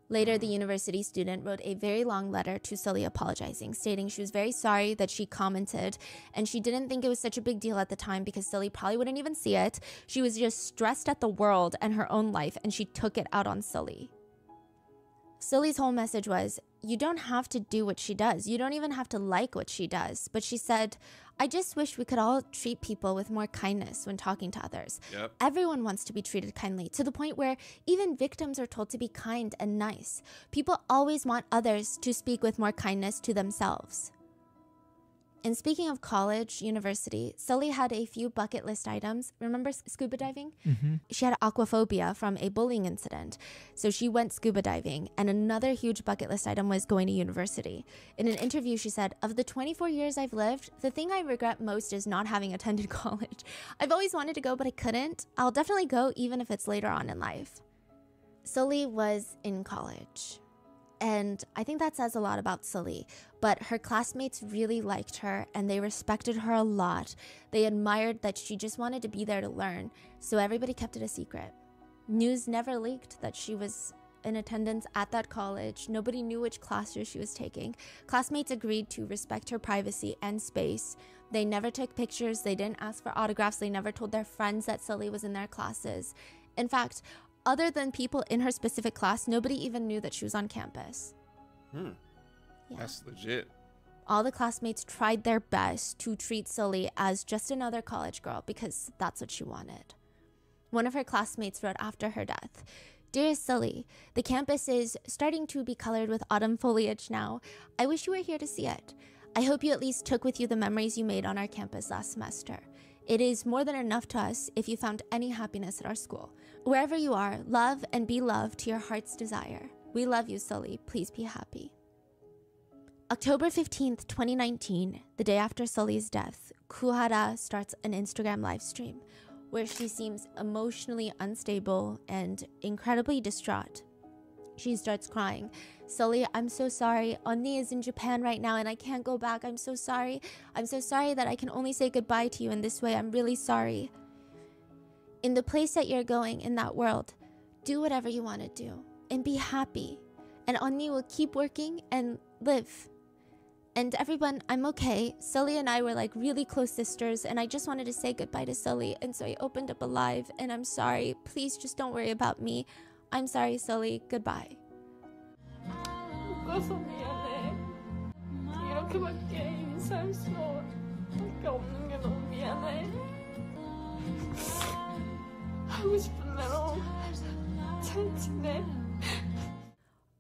Later, the university student wrote a very long letter to Sully apologizing, stating she was very sorry that she commented and she didn't think it was such a big deal at the time because Sully probably wouldn't even see it. She was just stressed at the world and her own life, and she took it out on Sully. Sully's whole message was, you don't have to do what she does. You don't even have to like what she does. But she said, "I just wish we could all treat people with more kindness when talking to others. Yep. Everyone wants to be treated kindly, to the point where even victims are told to be kind and nice. People always want others to speak with more kindness to themselves." And speaking of college, university, Sully had a few bucket list items. Remember scuba diving? She had aquaphobia from a bullying incident. So she went scuba diving. And another huge bucket list item was going to university. In an interview, she said, "Of the 24 years I've lived, the thing I regret most is not having attended college. I've always wanted to go, but I couldn't. I'll definitely go even if it's later on in life." Sully was in college. And I think that says a lot about Sully, but her classmates really liked her and they respected her a lot. They admired that she just wanted to be there to learn, so everybody kept it a secret. News never leaked that she was in attendance at that college. Nobody knew which classes she was taking. Classmates agreed to respect her privacy and space. They never took pictures, they didn't ask for autographs, they never told their friends that Sully was in their classes. In fact, other than people in her specific class, nobody even knew that she was on campus. Yeah. That's legit. All the classmates tried their best to treat Sully as just another college girl because that's what she wanted. One of her classmates wrote after her death, "Dearest Sully, the campus is starting to be colored with autumn foliage now. I wish you were here to see it. I hope you at least took with you the memories you made on our campus last semester. It is more than enough to us if you found any happiness at our school. Wherever you are, love and be loved to your heart's desire. We love you, Sully. Please be happy." October 15th, 2019, the day after Sully's death, Kuhara starts an Instagram live stream. where she seems emotionally unstable and incredibly distraught. She starts crying. Sully, I'm so sorry. Onni is in Japan right now and I can't go back. I'm so sorry. I'm so sorry that I can only say goodbye to you in this way. I'm really sorry. In the place that you're going, in that world, do whatever you want to do and be happy. And Onni will keep working and live. And everyone, I'm okay. Sully and I were like really close sisters and I just wanted to say goodbye to Sully. And so I opened up a live and I'm sorry. Please just don't worry about me. I'm sorry, Sully. Goodbye. 묶어서 미안해. 이렇게밖에 인사할 수밖에 없는 게 너무 미안해. 하고 싶은 대로 잘 지내.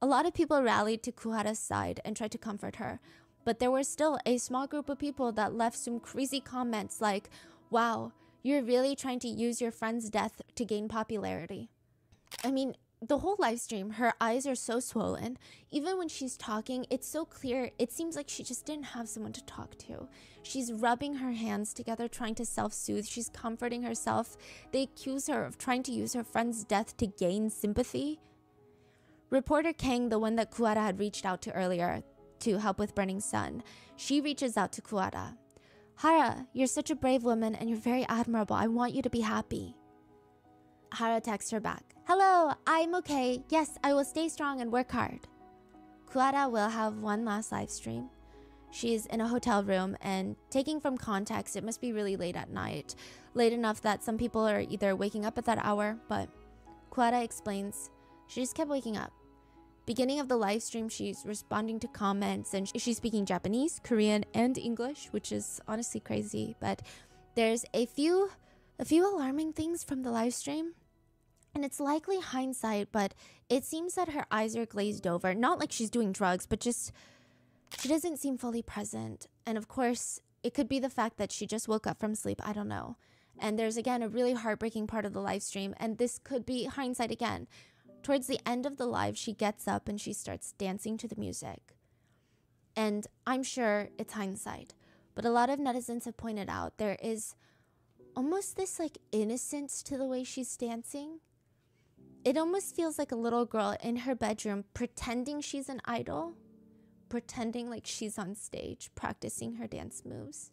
A lot of people rallied to Kuhara's side and tried to comfort her, but there were still a small group of people that left some crazy comments like, wow, you're really trying to use your friend's death to gain popularity. I mean, the whole live stream, her eyes are so swollen. Even when she's talking, it's so clear. It seems like she just didn't have someone to talk to. She's rubbing her hands together, trying to self-soothe. She's comforting herself. They accuse her of trying to use her friend's death to gain sympathy. Reporter Kang, the one that Kuwara had reached out to earlier to help with Burning Sun, she reaches out to Kuwara. Hara, you're such a brave woman and you're very admirable. I want you to be happy. Hara texts her back. Hello, I'm okay. Yes, I will stay strong and work hard. Kuwara will have one last live stream. She's in a hotel room and taking from context, it must be really late at night. Late enough that some people are either waking up at that hour, but Kuwara explains she just kept waking up. Beginning of the live stream, she's responding to comments and she's speaking Japanese, Korean, and English, which is honestly crazy. But there's a few alarming things from the live stream. And it's likely hindsight, but it seems that her eyes are glazed over. Not like she's doing drugs, but just she doesn't seem fully present. And of course, it could be the fact that she just woke up from sleep. I don't know. And there's, again, a really heartbreaking part of the live stream. And this could be hindsight again. Towards the end of the live, she gets up and she starts dancing to the music. And I'm sure it's hindsight. But a lot of netizens have pointed out there is almost this like innocence to the way she's dancing. It almost feels like a little girl in her bedroom pretending she's an idol. Pretending like she's on stage, practicing her dance moves.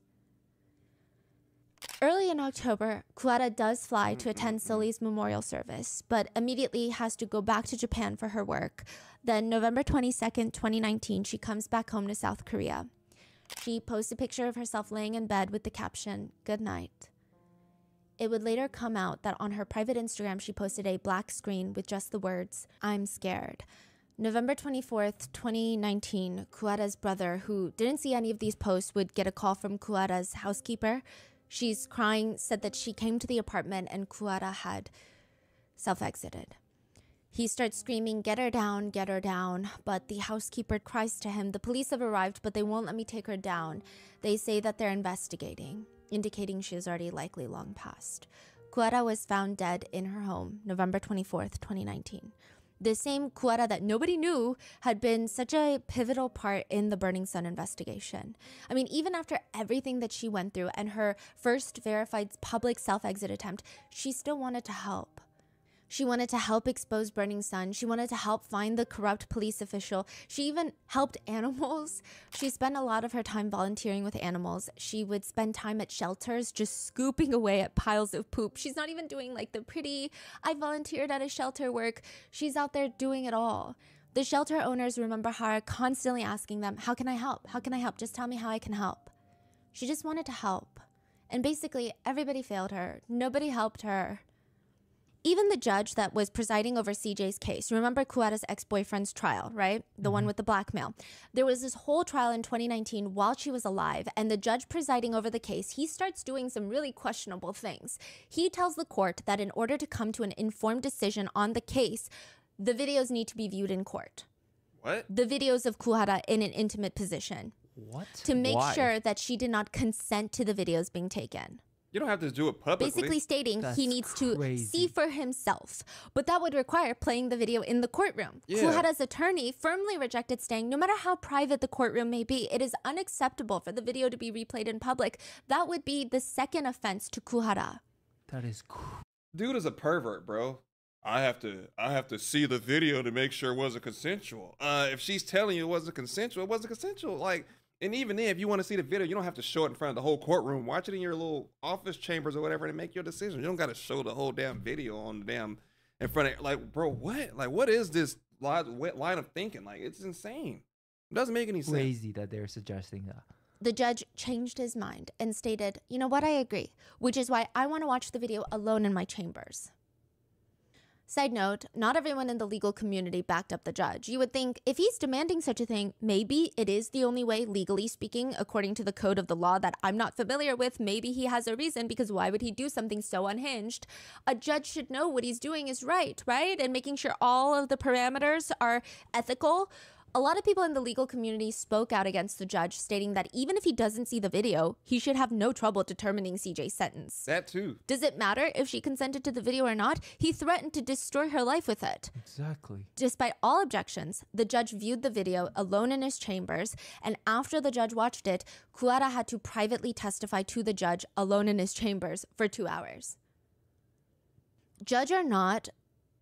Early in October, Kuwara does fly to attend Sully's memorial service, but immediately has to go back to Japan for her work. Then November 22nd, 2019, she comes back home to South Korea. She posts a picture of herself laying in bed with the caption, "Good night." It would later come out that on her private Instagram, she posted a black screen with just the words, "I'm scared." November 24th, 2019, Kuwara's brother, who didn't see any of these posts, would get a call from Kuwara's housekeeper. She's crying, said that she came to the apartment and Kuwara had self-exited. He starts screaming, get her down, but the housekeeper cries to him, the police have arrived, but they won't let me take her down. They say that they're investigating, indicating she is already likely long past. Kuwara was found dead in her home, November 24th, 2019. The same Kuwara that nobody knew had been such a pivotal part in the Burning Sun investigation. I mean, even after everything that she went through and her first verified public self-exit attempt, she still wanted to help. She wanted to help expose Burning Sun. She wanted to help find the corrupt police official. She even helped animals. She spent a lot of her time volunteering with animals. She would spend time at shelters just scooping away at piles of poop. She's not even doing like the pretty, I volunteered at a shelter work. She's out there doing it all. The shelter owners remember Hara constantly asking them, how can I help? How can I help? Just tell me how I can help. She just wanted to help. And basically everybody failed her. Nobody helped her. Even the judge that was presiding over CJ's case, remember Kuwara's ex-boyfriend's trial, right? The one with the blackmail. There was this whole trial in 2019 while she was alive, and the judge presiding over the case, he starts doing some really questionable things. He tells the court that in order to come to an informed decision on the case, the videos need to be viewed in court. What? The videos of Kuwara in an intimate position. What? To make Why? sure that she did not consent to the videos being taken. You don't have to do it publicly. Basically stating That's he needs to crazy. see for himself. But that would require playing the video in the courtroom. Yeah. Kuhara's attorney firmly rejected, saying no matter how private the courtroom may be, it is unacceptable for the video to be replayed in public. That would be the second offense to Kuhara. That is cool. Dude is a pervert, bro. I have to see the video to make sure it wasn't consensual. If she's telling you it wasn't consensual, it wasn't consensual. Like, and even then, if you want to see the video, you don't have to show it in front of the whole courtroom. Watch it in your little office chambers or whatever and make your decision. You don't got to show the whole damn video on the damn in front of, like, bro, what? Like, what is this line of thinking? Like, it's insane. It doesn't make any sense. Crazy that they're suggesting that. The judge changed his mind and stated, you know what, I agree, which is why I want to watch the video alone in my chambers. Side note, not everyone in the legal community backed up the judge. You would think if he's demanding such a thing, maybe it is the only way, legally speaking, according to the code of the law that I'm not familiar with. Maybe he has a reason, because why would he do something so unhinged? A judge should know what he's doing is right? And making sure all of the parameters are ethical. A lot of people in the legal community spoke out against the judge, stating that even if he doesn't see the video, he should have no trouble determining CJ's sentence. That too. Does it matter if she consented to the video or not? He threatened to destroy her life with it. Exactly. Despite all objections, the judge viewed the video alone in his chambers, and after the judge watched it, Kuara had to privately testify to the judge alone in his chambers for 2 hours. Judge or not,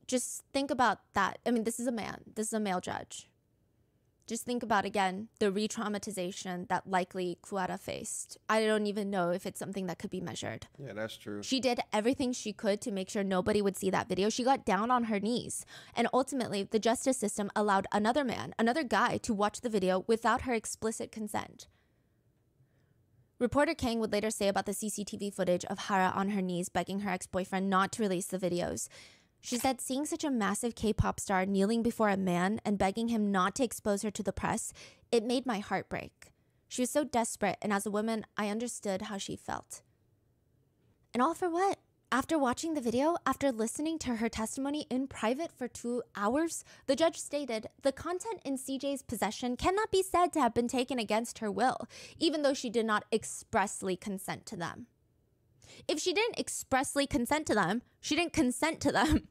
just think about that. I mean, this is a man. This is a male judge. Just think about, again, the re-traumatization that likely Kuara faced. I don't even know if it's something that could be measured. Yeah, that's true. She did everything she could to make sure nobody would see that video. She got down on her knees. And ultimately, the justice system allowed another man, another guy, to watch the video without her explicit consent. Reporter Kang would later say about the CCTV footage of Hara on her knees begging her ex-boyfriend not to release the videos. She said seeing such a massive K-pop star kneeling before a man and begging him not to expose her to the press, it made my heart break. She was so desperate, and as a woman, I understood how she felt. And all for what? After watching the video, after listening to her testimony in private for 2 hours, the judge stated the content in CJ's possession cannot be said to have been taken against her will, even though she did not expressly consent to them. If she didn't expressly consent to them, she didn't consent to them.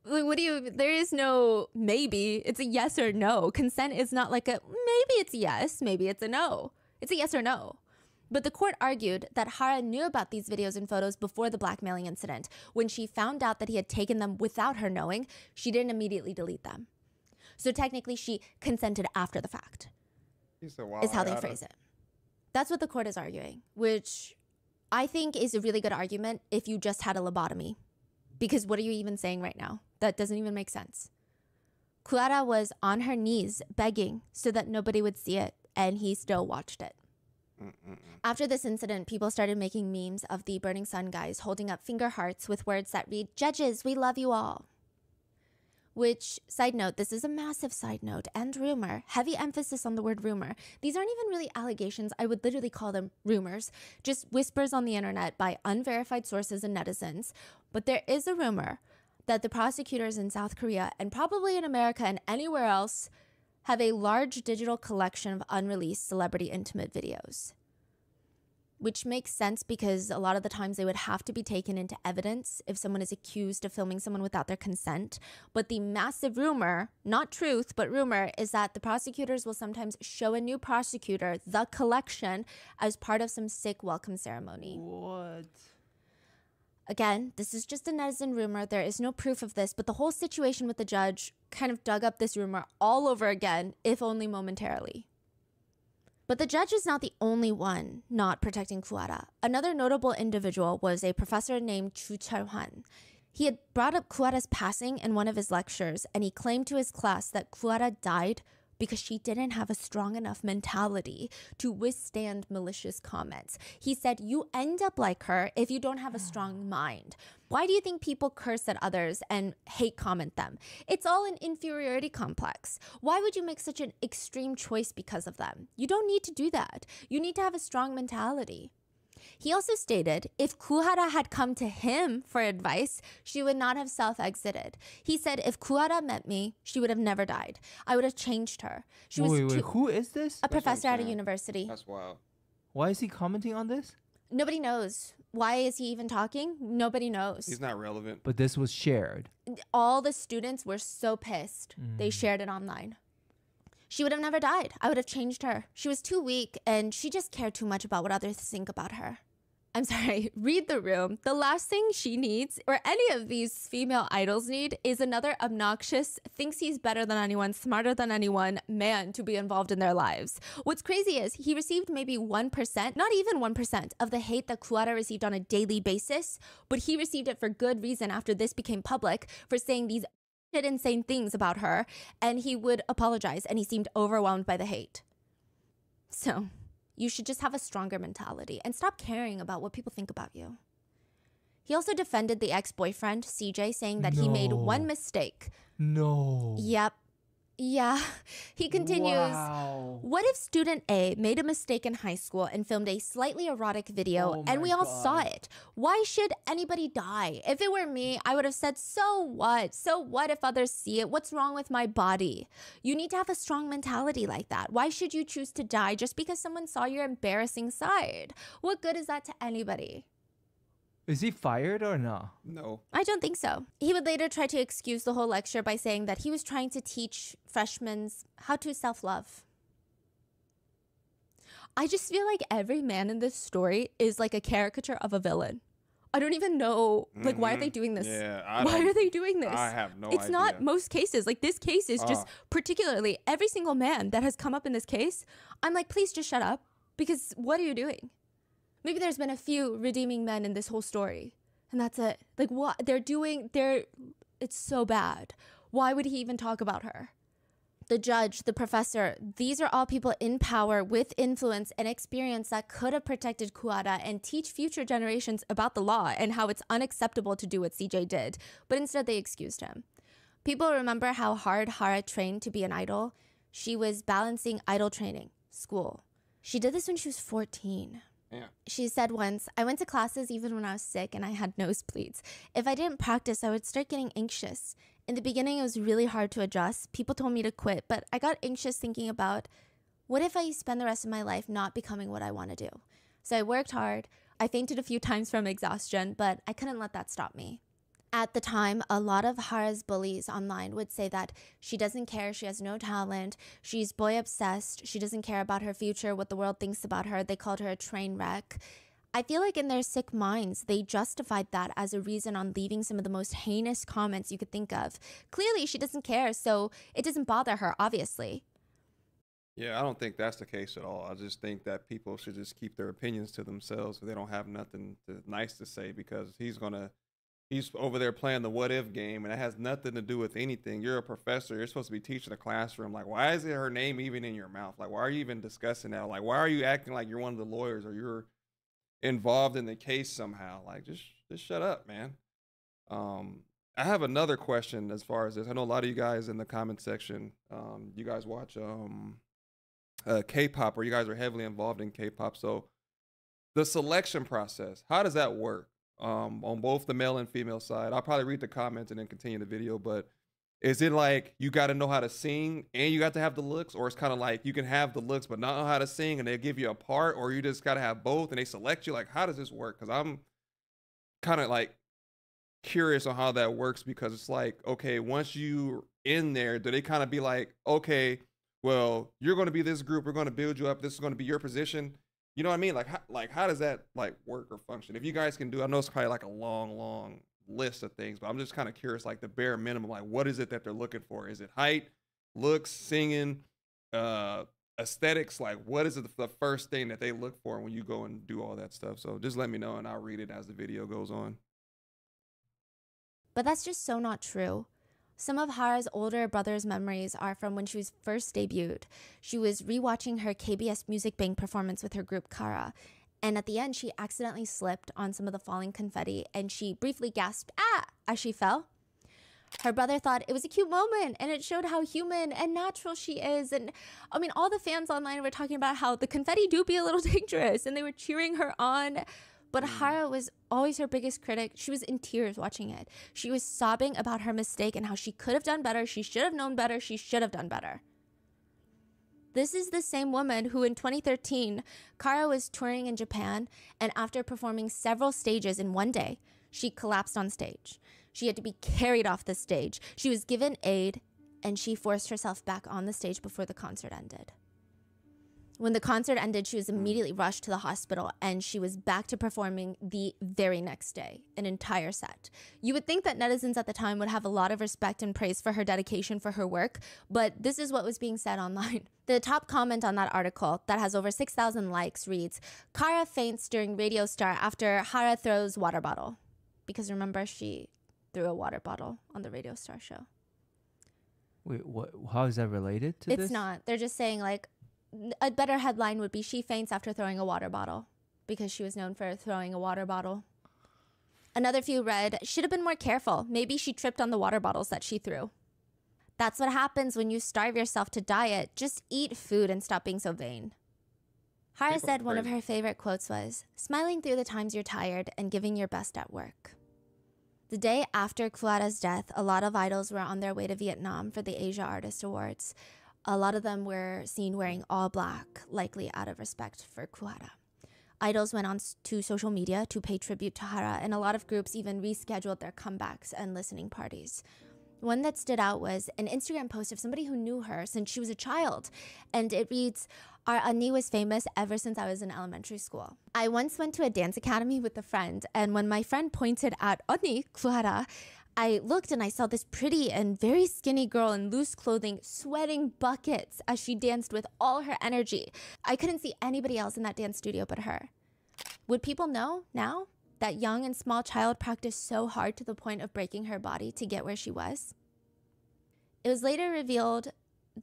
There is no maybe. It's a yes or no. Consent is not like a maybe it's a yes, maybe it's a no. It's a yes or no. But the court argued that Hara knew about these videos and photos before the blackmailing incident. When she found out that he had taken them without her knowing, she didn't immediately delete them. So technically, she consented after the fact, is how they phrase it. That's what the court is arguing, which I think is a really good argument if you just had a lobotomy. Because what are you even saying right now? That doesn't even make sense. Kuara was on her knees begging so that nobody would see it, and he still watched it. After this incident, people started making memes of the Burning Sun guys holding up finger hearts with words that read, "Judges, we love you all." Which, side note, this is a massive side note and rumor, heavy emphasis on the word rumor. These aren't even really allegations. I would literally call them rumors, just whispers on the internet by unverified sources and netizens. But there is a rumor that the prosecutors in South Korea, and probably in America and anywhere else, have a large digital collection of unreleased celebrity intimate videos. Which makes sense because a lot of the times they would have to be taken into evidence if someone is accused of filming someone without their consent. But the massive rumor, not truth, but rumor, is that the prosecutors will sometimes show a new prosecutor the collection as part of some sick welcome ceremony. What? Again, this is just a netizen rumor. There is no proof of this, but the whole situation with the judge kind of dug up this rumor all over again, if only momentarily. But the judge is not the only one not protecting Kuara. Another notable individual was a professor named Chu Chul-han. He had brought up Kuara's passing in one of his lectures, and he claimed to his class that Kuara died because she didn't have a strong enough mentality to withstand malicious comments. He said, you end up like her if you don't have a strong mind. Why do you think people curse at others and hate comment them? It's all an inferiority complex. Why would you make such an extreme choice because of them? You don't need to do that. You need to have a strong mentality. He also stated if Kuara had come to him for advice, she would not have self-exited. He said if Kuara met me, she would have never died. I would have changed her. She was Wait, who is this? a professor at a university. That's wild. Why is he commenting on this? Nobody knows. Why is he even talking? Nobody knows. He's not relevant. But this was shared. All the students were so pissed. They shared it online. She would have never died. I would have changed her. She was too weak, and she just cared too much about what others think about her. I'm sorry, read the room. The last thing she needs, or any of these female idols need, is another obnoxious, thinks he's better than anyone, smarter than anyone man to be involved in their lives. What's crazy is he received maybe 1%, not even 1% of the hate that Kuara received on a daily basis, but he received it for good reason after this became public for saying these insane things about her, and he would apologize, and he seemed overwhelmed by the hate. So you should just have a stronger mentality and stop caring about what people think about you. He also defended the ex-boyfriend, CJ, saying that he made one mistake. No. Yep. Yeah. He continues, Wow. what if student A made a mistake in high school and filmed a slightly erotic video Oh and my we all God. saw it? Why should anybody die? If it were me, I would have said, so what? So what if others see it? What's wrong with my body? You need to have a strong mentality like that. Why should you choose to die just because someone saw your embarrassing side? What good is that to anybody? Is he fired or no? No. I don't think so. He would later try to excuse the whole lecture by saying that he was trying to teach freshmen how to self-love. I just feel like every man in this story is like a caricature of a villain. I don't even know, like, why are they doing this? Yeah, Why are they doing this? I have no It's idea. not most cases. Like, this case is just particularly every single man that has come up in this case. I'm like, please just shut up, because what are you doing? Maybe there's been a few redeeming men in this whole story, and that's it. Like, what they're doing, it's so bad. Why would he even talk about her? The judge, the professor, these are all people in power with influence and experience that could have protected Kuara and teach future generations about the law and how it's unacceptable to do what CJ did. But instead, they excused him. People remember how hard Hara trained to be an idol. She was balancing idol training, school. She did this when she was 14. Yeah. She said once, I went to classes even when I was sick and I had nosebleeds. If I didn't practice, I would start getting anxious. In the beginning, it was really hard to adjust. People told me to quit, but I got anxious thinking about, what if I spend the rest of my life not becoming what I want to do? So I worked hard. I fainted a few times from exhaustion, but I couldn't let that stop me. At the time, a lot of Hara's bullies online would say that she doesn't care, she has no talent, she's boy obsessed, she doesn't care about her future, what the world thinks about her. They called her a train wreck. I feel like in their sick minds, they justified that as a reason on leaving some of the most heinous comments you could think of. Clearly, she doesn't care, so it doesn't bother her, obviously. Yeah, I don't think that's the case at all. I just think that people should just keep their opinions to themselves if they don't have nothing nice to say, because he's over there playing the what if game, and it has nothing to do with anything. You're a professor. You're supposed to be teaching a classroom. Like, why is it her name even in your mouth? Like, why are you even discussing that? Like, why are you acting like you're one of the lawyers or you're involved in the case somehow? Like, just shut up, man. I have another question as far as this. I know a lot of you guys in the comment section, you guys watch K-pop, or you guys are heavily involved in K-pop. So the selection process, how does that work? On both the male and female side. I'll probably read the comments and then continue the video, but is it like you got to know how to sing and you got to have the looks, or it's kind of like you can have the looks but not know how to sing and they give you a part, or you just got to have both and they select you? Like, how does this work? Because I'm kind of like curious on how that works, because it's like, okay, once you in there, do they kind of be like, okay, well, you're going to be this group, we're going to build you up, this is going to be your position? You know what I mean? Like how does that like work or function? If you guys can do, I know it's probably like a long list of things, but I'm just kind of curious, like the bare minimum, like what is it that they're looking for? Is it height, looks, singing, aesthetics? Like, what is it, the first thing that they look for when you go and do all that stuff? So just let me know and I'll read it as the video goes on. But that's just so not true. Some of Hara's older brother's memories are from when she was first debuted. She was rewatching her KBS Music Bank performance with her group Kara, and at the end she accidentally slipped on some of the falling confetti and she briefly gasped, "Ah!" as she fell. Her brother thought it was a cute moment and it showed how human and natural she is. And I mean, all the fans online were talking about how the confetti do be a little dangerous and they were cheering her on. But Hara was always her biggest critic. She was in tears watching it. She was sobbing about her mistake and how she could have done better. She should have known better. She should have done better. This is the same woman who in 2013, Kara was touring in Japan, and after performing several stages in one day, she collapsed on stage. She had to be carried off the stage. She was given aid, and she forced herself back on the stage before the concert ended. When the concert ended, she was immediately rushed to the hospital and she was back to performing the very next day, an entire set. You would think that netizens at the time would have a lot of respect and praise for her dedication for her work, but this is what was being said online. The top comment on that article that has over 6,000 likes reads, "Kara faints during Radio Star after Hara throws water bottle." Because remember, she threw a water bottle on the Radio Star show. Wait, what? How is that related to this? It's not. They're just saying like, a better headline would be she faints after throwing a water bottle because she was known for throwing a water bottle. Another few read, should have been more careful. Maybe she tripped on the water bottles that she threw. That's what happens when you starve yourself to diet. Just eat food and stop being so vain. Hara People said are one of crazy. her favorite quotes was, smiling through the times you're tired and giving your best at work. The day after Kuara's death, a lot of idols were on their way to Vietnam for the Asia Artist Awards. A lot of them were seen wearing all black, likely out of respect for Kuara. Idols went on to social media to pay tribute to Hara, and a lot of groups even rescheduled their comebacks and listening parties. One that stood out was an Instagram post of somebody who knew her since she was a child, and it reads, "Our Annie was famous ever since I was in elementary school. I once went to a dance academy with a friend, and when my friend pointed at Annie, Kuara, I looked and I saw this pretty and very skinny girl in loose clothing sweating buckets as she danced with all her energy. I couldn't see anybody else in that dance studio but her. Would people know now that young and small child practiced so hard to the point of breaking her body to get where she was?" It was later revealed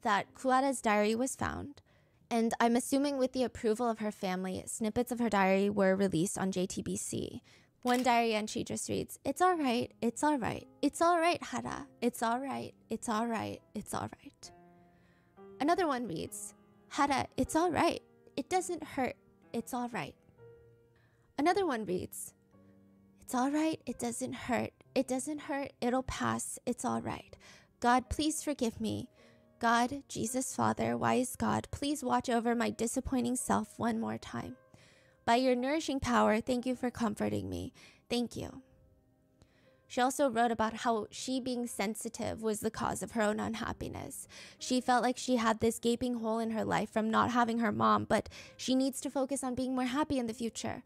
that Kuara's diary was found, and I'm assuming with the approval of her family, snippets of her diary were released on JTBC. One diary entry just reads, "It's all right, it's all right, it's all right, Hara, it's all right, it's all right, it's all right." Another one reads, "Hara, it's all right, it doesn't hurt, it's all right." Another one reads, "It's all right, it doesn't hurt, it doesn't hurt, it'll pass, it's all right. God, please forgive me. God, Jesus Father, wise God, please watch over my disappointing self one more time. By your nourishing power, thank you for comforting me. Thank you." She also wrote about how she being sensitive was the cause of her own unhappiness. She felt like she had this gaping hole in her life from not having her mom, but she needs to focus on being more happy in the future.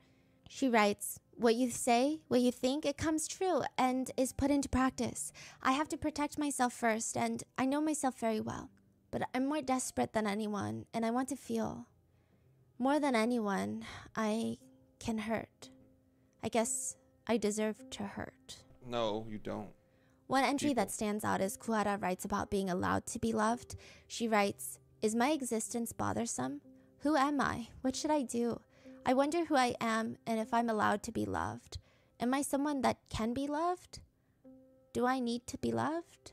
She writes, "What you say, what you think, it comes true and is put into practice. I have to protect myself first, and I know myself very well. But I'm more desperate than anyone, and I want to feel. More than anyone, I can hurt. I guess I deserve to hurt." No, you don't. One entry People. that stands out is Kuara writes about being allowed to be loved. She writes, "Is my existence bothersome? Who am I? What should I do? I wonder who I am and if I'm allowed to be loved. Am I someone that can be loved? Do I need to be loved?"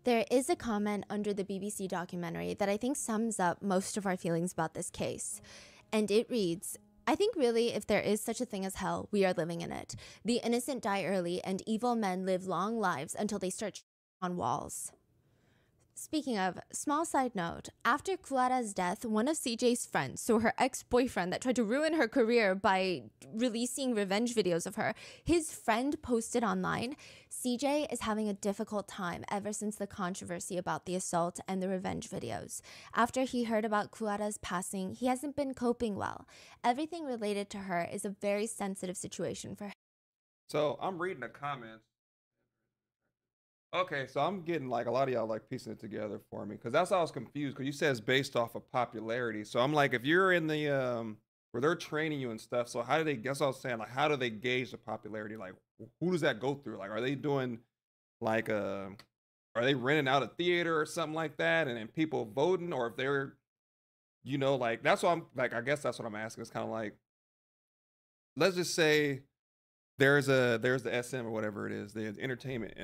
There is a comment under the BBC documentary that I think sums up most of our feelings about this case. And it reads, "I think really if there is such a thing as hell, we are living in it. The innocent die early and evil men live long lives until they start on walls." Speaking of, small side note, after Kuara's death, one of CJ's friends, so her ex-boyfriend that tried to ruin her career by releasing revenge videos of her, his friend posted online, "CJ is having a difficult time ever since the controversy about the assault and the revenge videos. After he heard about Kuara's passing, he hasn't been coping well. Everything related to her is a very sensitive situation for him." So I'm reading the comments. Okay, so I'm getting like a lot of y'all like piecing it together for me because that's how I was confused because you said it's based off of popularity. So I'm like, if you're in the where they're training you and stuff, so how do they? That's what I was saying. Like, how do they gauge the popularity? Like, who does that go through? Like, are they doing like are they renting out a theater or something like that, and then people voting, or if they're, like that's what I'm like. I guess that's what I'm asking. It's kind of like, let's just say there's the SM or whatever it is, the entertainment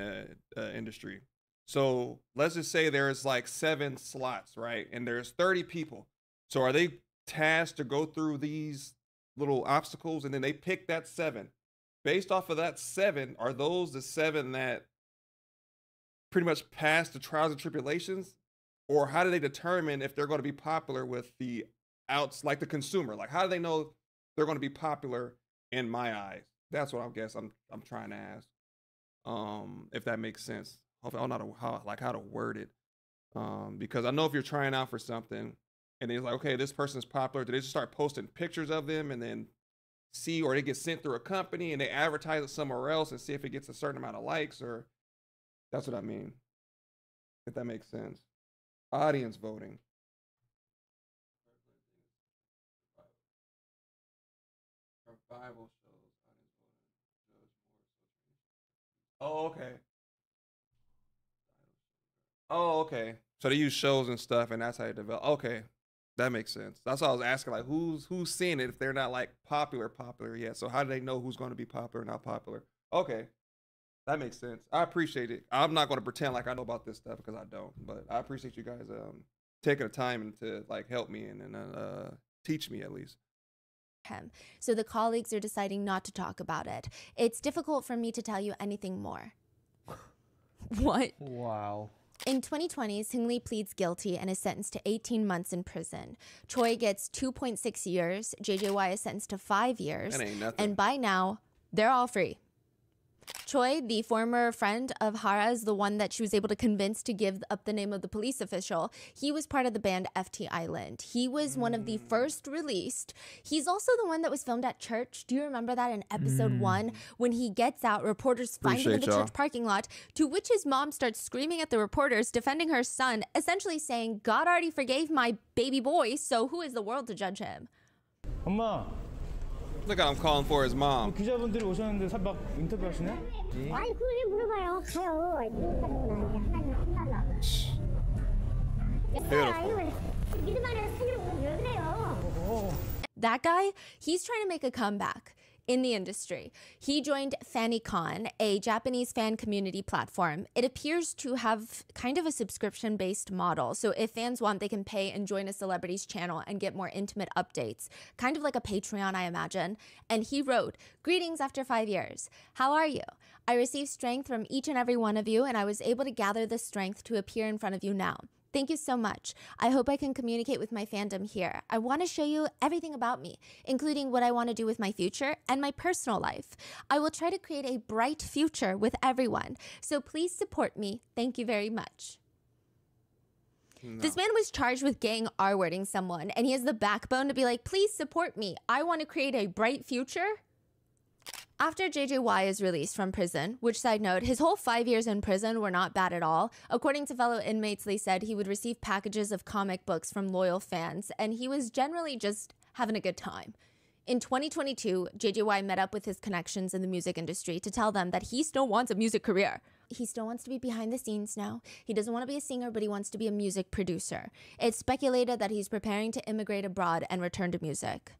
industry. So let's just say there's like 7 slots, right? And there's 30 people. So are they tasked to go through these little obstacles and then they pick that 7? Based off of that 7, are those the 7 that pretty much pass the trials and tribulations? Or how do they determine if they're going to be popular with the like the consumer? Like, how do they know they're going to be popular in my eyes? That's what I guess I'm trying to ask. If that makes sense. Hopefully, I don't know how to word it. Because I know if you're trying out for something and he's like, okay, this person's popular. Do they just start posting pictures of them and then see, or they get sent through a company and they advertise it somewhere else and see if it gets a certain amount of likes? Or that's what I mean, if that makes sense. Audience voting. Survival shows. Oh, okay. Oh, okay. So they use shows and stuff, and that's how they develop. Okay, that makes sense. That's why I was asking, like, who's seeing it if they're not like popular yet? So how do they know who's going to be popular, not popular? Okay, that makes sense. I appreciate it. I'm not going to pretend like I know about this stuff because I don't, but I appreciate you guys taking the time to like help me and teach me at least. Him. So the colleagues are deciding not to talk about it. It's difficult for me to tell you anything more. What? Wow. In 2020, Seung-lee pleads guilty and is sentenced to 18 months in prison. Choi gets 2.6 years. JJY is sentenced to 5 years. That ain't nothing. And by now, they're all free. Choi, the former friend of Hara, is the one that she was able to convince to give up the name of the police official. He was part of the band FT Island. He was one of the first released. He's also the one that was filmed at church. Do you remember that in episode 1? When he gets out, reporters find him in the church parking lot, to which his mom starts screaming at the reporters, defending her son, essentially saying, God already forgave my baby boy, so who is the world to judge him? 엄마, Look at him calling for his mom. 기자분들이 오셨는데 막 인터뷰 하시네? 아니 그걸 왜 물어봐요? 가요. 믿음만은 살려고 왜 그래요? That guy, he's trying to make a comeback in the industry. He joined FannyCon, a Japanese fan community platform. It appears to have kind of a subscription-based model. So if fans want, they can pay and join a celebrity's channel and get more intimate updates. Kind of like a Patreon, I imagine. And he wrote, "Greetings after 5 years. How are you? I received strength from each and every one of you, and I was able to gather the strength to appear in front of you now. Thank you so much. I hope I can communicate with my fandom here. I want to show you everything about me, including what I want to do with my future and my personal life. I will try to create a bright future with everyone. So please support me. Thank you very much." No. This man was charged with gang R-wording someone, and he has the backbone to be like, please support me. I want to create a bright future. After JJY is released from prison, which, side note, his whole 5 years in prison were not bad at all. According to fellow inmates, they said he would receive packages of comic books from loyal fans, and he was generally just having a good time. In 2022, JJY met up with his connections in the music industry to tell them that he still wants a music career. He still wants to be behind the scenes now. He doesn't want to be a singer, but he wants to be a music producer. It's speculated that he's preparing to immigrate abroad and return to music.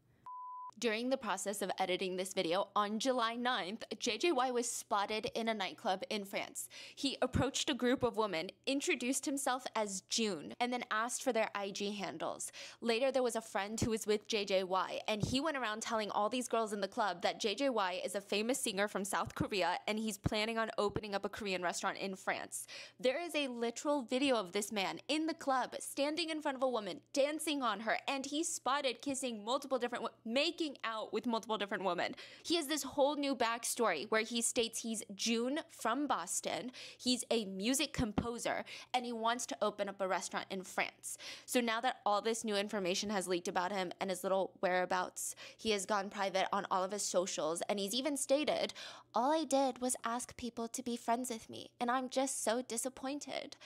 During the process of editing this video, on July 9th, JJY was spotted in a nightclub in France. He approached a group of women, introduced himself as June, and then asked for their IG handles. Later, there was a friend who was with JJY, and he went around telling all these girls in the club that JJY is a famous singer from South Korea, and he's planning on opening up a Korean restaurant in France. There is a literal video of this man in the club, standing in front of a woman, dancing on her, and he's spotted kissing multiple different women, making out with multiple different women. He has this whole new backstory where he states he's June from Boston, he's a music composer, and he wants to open up a restaurant in France. So now that all this new information has leaked about him and his little whereabouts, he has gone private on all of his socials, and he's even stated, all I did was ask people to be friends with me, and I'm just so disappointed.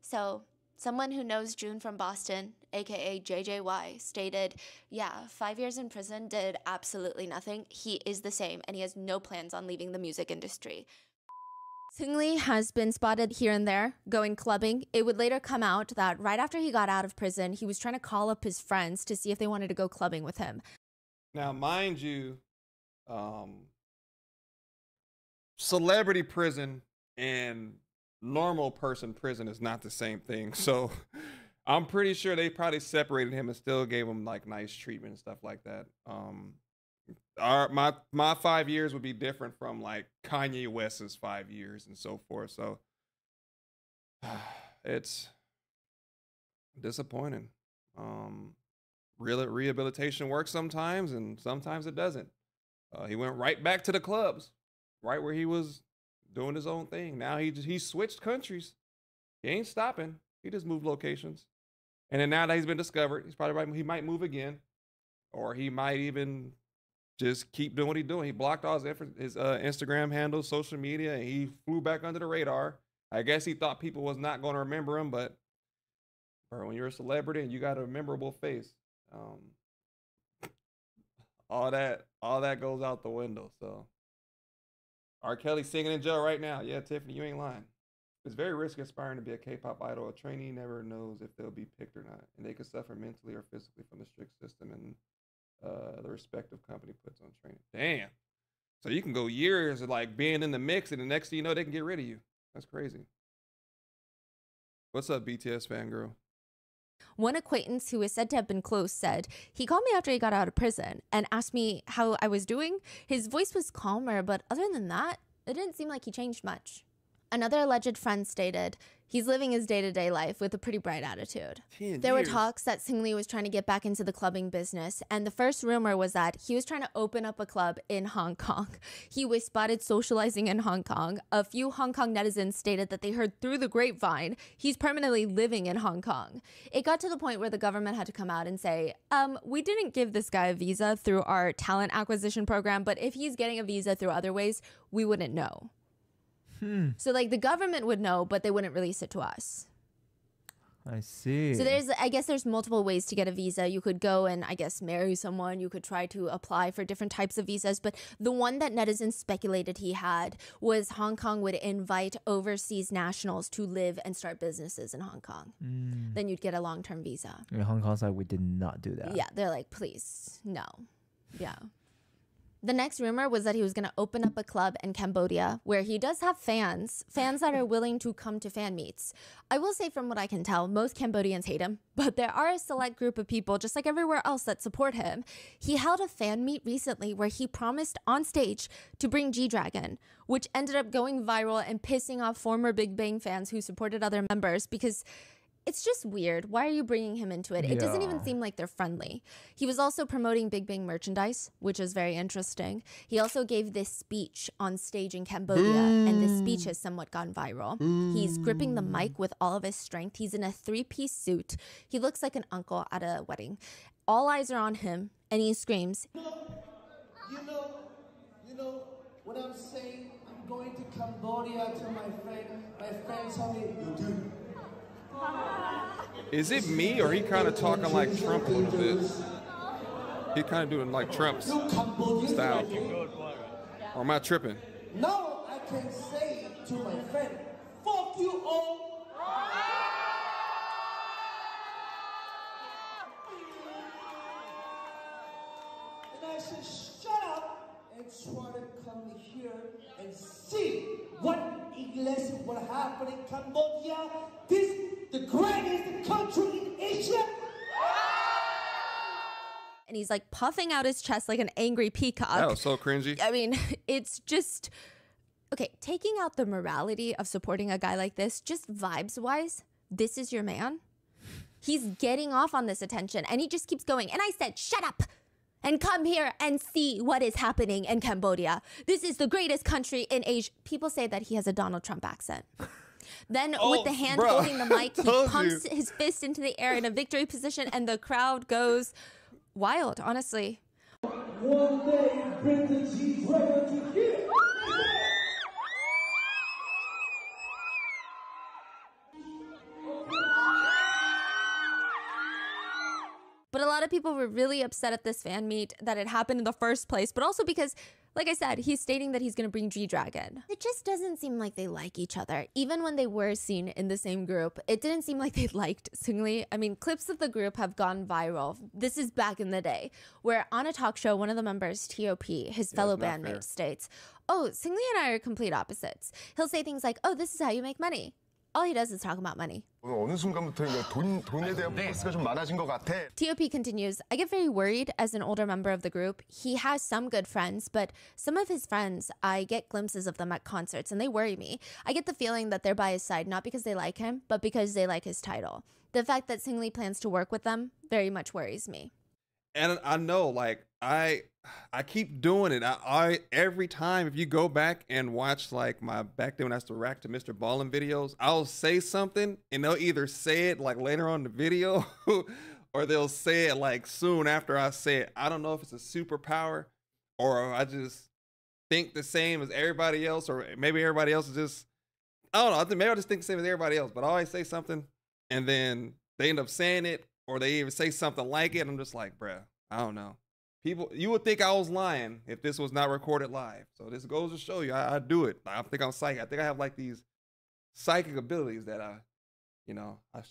So someone who knows June from Boston, aka JJY, stated, yeah, 5 years in prison did absolutely nothing. He is the same, and he has no plans on leaving the music industry. Seung-lee has been spotted here and there going clubbing. It would later come out that right after he got out of prison, he was trying to call up his friends to see if they wanted to go clubbing with him. Now, mind you, celebrity prison and normal person prison is not the same thing. So I'm pretty sure they probably separated him and still gave him like nice treatment and stuff like that. My 5 years would be different from like Kanye West's 5 years and so forth. So it's disappointing. Rehabilitation works sometimes, and sometimes it doesn't. He went right back to the clubs, right where he was doing his own thing. Now he switched countries. He ain't stopping. He just moved locations. And then now that he's been discovered, he might move again, or he might even just keep doing what he's doing. He blocked all his Instagram handles, social media, and he flew back under the radar. I guess he thought people was not going to remember him, but when you're a celebrity and you got a memorable face, all that goes out the window. So R. Kelly singing in jail right now. Yeah, Tiffany, you ain't lying. It's very risky aspiring to be a K-pop idol. A trainee never knows if they'll be picked or not, and they could suffer mentally or physically from the strict system and the respective company puts on training. Damn. So you can go years of like being in the mix, and the next thing you know, they can get rid of you. That's crazy. What's up, BTS fangirl? One acquaintance who is said to have been close said, he called me after he got out of prison and asked me how I was doing. His voice was calmer, but other than that, it didn't seem like he changed much. Another alleged friend stated, he's living his day-to-day life with a pretty bright attitude. There were talks that Seungri was trying to get back into the clubbing business, and the first rumor was that he was trying to open up a club in Hong Kong. He was spotted socializing in Hong Kong. A few Hong Kong netizens stated that they heard through the grapevine he's permanently living in Hong Kong. It got to the point where the government had to come out and say, we didn't give this guy a visa through our talent acquisition program, but if he's getting a visa through other ways, we wouldn't know. So like the government would know, but they wouldn't release it to us. I see. So I guess there's multiple ways to get a visa. You could go and I guess marry someone. You could try to apply for different types of visas. But the one that netizens speculated he had was Hong Kong would invite overseas nationals to live and start businesses in Hong Kong. Then you'd get a long-term visa. In Hong Kong side, we did not do that. Yeah, they're like, please, no. Yeah. The next rumor was that he was going to open up a club in Cambodia where he does have fans that are willing to come to fan meets. I will say from what I can tell, most Cambodians hate him, but there are a select group of people, just like everywhere else, that support him. He held a fan meet recently where he promised on stage to bring G-Dragon, which ended up going viral and pissing off former Big Bang fans who supported other members because it's just weird. Why are you bringing him into it? It doesn't even seem like they're friendly. He was also promoting Big Bang merchandise, which is very interesting. He also gave this speech on stage in Cambodia, and this speech has somewhat gone viral. He's gripping the mic with all of his strength. He's in a three-piece suit. He looks like an uncle at a wedding. All eyes are on him, and he screams, You know, when I'm saying I'm going to Cambodia to my friend told me, you do. Is it me or he kind of talking like Trump a little bit? He kind of doing like Trump's style. Or am I tripping? Now I can say to my friend, fuck you all. And I said, shut up and try to come here and see what happened in Cambodia. This the greatest country in Asia. and he's like puffing out his chest like an angry peacock. That was so cringy. I mean, it's just, okay, taking out the morality of supporting a guy like this, just vibes-wise, this is your man. He's getting off on this attention, and he just keeps going. And I said, shut up and come here and see what is happening in Cambodia. This is the greatest country in Asia. People say that he has a Donald Trump accent. Then with the hand holding the mic, he pumps his fist into the air in a victory position, and the crowd goes wild, honestly. One day, bring the G-Dragon to here. But a lot of people were really upset at this fan meet that it happened in the first place, but also because, like I said, he's stating that he's going to bring G-Dragon. It just doesn't seem like they like each other. Even when they were seen in the same group, it didn't seem like they liked Seungri. I mean, clips of the group have gone viral. This is back in the day, where on a talk show, one of the members, T.O.P., his fellow bandmate, states, "Oh, Seungri and I are complete opposites." He'll say things like, "Oh, this is how you make money." All he does is talk about money. 어느 순간부터 돈에 대한 포커스가 좀 많아진 것 같아. T.O.P. continues, I get very worried as an older member of the group. He has some good friends, but some of his friends, I get glimpses of them at concerts and they worry me. I get the feeling that they're by his side, not because they like him, but because they like his title. The fact that Seungri plans to work with them very much worries me. And I know, like, I keep doing it. I every time, if you go back and watch like my back then when I used to react to Mr. Ballin videos, I'll say something and they'll either say it like later on in the video or they'll say it like soon after I say it. I don't know if it's a superpower or I just think the same as everybody else, or maybe everybody else is just, I don't know. I think maybe I just think the same as everybody else, but I always say something and then they end up saying it or they even say something like it. I'm just like, bruh, I don't know. People, you would think I was lying if this was not recorded live. So this goes to show you, I do it. I think I'm psychic. I think I have like these psychic abilities that I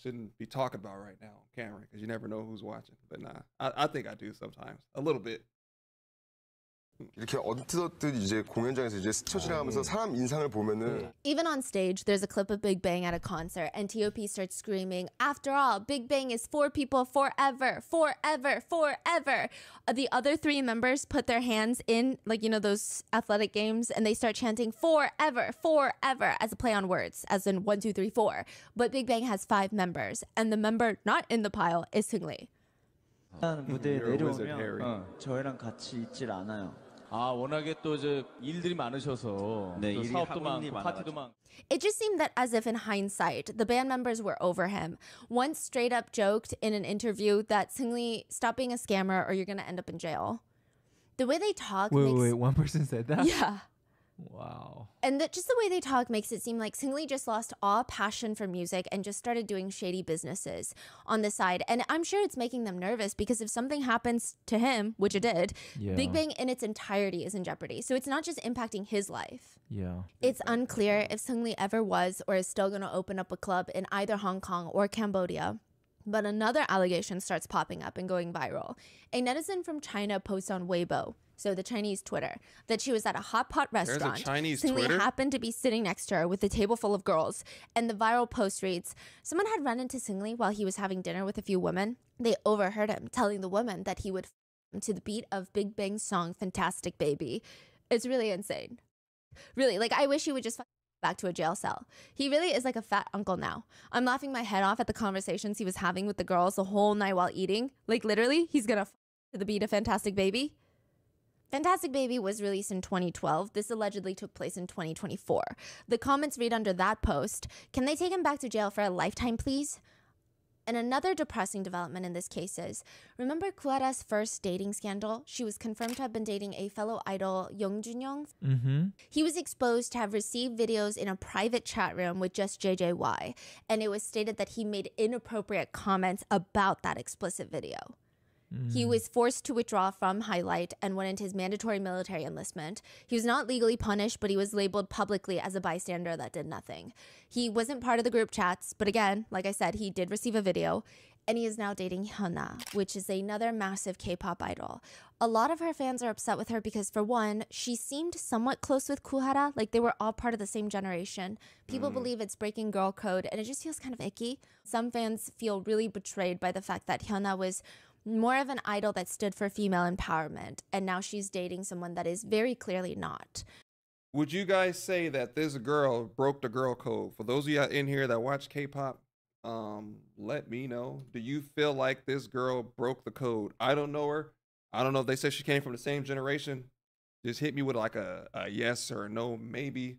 shouldn't be talking about right now on camera because you never know who's watching. But nah, I think I do sometimes, a little bit. 이렇게 언뜻 이제 공연장에서 이제 스쳐 지나가면서 사람 인상을 보면은 Even on stage, there's a clip of Big Bang at a concert, and T.O.P. starts screaming, "After all, Big Bang is for people forever, forever, forever." The other three members put their hands in, like, you know, those athletic games, and they start chanting forever, forever as a play on words, as in 1, 2, 3, 4. But Big Bang has 5 members, and the member not in the pile is Seungri. 무대에 You're a wizard, Harry. 내려오면 저희랑 같이 있질 않아요. 아, 워낙에 또 이제 일들이 많으셔서 네, 또 일이 사업도 하고 있는 많고 일이 파티도 많아가지고. 많고. It just seemed that, as if in hindsight, the band members were over him. One straight up joked in an interview that Seungri, stop being a scammer or you're going to end up in jail. The way they talk Wait, one person said that? Yeah. Wow. And just the way they talk makes it seem like Seungri just lost all passion for music and just started doing shady businesses on the side. And I'm sure it's making them nervous because if something happens to him, which it did, Big Bang in its entirety is in jeopardy. So it's not just impacting his life. Yeah. It's unclear if Seungri ever was or is still going to open up a club in either Hong Kong or Cambodia. But another allegation starts popping up and going viral. A netizen from China posts on Weibo, so the Chinese Twitter, that she was at a hot pot restaurant. There's a Chinese Seungri Twitter? happened to be sitting next to her with a table full of girls. And the viral post reads, someone had run into Seungri while he was having dinner with a few women. They overheard him telling the woman that he would to the beat of Big Bang's song Fantastic Baby. It's really insane. Really, like, I wish he would just back to a jail cell. He really is like a fat uncle now. I'm laughing my head off at the conversations he was having with the girls the whole night while eating. Like, literally, he's gonna to the beat of Fantastic Baby. Fantastic Baby was released in 2012. This allegedly took place in 2024. The comments read under that post, "Can they take him back to jail for a lifetime, please?" And another depressing development in this case is, remember Kuara's first dating scandal? She was confirmed to have been dating a fellow idol, Young Junyoung. Mm-hmm. He was exposed to have received videos in a private chat room with just JJY, and it was stated that he made inappropriate comments about that explicit video. He was forced to withdraw from Highlight and went into his mandatory military enlistment. He was not legally punished, but he was labeled publicly as a bystander that did nothing. He wasn't part of the group chats, but again, like I said, he did receive a video, and he is now dating Hyuna, which is another massive K-pop idol. A lot of her fans are upset with her because, for one, she seemed somewhat close with Kuhara, like they were all part of the same generation. People believe it's breaking girl code, and it just feels kind of icky. Some fans feel really betrayed by the fact that Hyuna was more of an idol that stood for female empowerment, and now she's dating someone that is very clearly not. Would you guys say that this girl broke the girl code? For those of you in here that watch K-pop, let me know. Do you feel like this girl broke the code? I don't know her. I don't know if they said she came from the same generation. Just hit me with like a yes or a no, maybe.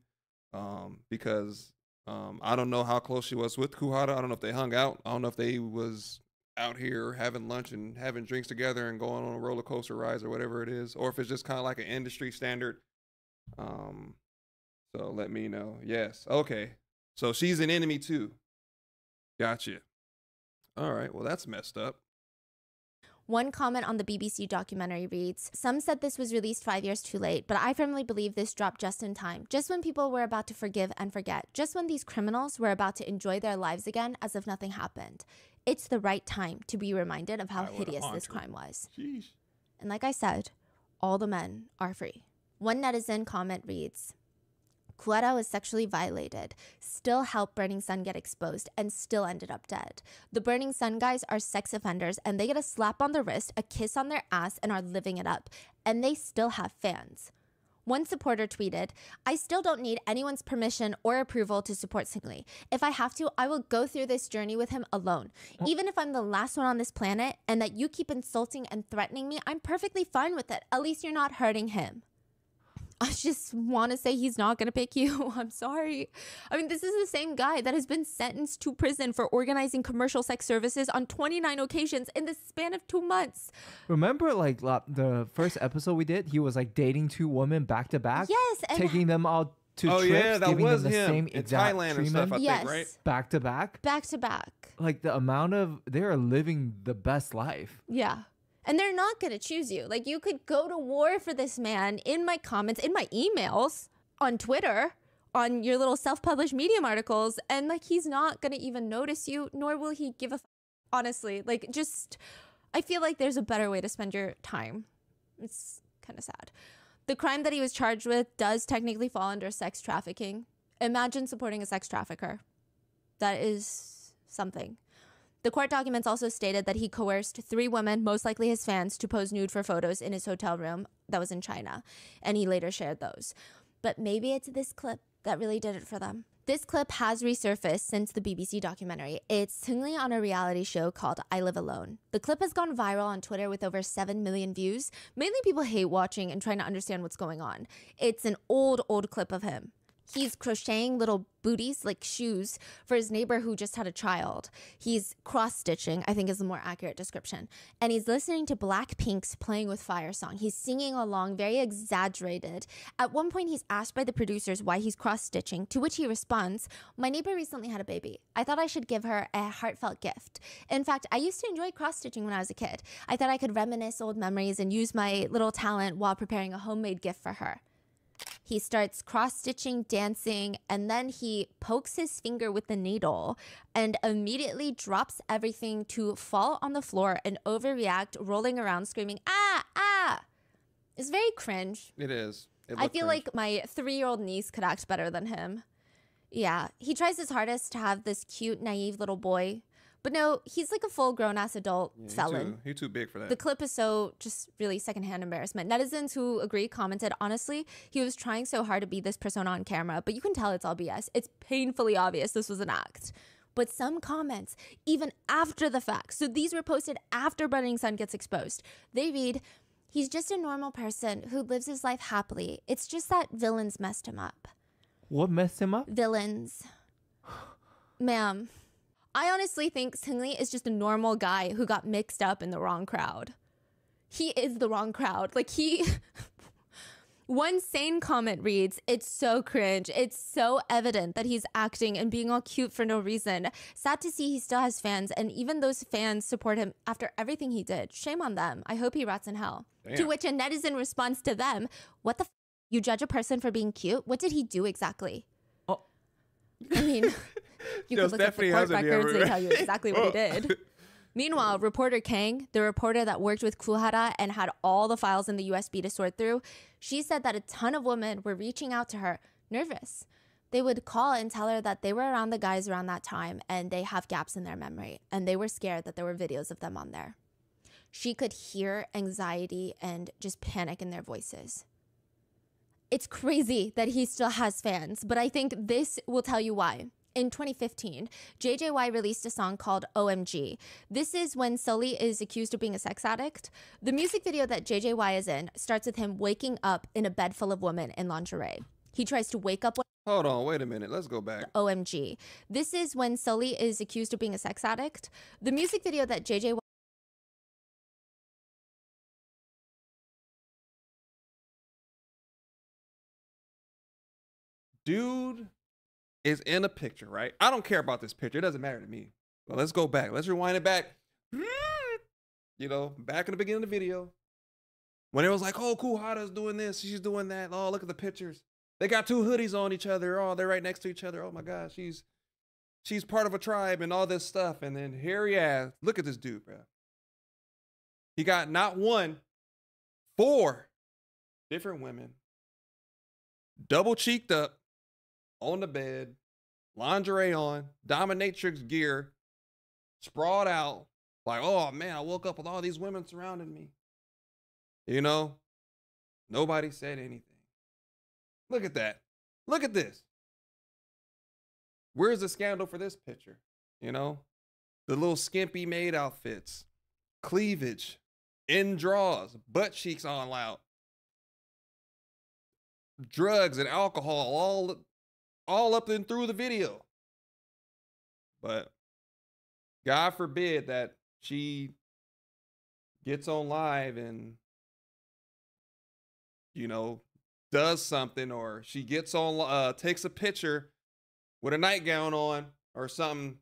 Because I don't know how close she was with Kuhara. I don't know if they hung out. I don't know if they was out here having lunch and having drinks together and going on a roller coaster rides or whatever it is, or if it's just kind of like an industry standard. So let me know. Yes. Okay. So she's an enemy too. Gotcha. All right. Well, that's messed up. One comment on the BBC documentary reads, some said this was released 5 years too late, but I firmly believe this dropped just in time, just when people were about to forgive and forget, just when these criminals were about to enjoy their lives again as if nothing happened. It's the right time to be reminded of how hideous this crime was. Sheesh. And like I said, all the men are free. One netizen comment reads, Kuara was sexually violated, still helped Burning Sun get exposed, and still ended up dead. The Burning Sun guys are sex offenders, and they get a slap on the wrist, a kiss on their ass, and are living it up. And they still have fans. One supporter tweeted, "I still don't need anyone's permission or approval to support Seungri. If I have to, I will go through this journey with him alone. Even if I'm the last one on this planet and that you keep insulting and threatening me, I'm perfectly fine with it. At least you're not hurting him." I just want to say he's not going to pick you. I'm sorry. I mean, this is the same guy that has been sentenced to prison for organizing commercial sex services on 29 occasions in the span of 2 months. Remember, like the first episode we did, he was like dating 2 women back to back. Yes, and taking them out to trips, yeah, that giving was them the him same in exact Thailand and treatment. stuff, I yes, think, right? Back to back. back to back. Like the amount of they are living the best life. Yeah. And they're not going to choose you. Like, you could go to war for this man in my comments, in my emails, on Twitter, on your little self-published Medium articles, and like, he's not going to even notice you, nor will he give a honestly. Like, just, I feel like there's a better way to spend your time. It's kind of sad. The crime that he was charged with does technically fall under sex trafficking. Imagine supporting a sex trafficker. That is something. The court documents also stated that he coerced 3 women, most likely his fans, to pose nude for photos in his hotel room that was in China, and he later shared those. But maybe it's this clip that really did it for them. This clip has resurfaced since the BBC documentary. It's Seungri on a reality show called I Live Alone. The clip has gone viral on Twitter with over 7 million views. Mainly people hate watching and trying to understand what's going on. It's an old clip of him. He's crocheting little booties, like shoes, for his neighbor who just had a child. He's cross-stitching, I think is the more accurate description. And he's listening to Blackpink's Playing with Fire song. He's singing along, very exaggerated. At one point, he's asked by the producers why he's cross-stitching, to which he responds, "My neighbor recently had a baby. I thought I should give her a heartfelt gift. In fact, I used to enjoy cross-stitching when I was a kid. I thought I could reminisce old memories and use my little talent while preparing a homemade gift for her." He starts cross-stitching, dancing, and then he pokes his finger with the needle and immediately drops everything to fall on the floor and overreact, rolling around, screaming, "Ah, ah!" It's very cringe. It is. I feel like my 3-year-old niece could act better than him. Yeah, he tries his hardest to have this cute, naive little boy. But no, he's like a full-grown ass adult felon. He's too big for that. The clip is so just really secondhand embarrassment. Netizens who agree commented, honestly, he was trying so hard to be this persona on camera, but you can tell it's all BS. It's painfully obvious this was an act. But some comments, even after the fact, so these were posted after Budding Sun gets exposed, they read, "He's just a normal person who lives his life happily. It's just that villains messed him up." What messed him up? Villains. Ma'am. I honestly think Seungri is just a normal guy who got mixed up in the wrong crowd. He is the wrong crowd. Like one sane comment reads, "It's so cringe. It's so evident that he's acting and being all cute for no reason. Sad to see he still has fans, and even those fans support him after everything he did. Shame on them. I hope he rots in hell." Damn. To which a netizen responds to them, "What the f? You judge a person for being cute? What did he do exactly?" Oh. I mean... You could look at the court records, they tell you exactly what he did. Meanwhile, reporter Kang, the reporter that worked with Kuhara and had all the files in the USB to sort through, she said that a ton of women were reaching out to her, nervous. They would call and tell her that they were around the guys around that time and they have gaps in their memory, and they were scared that there were videos of them on there. She could hear anxiety and just panic in their voices. It's crazy that he still has fans, but I think this will tell you why. In 2015, JJY released a song called OMG. This is when Sully is accused of being a sex addict. The music video that JJY is in starts with him waking up in a bed full of women in lingerie. He tries to wake up. Hold on, wait a minute. Let's go back. OMG. This is when Sully is accused of being a sex addict. The music video that JJY Dude is in a picture, right? I don't care about this picture. It doesn't matter to me. But let's go back. Let's rewind it back. You know, back in the beginning of the video. When it was like, oh, cool, Hada's doing this. She's doing that. Oh, look at the pictures. They got 2 hoodies on each other. Oh, they're right next to each other. Oh, my God. She's part of a tribe and all this stuff. And then here he is. Look at this dude, bro. He got not 1, 4 different women. Double cheeked up. On the bed, lingerie on, dominatrix gear, sprawled out, like, oh man, I woke up with all these women surrounding me. You know, nobody said anything. Look at that. Look at this. Where's the scandal for this picture? You know, the little skimpy maid outfits, cleavage, in draws, butt cheeks on loud, drugs and alcohol all up and through the video. But God forbid that she gets on live and, you know, does something, or she gets on, takes a picture with a nightgown on or something.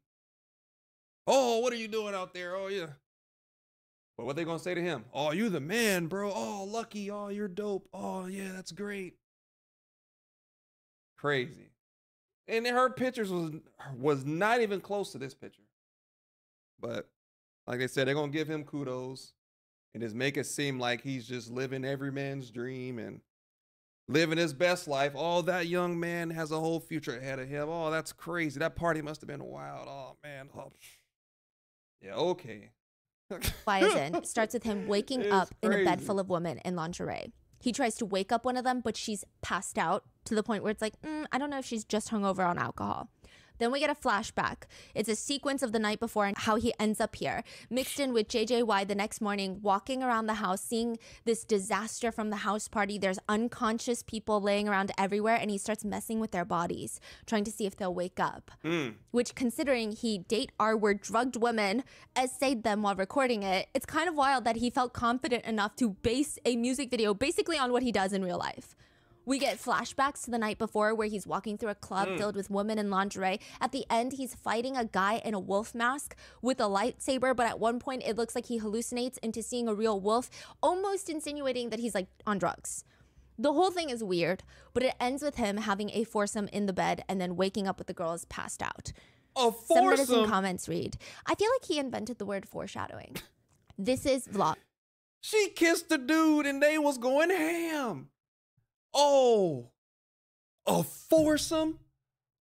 Oh, what are you doing out there? Oh, yeah. But what they gonna say to him? Oh, you the man, bro. Oh, lucky. Oh, you're dope. Oh, yeah, that's great. Crazy. And her pictures was not even close to this picture. But like I said, they're gonna give him kudos and just make it seem like he's just living every man's dream and living his best life. Oh, that young man has a whole future ahead of him. Oh, that's crazy. That party must have been wild. Oh, man. Oh. Yeah, okay. Wisen starts with him waking up in a bed full of women in lingerie. He tries to wake up one of them, but she's passed out to the point where it's like, I don't know if she's just hungover on alcohol. Then we get a flashback. It's a sequence of the night before and how he ends up here, mixed in with JJY the next morning, walking around the house, seeing this disaster from the house party. There's unconscious people laying around everywhere, and he starts messing with their bodies, trying to see if they'll wake up. Which, considering he date R-word drugged women, essayed them while recording it, it's kind of wild that he felt confident enough to base a music video basically on what he does in real life. We get flashbacks to the night before where he's walking through a club filled with women in lingerie. At the end, he's fighting a guy in a wolf mask with a lightsaber, but at one point it looks like he hallucinates into seeing a real wolf, almost insinuating that he's like on drugs. The whole thing is weird, but it ends with him having a foursome in the bed and then waking up with the girls passed out. A Some foursome? citizen comments read, I feel like he invented the word foreshadowing. This is vlog. She kissed the dude and they was going ham. Oh, a foursome?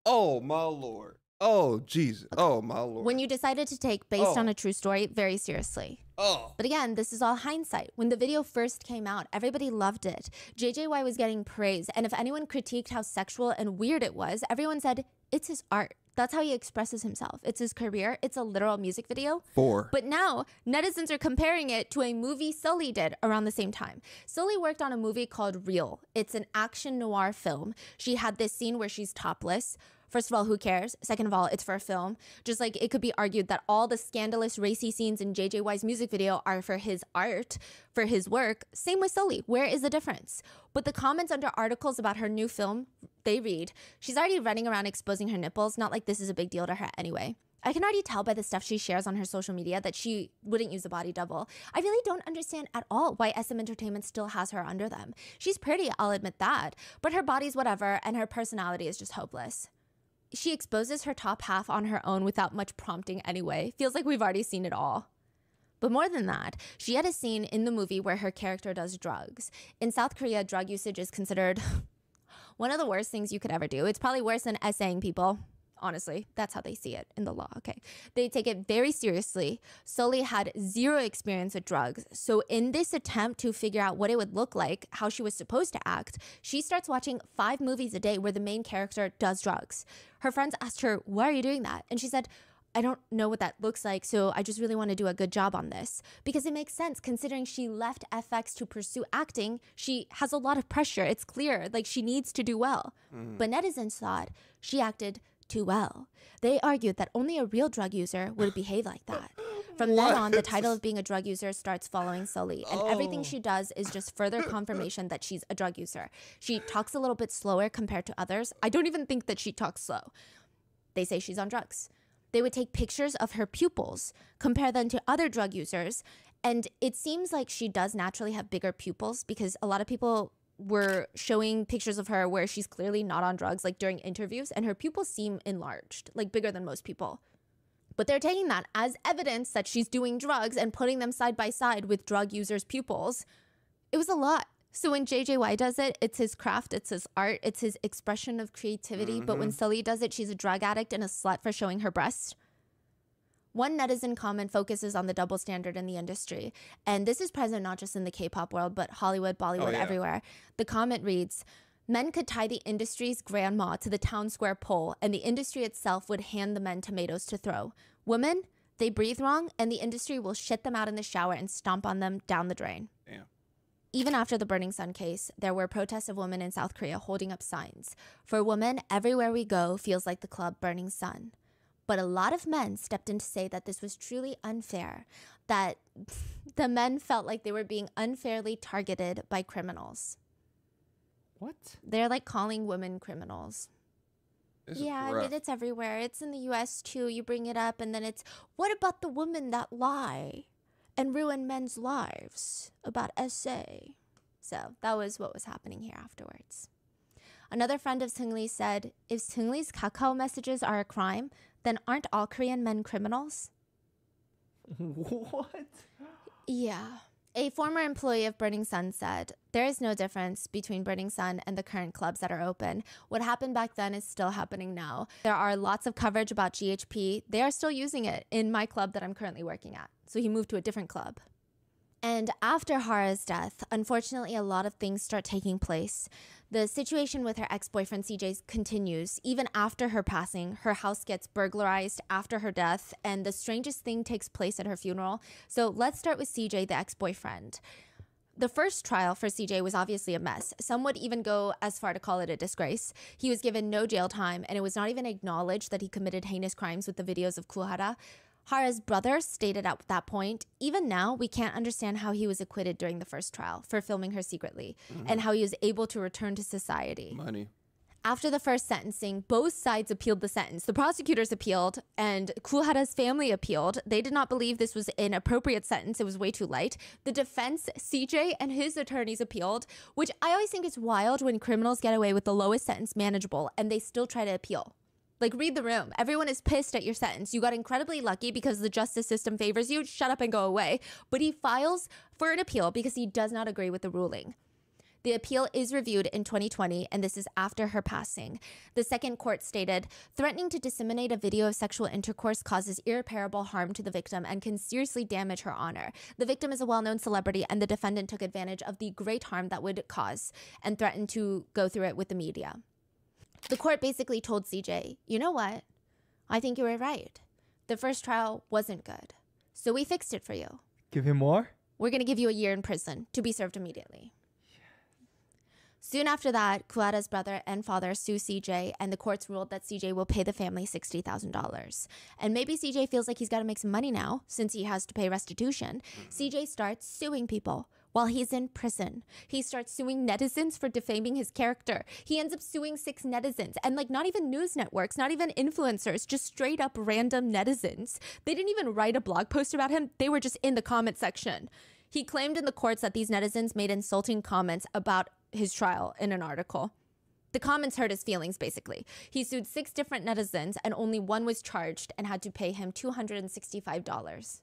Oh, my Lord. Oh, Jesus. Oh, my Lord. When you decided to take based on a true story very seriously. But again, this is all hindsight. When the video first came out, everybody loved it. JJY was getting praise. And if anyone critiqued how sexual and weird it was, everyone said, it's his art. That's how he expresses himself. It's his career. It's a literal music video. But now, netizens are comparing it to a movie Sully did around the same time. Sully worked on a movie called Real. It's an action noir film. She had this scene where she's topless. First of all, who cares? Second of all, it's for a film. Just like it could be argued that all the scandalous racy scenes in JJY's music video are for his art, for his work. Same with Sully. Where is the difference? But the comments under articles about her new film, they read, she's already running around exposing her nipples. Not like this is a big deal to her anyway. I can already tell by the stuff she shares on her social media that she wouldn't use a body double. I really don't understand at all why SM Entertainment still has her under them. She's pretty, I'll admit that. But her body's whatever, and her personality is just hopeless. She exposes her top half on her own without much prompting anyway. Feels like we've already seen it all. But more than that, she had a scene in the movie where her character does drugs. In South Korea, drug usage is considered one of the worst things you could ever do. It's probably worse than essaying people. Honestly, that's how they see it in the law, okay? They take it very seriously. Sully had zero experience with drugs. So in this attempt to figure out what it would look like, how she was supposed to act, she starts watching 5 movies a day where the main character does drugs. Her friends asked her, why are you doing that? And she said, I don't know what that looks like, so I just really want to do a good job on this. Because it makes sense, considering she left FX to pursue acting. She has a lot of pressure. It's clear, like she needs to do well. But netizens thought she acted too well. They argued that only a real drug user would behave like that. From then on, the title of being a drug user starts following Sully, and everything she does is just further confirmation that she's a drug user. She talks a little bit slower compared to others. I don't even think that she talks slow. They say she's on drugs. They would take pictures of her pupils, compare them to other drug users, and it seems like she does naturally have bigger pupils because a lot of people were showing pictures of her where she's clearly not on drugs, like during interviews, and her pupils seem enlarged, like bigger than most people. But they're taking that as evidence that she's doing drugs and putting them side by side with drug users' pupils. It was a lot. So when JJY does it, it's his craft, it's his art, it's his expression of creativity. But when Sully does it, she's a drug addict and a slut for showing her breast. One netizen comment focuses on the double standard in the industry. And this is present not just in the K-pop world, but Hollywood, Bollywood, everywhere. The comment reads, Men could tie the industry's grandma to the town square pole, and the industry itself would hand the men tomatoes to throw. Women, they breathe wrong, and the industry will shit them out in the shower and stomp on them down the drain. Damn. Even after the Burning Sun case, there were protests of women in South Korea holding up signs. For women, everywhere we go feels like the club Burning Sun. But a lot of men stepped in to say that this was truly unfair, that the men felt like they were being unfairly targeted by criminals. What? They're like calling women criminals. This Yeah, is I rough. mean, it's everywhere. It's in the US too. You bring it up, and then it's, what about the women that lie and ruin men's lives about SA? So that was what was happening here afterwards. Another friend of Seungri said, if Seungri's Kakao messages are a crime, then aren't all Korean men criminals? What? Yeah. A former employee of Burning Sun said, there is no difference between Burning Sun and the current clubs that are open. What happened back then is still happening now. There are lots of coverage about GHP. They are still using it in my club that I'm currently working at. So he moved to a different club. And after Hara's death, unfortunately, a lot of things start taking place. The situation with her ex-boyfriend CJ continues. Even after her passing, her house gets burglarized after her death, and the strangest thing takes place at her funeral. So let's start with CJ, the ex-boyfriend. The first trial for CJ was obviously a mess. Some would even go as far to call it a disgrace. He was given no jail time, and it was not even acknowledged that he committed heinous crimes with the videos of Kuhara. Hara's brother stated at that point, even now, we can't understand how he was acquitted during the first trial for filming her secretly, and how he was able to return to society. Money. After the first sentencing, both sides appealed the sentence. The prosecutors appealed, and Kuhara's family appealed. They did not believe this was an appropriate sentence. It was way too light. The defense, CJ, and his attorneys appealed, which I always think is wild when criminals get away with the lowest sentence manageable, and they still try to appeal. Like, read the room. Everyone is pissed at your sentence. You got incredibly lucky because the justice system favors you. Shut up and go away. But he files for an appeal because he does not agree with the ruling. The appeal is reviewed in 2020, and this is after her passing. The second court stated, threatening to disseminate a video of sexual intercourse causes irreparable harm to the victim and can seriously damage her honor. The victim is a well-known celebrity, and the defendant took advantage of the great harm that would cause and threatened to go through it with the media. The court basically told CJ, you know what? I think you were right. The first trial wasn't good. So we fixed it for you. Give him more? We're going to give you a year in prison to be served immediately. Soon after that, Kuara's brother and father sue CJ, and the courts ruled that CJ will pay the family $60,000. And maybe CJ feels like he's got to make some money now, since he has to pay restitution. CJ starts suing people while he's in prison. He starts suing netizens for defaming his character. He ends up suing 6 netizens, and like not even news networks, not even influencers, just straight up random netizens. They didn't even write a blog post about him. They were just in the comment section. He claimed in the courts that these netizens made insulting comments about his trial in an article. The comments hurt his feelings, basically. He sued 6 different netizens, and only one was charged and had to pay him $265.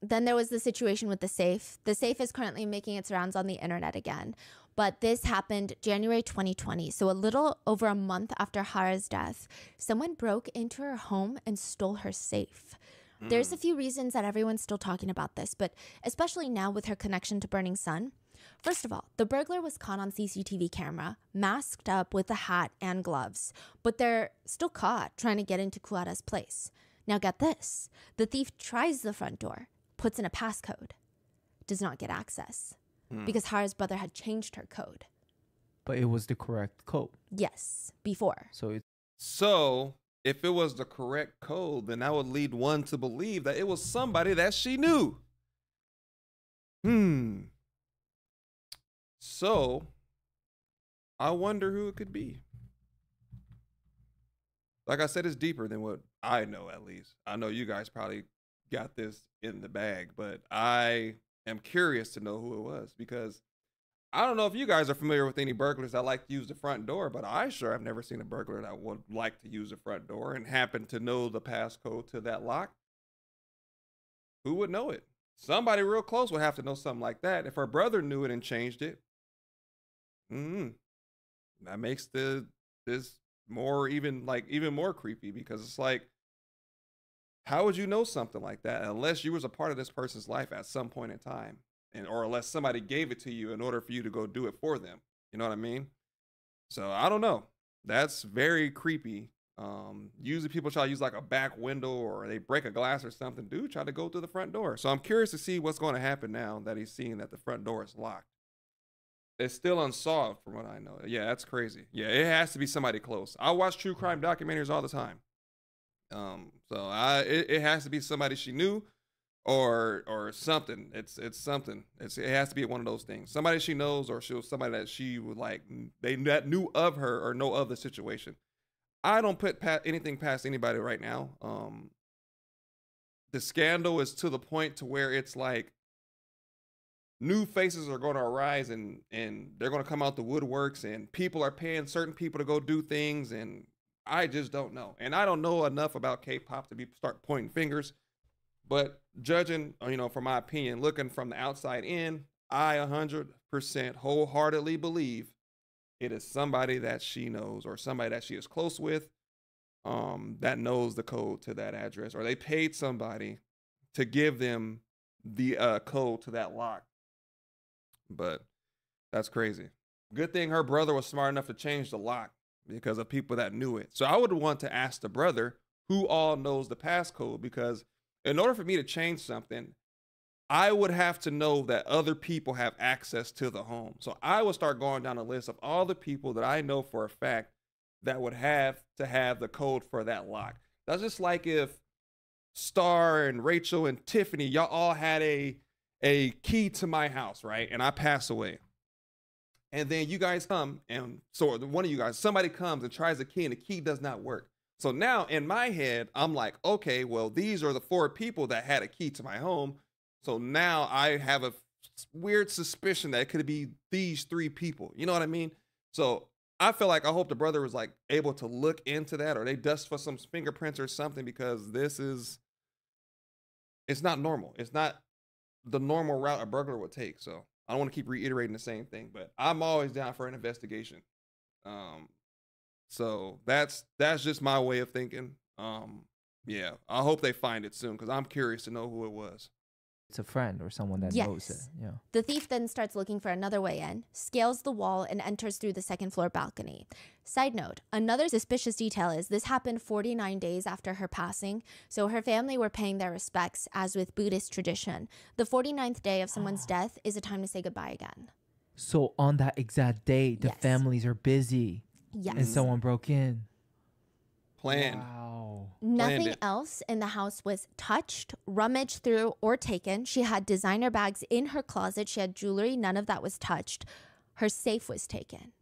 Then there was the situation with the safe. The safe is currently making its rounds on the internet again. But this happened January 2020, so a little over a month after Hara's death. Someone broke into her home and stole her safe. There's a few reasons that everyone's still talking about this, but especially now with her connection to Burning Sun. First of all, the burglar was caught on CCTV camera, masked up with a hat and gloves, but they're still caught trying to get into Kuara's place. Now get this, the thief tries the front door, puts in a passcode, does not get access, because Hara's brother had changed her code. But it was the correct code. Yes, before. So if it was the correct code, then that would lead one to believe that it was somebody that she knew. So I wonder who it could be. Like I said, it's deeper than what I know, at least. I know you guys probably got this in the bag, but I am curious to know who it was, because I don't know if you guys are familiar with any burglars that like to use the front door, but I sure have never seen a burglar that would like to use the front door and happen to know the passcode to that lock. Who would know it? Somebody real close would have to know something like that. If her brother knew it and changed it, that makes this more even more creepy, because it's like, how would you know something like that unless you was a part of this person's life at some point in time, or unless somebody gave it to you in order for you to go do it for them? You know what I mean? So I don't know. That's very creepy. Usually people try to use like a back window or they break a glass or something. Dude try to go through the front door. So I'm curious to see what's going to happen now that he's seeing that the front door is locked. It's still unsolved from what I know. Yeah, that's crazy. Yeah, it has to be somebody close. I watch true crime documentaries all the time. It has to be somebody she knew or something. It's something. It has to be one of those things. Somebody she knows or somebody that she would like, that knew of her or know of the situation. I don't put anything past anybody right now. The scandal is to the point to where it's like new faces are going to arise and they're going to come out the woodworks and people are paying certain people to go do things. And I just don't know. And I don't know enough about K-pop to start pointing fingers, but judging, from my opinion, looking from the outside in, I 100% wholeheartedly believe it is somebody that she knows or somebody that she is close with, that knows the code to that address, or they paid somebody to give them the code to that lock. But that's crazy. Good thing her brother was smart enough to change the lock because of people that knew it. So I would want to ask the brother who all knows the passcode, because in order for me to change something, I would have to know that other people have access to the home. So I would start going down a list of all the people that I know for a fact that would have to have the code for that lock. That's just like if Star and Rachel and Tiffany, y'all all had a key to my house, right? And I pass away. And then you guys come, and so one of you guys, somebody comes and tries the key and the key does not work. So now in my head, I'm like, okay, well, these are the 4 people that had a key to my home. So now I have a weird suspicion that it could be these 3 people. You know what I mean? So I feel like I hope the brother was like able to look into that, or they dust for some fingerprints or something, because it's not normal. It's not the normal route a burglar would take. So I don't want to keep reiterating the same thing, but I'm always down for an investigation. So that's just my way of thinking. Yeah, I hope they find it soon because I'm curious to know who it was. It's a friend or someone that knows it. Yeah. The thief then starts looking for another way in, scales the wall, and enters through the second floor balcony. Side note, another suspicious detail is this happened 49 days after her passing, so her family were paying their respects, as with Buddhist tradition. The 49th day of someone's death is a time to say goodbye again. So on that exact day, the families are busy. Yes. And someone broke in. Planned. Wow. Nothing else in the house was touched, rummaged through, or taken. She had designer bags in her closet. She had jewelry. None of that was touched. Her safe was taken.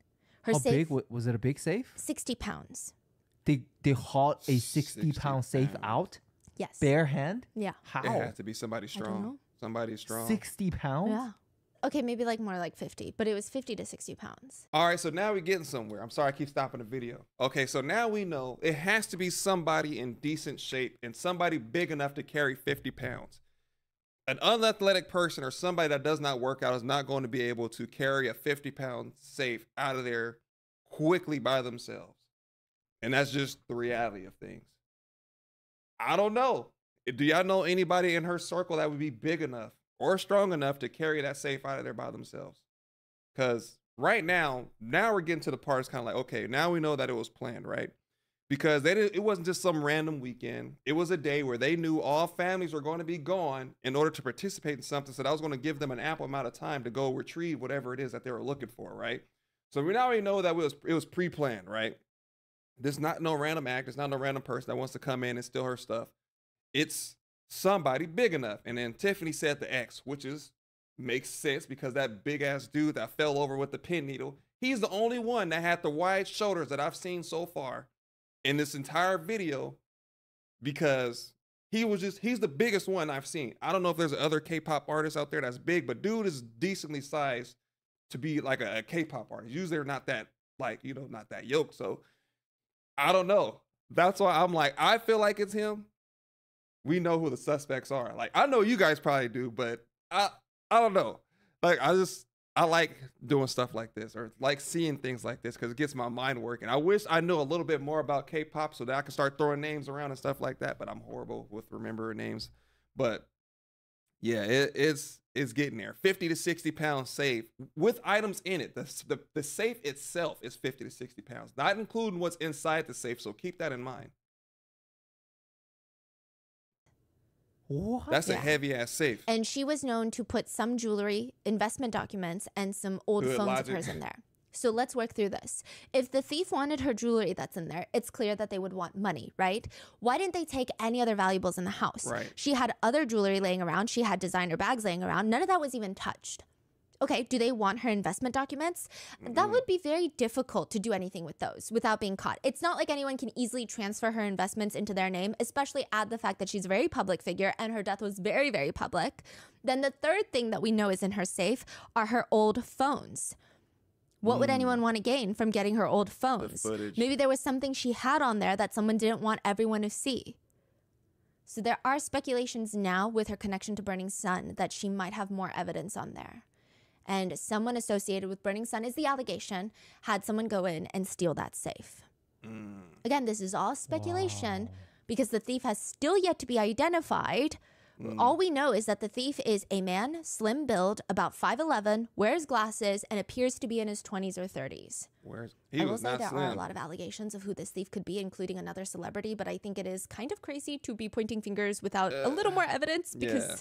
How big was it? A big safe? 60 pounds. They hauled a 60-pound safe out? Yes. Bare hand? Yeah. How? It has to be somebody strong. Somebody strong. 60 pounds? Yeah. Okay, maybe like more like 50, but it was 50 to 60 pounds. All right, so now we're getting somewhere. I'm sorry I keep stopping the video. Okay, so now we know it has to be somebody in decent shape and somebody big enough to carry 50 pounds. An unathletic person or somebody that does not work out is not going to be able to carry a 50-pound safe out of there quickly by themselves. And that's just the reality of things. I don't know. Do y'all know anybody in her circle that would be big enough or strong enough to carry that safe out of there by themselves? Because right now we're getting to the part it's kind of like, okay, now we know that it was planned, right? Because it wasn't just some random weekend. It was a day where they knew all families were going to be gone in order to participate in something. So that was going to give them an ample amount of time to go retrieve whatever it is that they were looking for, right? So we now already know that it was pre-planned, right? There's not no random act. It's not no random person that wants to come in and steal her stuff. It's somebody big enough. And then Tiffany said the X, which makes sense because that big ass dude that fell over with the pin needle, he's the only one that had the wide shoulders that I've seen so far in this entire video, because he's the biggest one I've seen. I don't know if there's other K-pop artists out there that's big, but dude is decently sized to be like a K-pop artist. Usually they're not that, like, not that yoked. So I don't know. That's why I'm like, I feel like it's him. We know who the suspects are. Like, I know you guys probably do, but I don't know. Like, I like doing stuff like this, or like seeing things like this, because it gets my mind working. I wish I knew a little bit more about K-pop so that I could start throwing names around and stuff like that, but I'm horrible with remembering names. But Yeah, it's getting there. 50 to 60 pounds safe with items in it. The safe itself is 50 to 60 pounds, not including what's inside the safe. So keep that in mind. What? That's a Yeah. heavy ass safe. And she was known to put some jewelry, investment documents, and some old Good phones logic. of hers in there. So let's work through this. If the thief wanted her jewelry that's in there, it's clear that they would want money, right? Why didn't they take any other valuables in the house? Right. She had other jewelry laying around. She had designer bags laying around. None of that was even touched. Okay, do they want her investment documents? That would be very difficult to do anything with those without being caught. It's not like anyone can easily transfer her investments into their name, especially add the fact that she's a very public figure and her death was very, very public. Then the third thing that we know is in her safe are her old phones. What would anyone want to gain from getting her old phones? footage. Maybe there was something she had on there that someone didn't want everyone to see. So there are speculations now with her connection to Burning Sun that she might have more evidence on there. And someone associated with Burning Sun is the allegation, had someone go in and steal that safe. Again, this is all speculation because the thief has still yet to be identified. All we know is that the thief is a man, slim build, about 5'11", wears glasses, and appears to be in his 20s or 30s. He I will was say not there slim. are a lot of allegations of who this thief could be, including another celebrity, but I think it is kind of crazy to be pointing fingers without a little more evidence because yeah.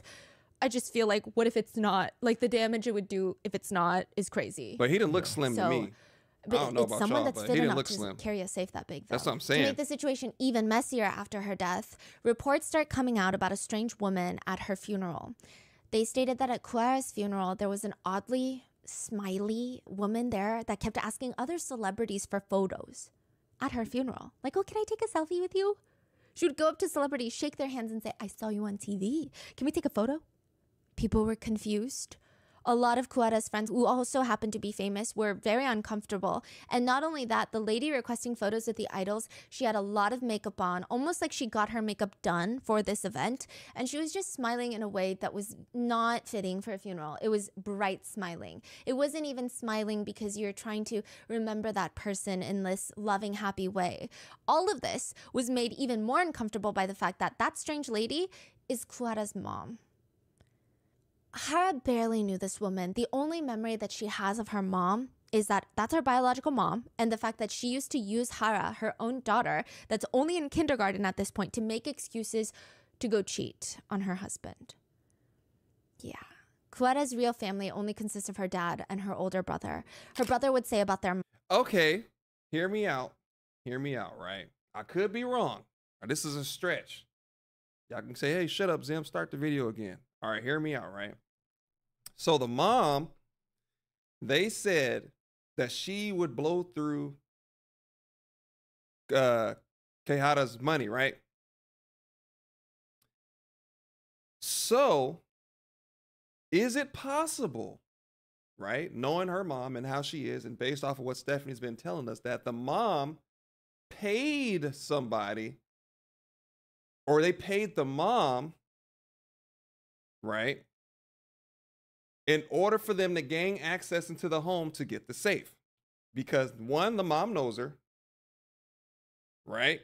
I just feel like, what if it's not? Like, the damage it would do if it's not is crazy. But he didn't look slim to So, me. But I don't know it's about someone y'all, that's but fit he didn't enough look to slim. carry a safe that big, though. That's what I'm To saying. make the situation even messier after her death, reports start coming out about a strange woman at her funeral. They stated that at Cuara's funeral, there was an oddly smiley woman there that kept asking other celebrities for photos at her funeral. Like, oh, can I take a selfie with you? She would go up to celebrities, shake their hands and say, I saw you on TV. Can we take a photo? People were confused. A lot of Cuara's friends, who also happened to be famous, were very uncomfortable. And not only that, the lady requesting photos with the idols, she had a lot of makeup on, almost like she got her makeup done for this event. And she was just smiling in a way that was not fitting for a funeral. It was bright smiling. It wasn't even smiling because you're trying to remember that person in this loving, happy way. All of this was made even more uncomfortable by the fact that that strange lady is Cuara's mom. Hara barely knew this woman. The only memory that she has of her mom is that that's her biological mom, and the fact that she used to use Hara, her own daughter, that's only in kindergarten at this point, to make excuses to go cheat on her husband. Yeah. Cuara's real family only consists of her dad and her older brother. Her brother would say about their Okay, hear me out. Hear me out, right? I could be wrong. This is a stretch. Y'all can say, hey, shut up, Zems, start the video again. All right, hear me out, right? So the mom, they said that she would blow through Quijada's money, right? So is it possible, right, knowing her mom and how she is, and based off of what Stephanie's been telling us, that the mom paid somebody, or they paid the mom, right, in order for them to gain access into the home to get the safe? Because one, the mom knows her, right?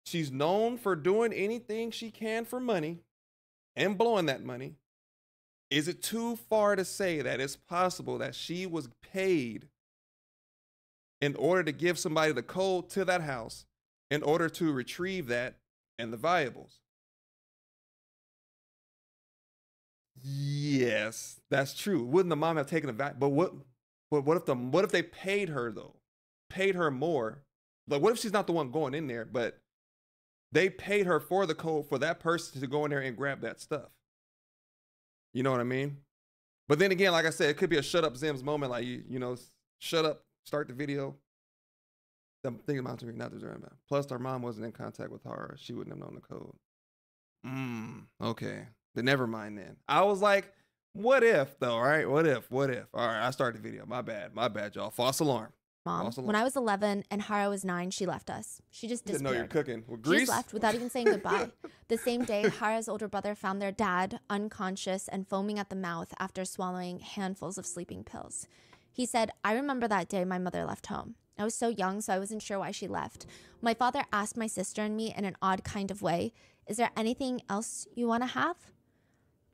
She's known for doing anything she can for money and blowing that money. Is it too far to say that it's possible that she was paid in order to give somebody the code to that house in order to retrieve that and the valuables? Yes, that's true. Wouldn't the mom have taken a back? But what if they paid her though? Paid her more? Like, what if she's not the one going in there, but they paid her for the code for that person to go in there and grab that stuff? You know what I mean? But then again, like I said, it could be a shut up Zems moment. Like, you know, shut up, start the video. I'm thinking about to not deserving that. Plus, her mom wasn't in contact with her. She wouldn't have known the code. Okay. But never mind then. I was like, what if though, right? What if? All right, I started the video. My bad, y'all. False alarm. mom. When I was 11 and Hara was 9, she left us. She just Didn't know disappeared. you're cooking with She grease. just left without even saying goodbye. The same day, Hara's older brother found their dad unconscious and foaming at the mouth after swallowing handfuls of sleeping pills. He said, "I remember that day my mother left home. I was so young, so I wasn't sure why she left. My father asked my sister and me in an odd kind of way, 'Is there anything else you want to have?'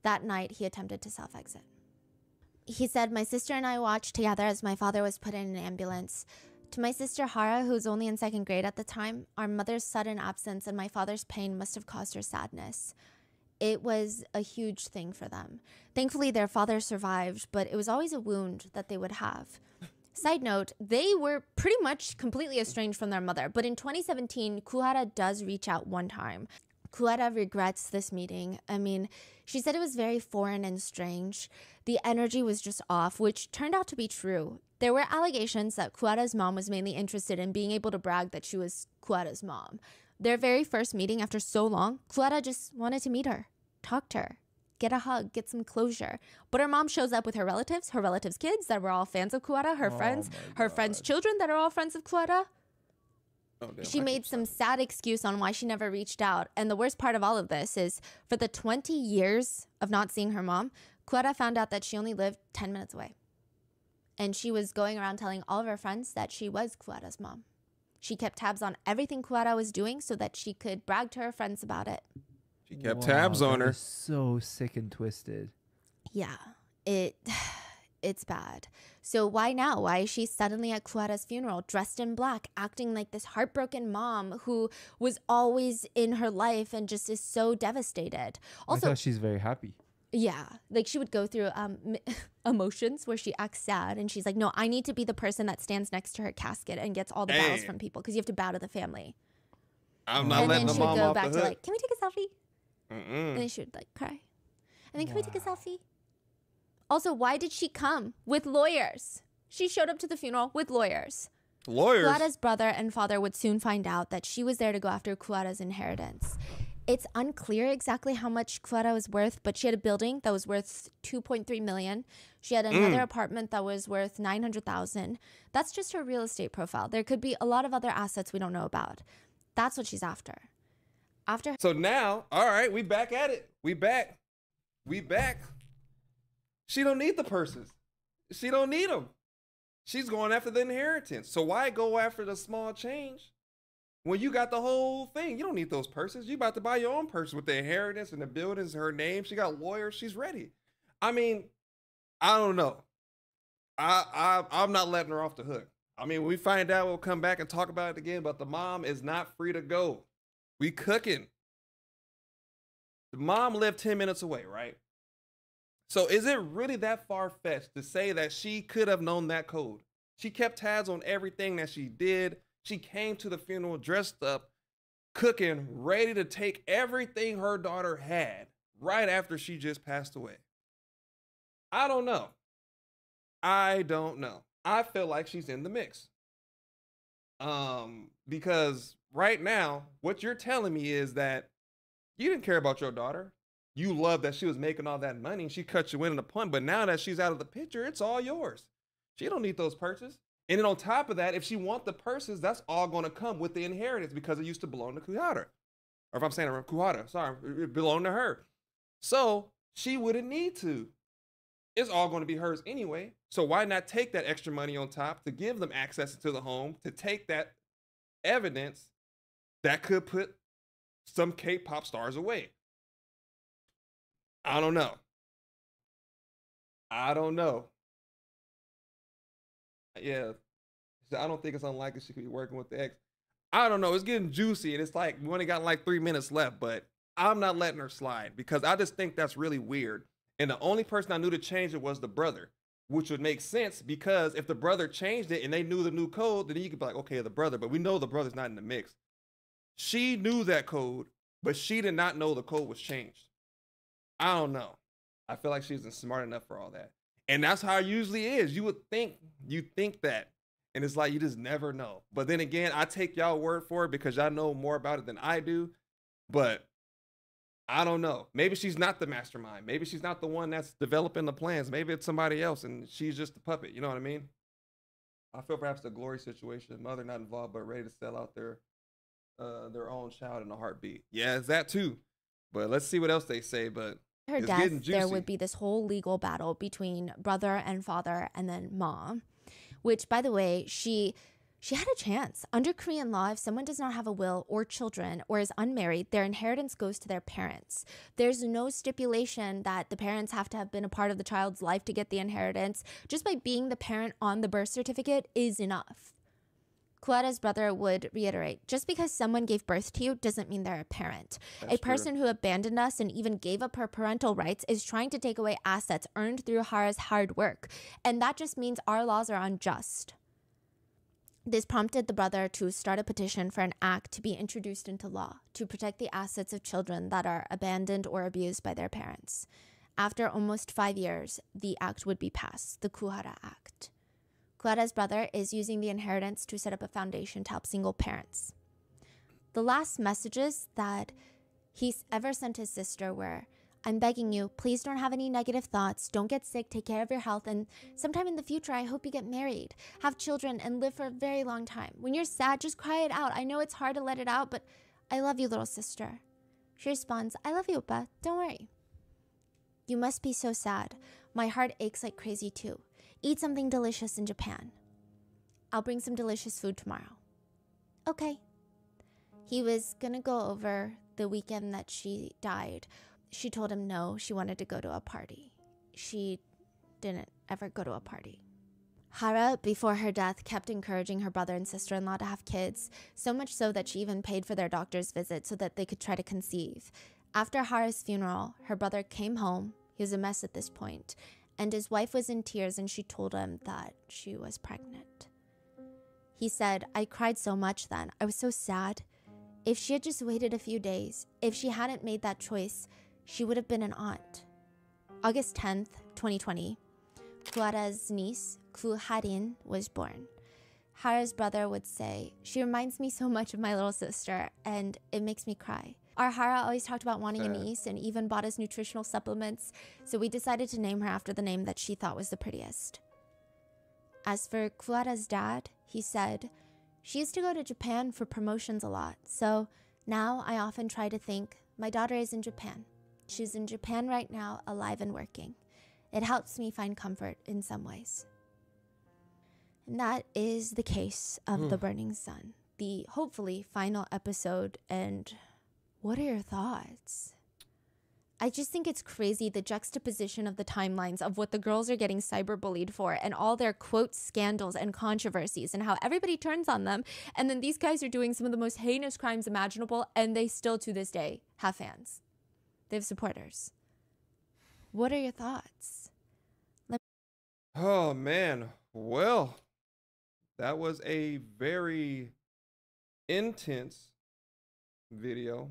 That night, he attempted to self-exit. He said, "My sister and I watched together as my father was put in an ambulance. To my sister Hara, who was only in 2nd grade at the time, our mother's sudden absence and my father's pain must have caused her sadness. It was a huge thing for them. Thankfully, their father survived, but it was always a wound that they would have." Side note, they were pretty much completely estranged from their mother, but in 2017, Kuhara does reach out one time. Kuhara regrets this meeting. I mean, she said it was very foreign and strange. The energy was just off, which turned out to be true. There were allegations that Kuhara's mom was mainly interested in being able to brag that she was Kuhara's mom. Their very first meeting after so long, Kuhara just wanted to meet her, talk to her, get a hug, get some closure. But her mom shows up with her relatives' kids that were all fans of Kuhara, her friends' children that are all friends of Kuhara. Oh, damn, She made some sad excuse on why she never reached out. And the worst part of all of this is for the 20 years of not seeing her mom, Kuhara found out that she only lived 10 minutes away. And she was going around telling all of her friends that she was Kuhara's mom. She kept tabs on everything Kuhara was doing so that she could brag to her friends about it. She kept tabs on that her. is so sick and twisted. Yeah, it's bad. So why now? Why is she suddenly at Kuhara's funeral, dressed in black, acting like this heartbroken mom who was always in her life and just is so devastated? Also, I thought she's very happy. yeah, like she would go through emotions where she acts sad and she's like, no, I need to be the person that stands next to her casket and gets all the bows from people because you have to bow to the family. I'm not letting the mom off the hook. And then she would go back to like, can we take a selfie? Mm-mm. And then she would like cry. And then, can we take a selfie? Also, why did she come with lawyers? She showed up to the funeral with lawyers. Lawyers? Kuwata's brother and father would soon find out that she was there to go after Kuwata's inheritance. It's unclear exactly how much Kuwata was worth, but she had a building that was worth $2.3 million. She had another apartment that was worth $900,000. That's just her real estate profile. There could be a lot of other assets we don't know about. That's what she's after. So now, all right, we back at it. We back. She don't need the purses. She don't need them. She's going after the inheritance. So why go after the small change when you got the whole thing? You don't need those purses. You about to buy your own purse with the inheritance and the buildings, her name. She got lawyers. She's ready. I mean, I don't know. I'm not letting her off the hook. I mean, when we find out, we'll come back and talk about it again, but the mom is not free to go. We cooking. The mom lived 10 minutes away, right? So is it really that far-fetched to say that she could have known that code? She kept tabs on everything that she did. She came to the funeral dressed up, cooking, ready to take everything her daughter had right after she just passed away. I don't know. I feel like she's in the mix. Because right now, what you're telling me is that you didn't care about your daughter. You loved that she was making all that money and she cut you in a punt, but now that she's out of the picture, it's all yours. She don't need those purses. And then on top of that, if she want the purses, that's all going to come with the inheritance because it used to belong to Kuhara. Or if I'm saying it, Kuhara, sorry, it belonged to her. So she wouldn't need to. It's all going to be hers anyway. So why not take that extra money on top to give them access to the home, to take that evidence that could put some K-pop stars away? I don't know. Yeah, I don't think it's unlikely she could be working with the ex. I don't know. It's getting juicy, and it's like we only got like 3 minutes left, but I'm not letting her slide because I just think that's really weird. And the only person I knew to change it was the brother, which would make sense because if the brother changed it and they knew the new code, then you could be like, okay, the brother, but we know the brother's not in the mix. She knew that code, but she did not know the code was changed. I don't know. I feel like she isn't smart enough for all that. And that's how it usually is. You think that. And it's like, you just never know. But then again, I take y'all word for it because y'all know more about it than I do. But I don't know. Maybe she's not the mastermind. Maybe she's not the one that's developing the plans. Maybe it's somebody else and she's just the puppet. You know what I mean? I feel perhaps the Glory situation, mother not involved, but ready to sell out their own child in a heartbeat. Yeah, it's that too. But let's see what else they say. But her death, there would be this whole legal battle between brother and father and then mom, which, by the way, she She had a chance. Under Korean law, if someone does not have a will or children or is unmarried, their inheritance goes to their parents. There's no stipulation that the parents have to have been a part of the child's life to get the inheritance. Just by being the parent on the birth certificate is enough. Kuara's brother would reiterate, just because someone gave birth to you doesn't mean they're a parent. That's a person who abandoned us and even gave up her parental rights is trying to take away assets earned through Hara's hard work. And that just means our laws are unjust. This prompted the brother to start a petition for an act to be introduced into law to protect the assets of children that are abandoned or abused by their parents. After almost 5 years, the act would be passed, the Kuhara Act. Kuara's brother is using the inheritance to set up a foundation to help single parents. The last messages that he's ever sent his sister were, I'm begging you, please don't have any negative thoughts, don't get sick, take care of your health, and sometime in the future, I hope you get married, have children, and live for a very long time. When you're sad, just cry it out. I know it's hard to let it out, but I love you, little sister. She responds, I love you, Oppa, don't worry. You must be so sad. My heart aches like crazy too. Eat something delicious in Japan. I'll bring some delicious food tomorrow. Okay. He was gonna go over the weekend that she died. She told him no, she wanted to go to a party. She didn't ever go to a party. Hara, before her death, kept encouraging her brother and sister-in-law to have kids, so much so that she even paid for their doctor's visit so that they could try to conceive. After Hara's funeral, her brother came home. He was a mess at this point, and his wife was in tears and she told him that she was pregnant. He said, I cried so much then. I was so sad. If she had just waited a few days, if she hadn't made that choice, she would have been an aunt. August 10th, 2020, Kuara's niece, Ku Harin, was born. Hara's brother would say, she reminds me so much of my little sister, and it makes me cry. Our Hara always talked about wanting a niece and even bought us nutritional supplements, so we decided to name her after the name that she thought was the prettiest. As for Kuara's dad, he said, she used to go to Japan for promotions a lot, so now I often try to think, my daughter is in Japan. She's in Japan right now, alive and working. It helps me find comfort in some ways. And that is the case of The Burning Sun, the hopefully final episode. And what are your thoughts? I just think it's crazy, the juxtaposition of the timelines of what the girls are getting cyberbullied for and all their quote scandals and controversies and how everybody turns on them. And then these guys are doing some of the most heinous crimes imaginable and they still to this day have fans. They have supporters. What are your thoughts? Oh man, well, that was a very intense video.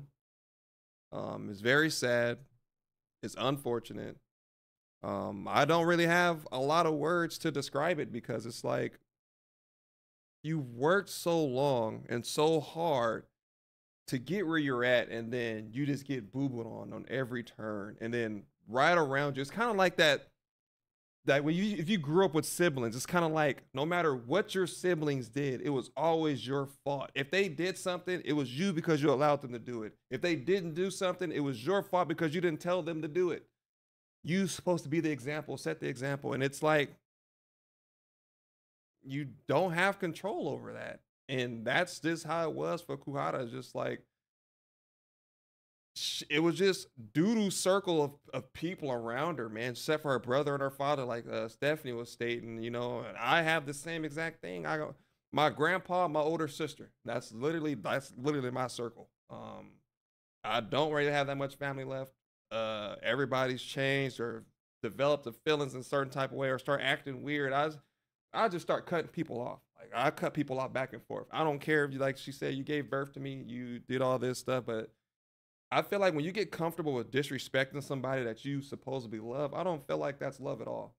It's very sad. It's unfortunate. I don't really have a lot of words to describe it because it's like you've worked so long and so hard to get where you're at, and then you just get boobled on every turn, and then right around you, it's kind of like that when if you grew up with siblings, it's kind of like no matter what your siblings did, it was always your fault. If they did something, it was you because you allowed them to do it. If they didn't do something, it was your fault because you didn't tell them to do it. You're supposed to be the example, set the example, and it's like you don't have control over that. And that's just how it was for Kuhara. Just like it was just doo-doo circle of people around her, man, except for her brother and her father, like Stephanie was stating, you know, and I have the same exact thing. I go, my grandpa, my older sister. That's literally my circle. I don't really have that much family left. Everybody's changed or developed the feelings in a certain type of way or start acting weird. I just start cutting people off. Like I cut people off back and forth. I don't care if you, like she said, you gave birth to me, you did all this stuff, but I feel like when you get comfortable with disrespecting somebody that you supposedly love, I don't feel like that's love at all.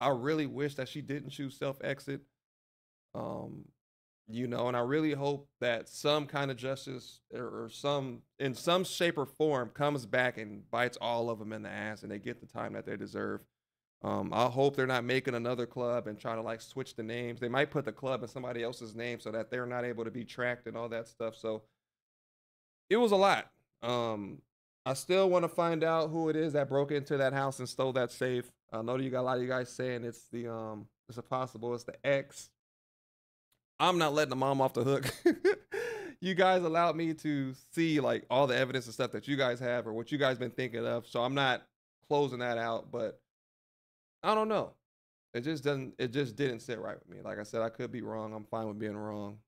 I really wish that she didn't choose self-exit. You know, and I really hope that some kind of justice or in some shape or form comes back and bites all of them in the ass and they get the time that they deserve. I hope they're not making another club and trying to like switch the names. They might put the club in somebody else's name so that they're not able to be tracked and all that stuff. So it was a lot. I still want to find out who it is that broke into that house and stole that safe. I know you got a lot of you guys saying it's the it's possible it's the ex. I'm not letting the mom off the hook. You guys allowed me to see like all the evidence and stuff that you guys have or what you guys been thinking of. So I'm not closing that out, but I don't know. It just didn't sit right with me. Like I said, I could be wrong. I'm fine with being wrong.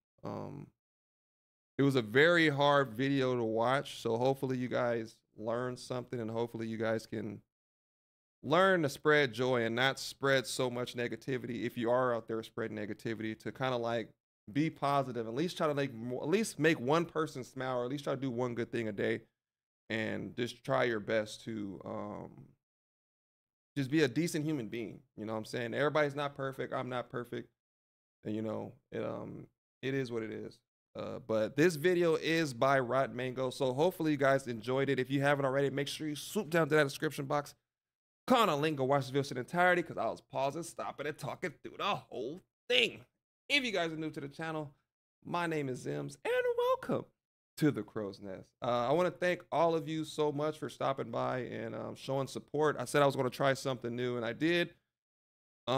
It was a very hard video to watch. So hopefully you guys learned something and hopefully you guys can learn to spread joy and not spread so much negativity. If you are out there spreading negativity, to kind of like be positive, at least try to make more, at least make one person smile, or at least try to do one good thing a day, and just try your best to just be a decent human being. You know what I'm saying? Everybody's not perfect. I'm not perfect. And you know, it is what it is. But this video is by Rotten Mango. So hopefully you guys enjoyed it. If you haven't already, make sure you swoop down to that description box. Click on a link, go watch the video in entirety, because I was pausing, stopping, and talking through the whole thing. If you guys are new to the channel, my name is Zems, and welcome to the Crow's Nest. I want to thank all of you so much for stopping by and showing support. I said I was going to try something new, and I did. I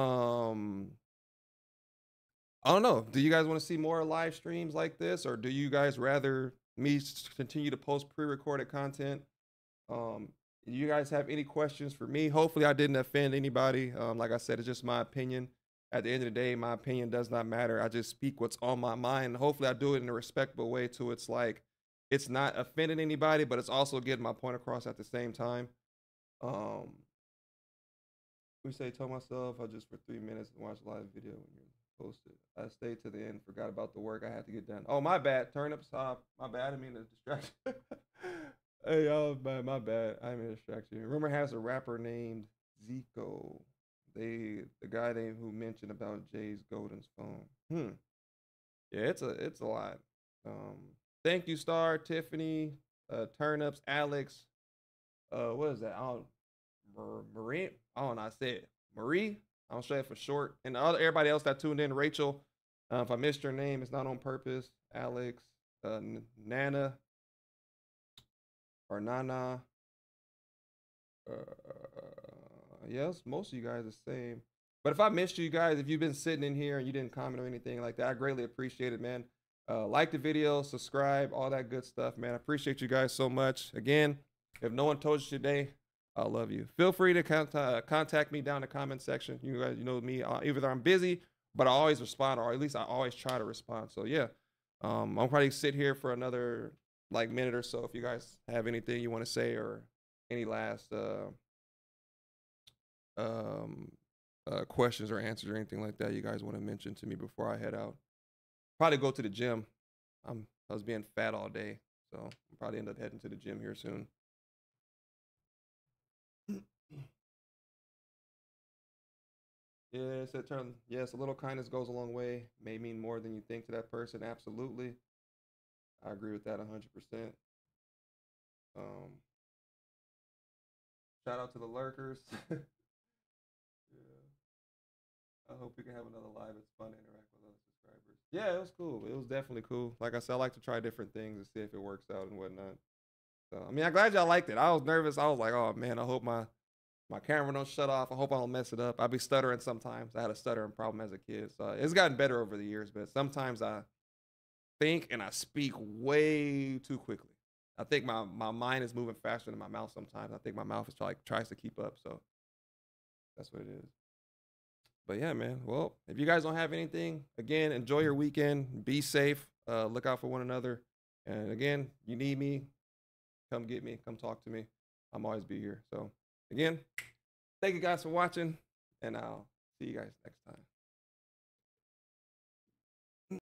don't know. Do you guys want to see more live streams like this, or do you guys rather me continue to post pre-recorded content? You guys have any questions for me? Hopefully I didn't offend anybody. Like I said, it's just my opinion. At the end of the day, my opinion does not matter. I just speak what's on my mind. Hopefully I do it in a respectful way too. It's like, it's not offending anybody, but it's also getting my point across at the same time. Told myself I just for 3 minutes and watch a live video when you're posted. I stayed to the end, forgot about the work I had to get done. Oh, my bad. Turn up stop. My bad. I didn't mean to distract you. Hey, y'all, my bad. I didn't mean to distract you. Rumor has a rapper named Zico. The guy who mentioned about Jay's Golden's phone. Yeah, it's a lot. Thank you, Star, Tiffany, Turnips, Alex. What is that? Marie. I don't know. I said Marie. I'll show it for short. And everybody else that tuned in, Rachel. If I missed your name, it's not on purpose. Alex, Nana, or Nana. Yes, most of you guys are the same. But if I missed you guys, if you've been sitting in here and you didn't comment or anything like that, I greatly appreciate it, man. Like the video, subscribe, all that good stuff, man. I appreciate you guys so much. Again, if no one told you today, I love you. Feel free to contact me down in the comment section. You guys, you know me. Either I'm busy, but I always respond, or at least I always try to respond. So yeah, I'll probably sit here for another like minute or so. If you guys have anything you want to say or any last questions or answers or anything like that you guys want to mention to me before I head out. Probably go to the gym. I was being fat all day, so I'll probably end up heading to the gym here soon. Yeah, it said turn. Yes, a little kindness goes a long way. May mean more than you think to that person. Absolutely. I agree with that 100%. Shout out to the lurkers. Yeah. I hope we can have another live. It's fun to interact with other subscribers. Yeah, it was cool. It was definitely cool. Like I said, I like to try different things and see if it works out and whatnot. So, I mean, I'm glad y'all liked it. I was nervous. I was like, oh man, I hope my camera don't shut off. I hope I don't mess it up. I be stuttering sometimes. I had a stuttering problem as a kid. So it's gotten better over the years, but sometimes I think and I speak way too quickly. I think my mind is moving faster than my mouth sometimes. I think my mouth is tries to keep up. So that's what it is. But yeah, man. Well, if you guys don't have anything, again, enjoy your weekend. Be safe. Look out for one another. And again, you need me, come get me. Come talk to me. I'm always be here. So again, thank you guys for watching, and I'll see you guys next time.